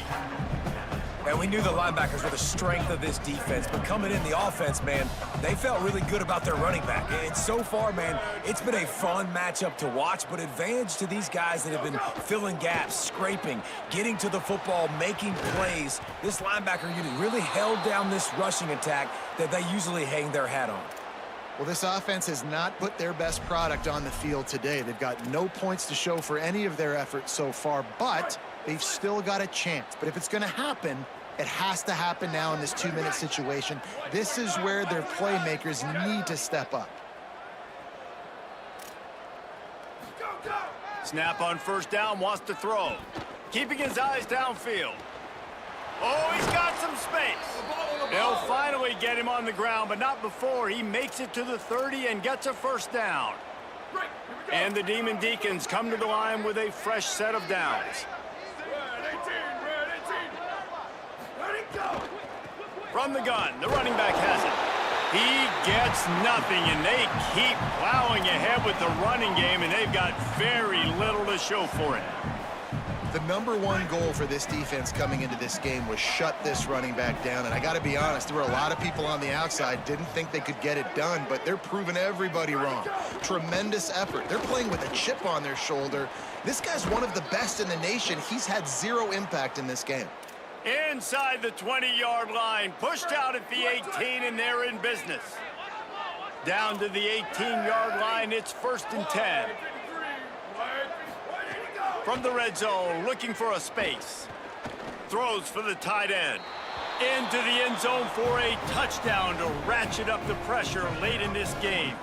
Speaker 5: And we knew the linebackers were the strength of this defense, but coming in the offense, man, they felt really good about their running back. And so far, man, it's been a fun matchup to watch, but advantage to these guys that have been filling gaps, scraping, getting to the football, making plays. This linebacker unit really held down this rushing attack that they usually hang their hat on.
Speaker 4: Well, this offense has not put their best product on the field today. They've got no points to show for any of their efforts so far, but they've still got a chance. But if it's going to happen, it has to happen now in this 2-minute situation. This is where their playmakers need to step up.
Speaker 2: Snap on 1st down, wants to throw. Keeping his eyes downfield. Oh, he's got some space. They'll finally get him on the ground, but not before he makes it to the 30 and gets a 1st down. And the Demon Deacons come to the line with a fresh set of downs. From the gun, the running back has it. He gets nothing, and they keep plowing ahead with the running game, and they've got very little to show for it.
Speaker 4: The #1 goal for this defense coming into this game was shut this running back down, and I got to be honest, there were a lot of people on the outside didn't think they could get it done, but they're proving everybody wrong. Tremendous effort. They're playing with a chip on their shoulder. This guy's one of the best in the nation. He's had 0 impact in this game.
Speaker 2: Inside the 20-yard line, pushed out at the 18, and they're in business. Down to the 18-yard line, it's 1st and 10. From the red zone, looking for a space. Throws for the tight end. Into the end zone for a touchdown to ratchet up the pressure late in this game.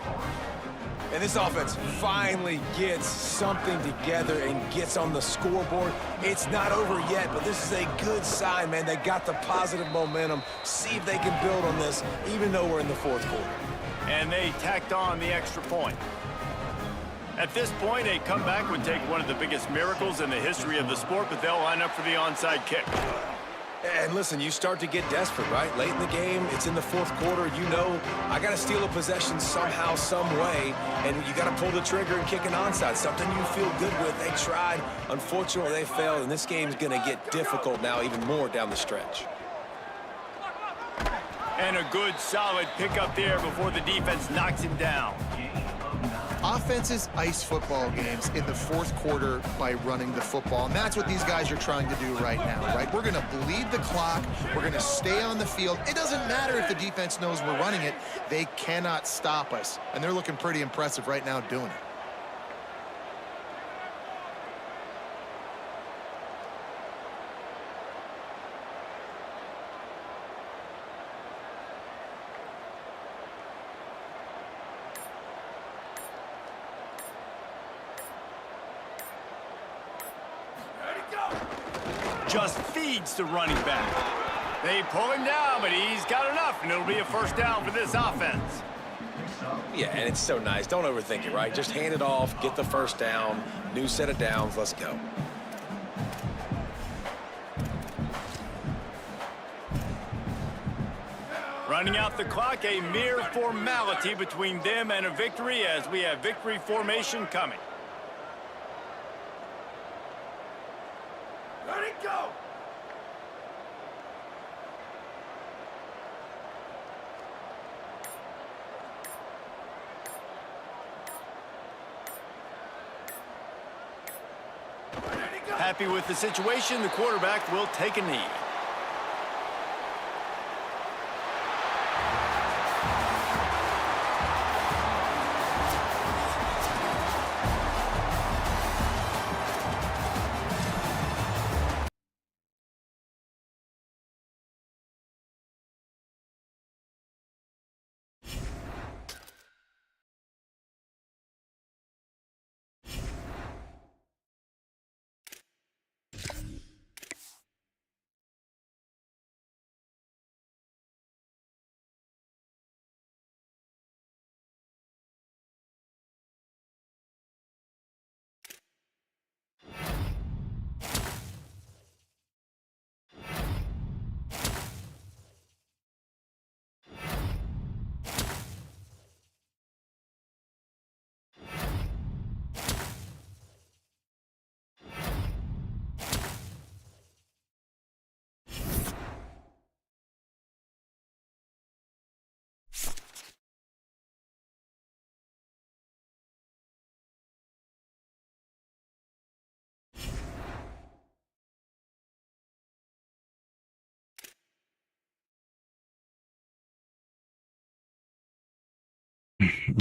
Speaker 5: And this offense finally gets something together and gets on the scoreboard. It's not over yet, but this is a good sign, man. They got the positive momentum. See if they can build on this, even though we're in the fourth quarter.
Speaker 2: And they tacked on the extra point. At this point, a comeback would take one of the biggest miracles in the history of the sport, but they'll line up for the onside kick.
Speaker 5: And listen, you start to get desperate, right? Late in the game, it's in the fourth quarter. You know, I got to steal a possession somehow, some way, and you got to pull the trigger and kick an onside, something you feel good with. They tried. Unfortunately, they failed, and this game's going to get difficult now even more down the stretch.
Speaker 2: And a good, solid pickup there before the defense knocks him down.
Speaker 4: Offenses ice football games in the fourth quarter by running the football, and that's what these guys are trying to do right now, right? We're going to bleed the clock. We're going to stay on the field. It doesn't matter if the defense knows we're running it. They cannot stop us, and they're looking pretty impressive right now doing it.
Speaker 2: Just feeds the running back. They pull him down, but he's got enough, and it'll be a first down for this offense.
Speaker 5: Yeah, and it's so nice. Don't overthink it, right? Just hand it off, get the first down, new set of downs, let's go.
Speaker 2: Running out the clock, a mere formality between them and a victory as we have victory formation coming.
Speaker 6: Ready, go!
Speaker 2: Happy with the situation, the quarterback will take a knee.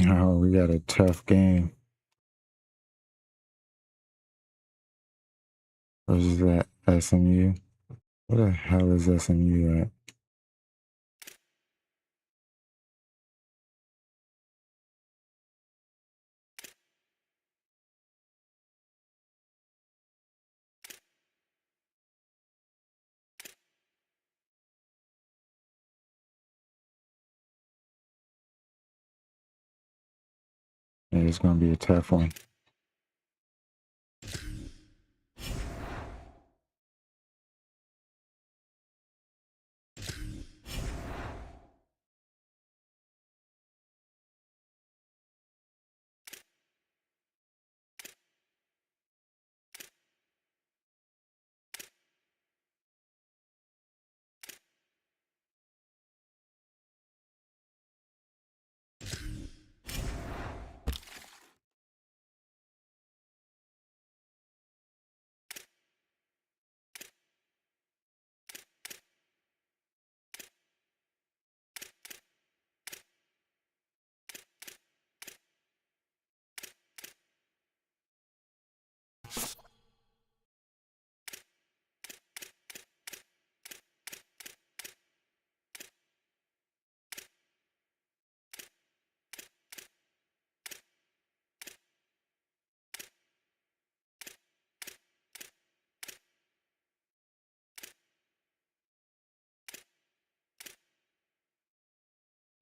Speaker 1: Oh, we got a tough game. Versus that SMU. Where the hell is SMU at? Yeah, it's gonna be a tough one.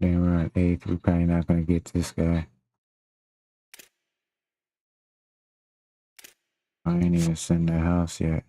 Speaker 1: Then we're on 8th. We're probably not going to get this guy. I ain't even seen the house yet.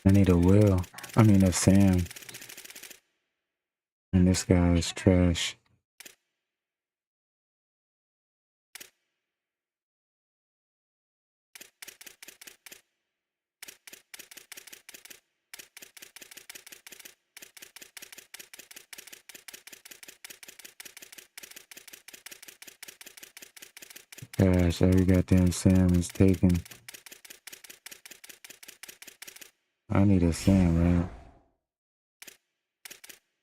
Speaker 1: I need a Will. I mean a Sam. And this guy is trash. Gosh, every goddamn Sam is taken. I need a Sam, right?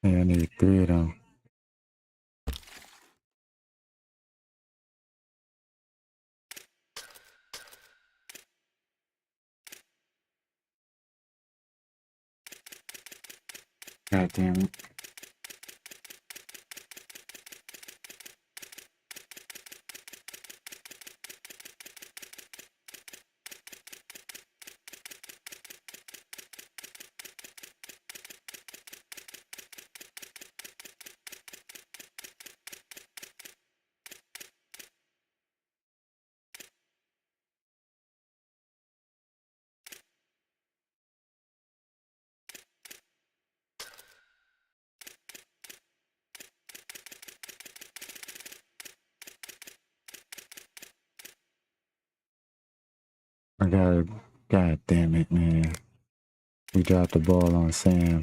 Speaker 1: Yeah, I need 3 of them. God damn it. I gotta, God damn it, man. We dropped the ball on Sam.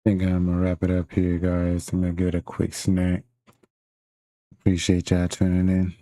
Speaker 1: think I'm gonna wrap it up here, guys. I'm gonna give it a quick snack. Appreciate y'all tuning in.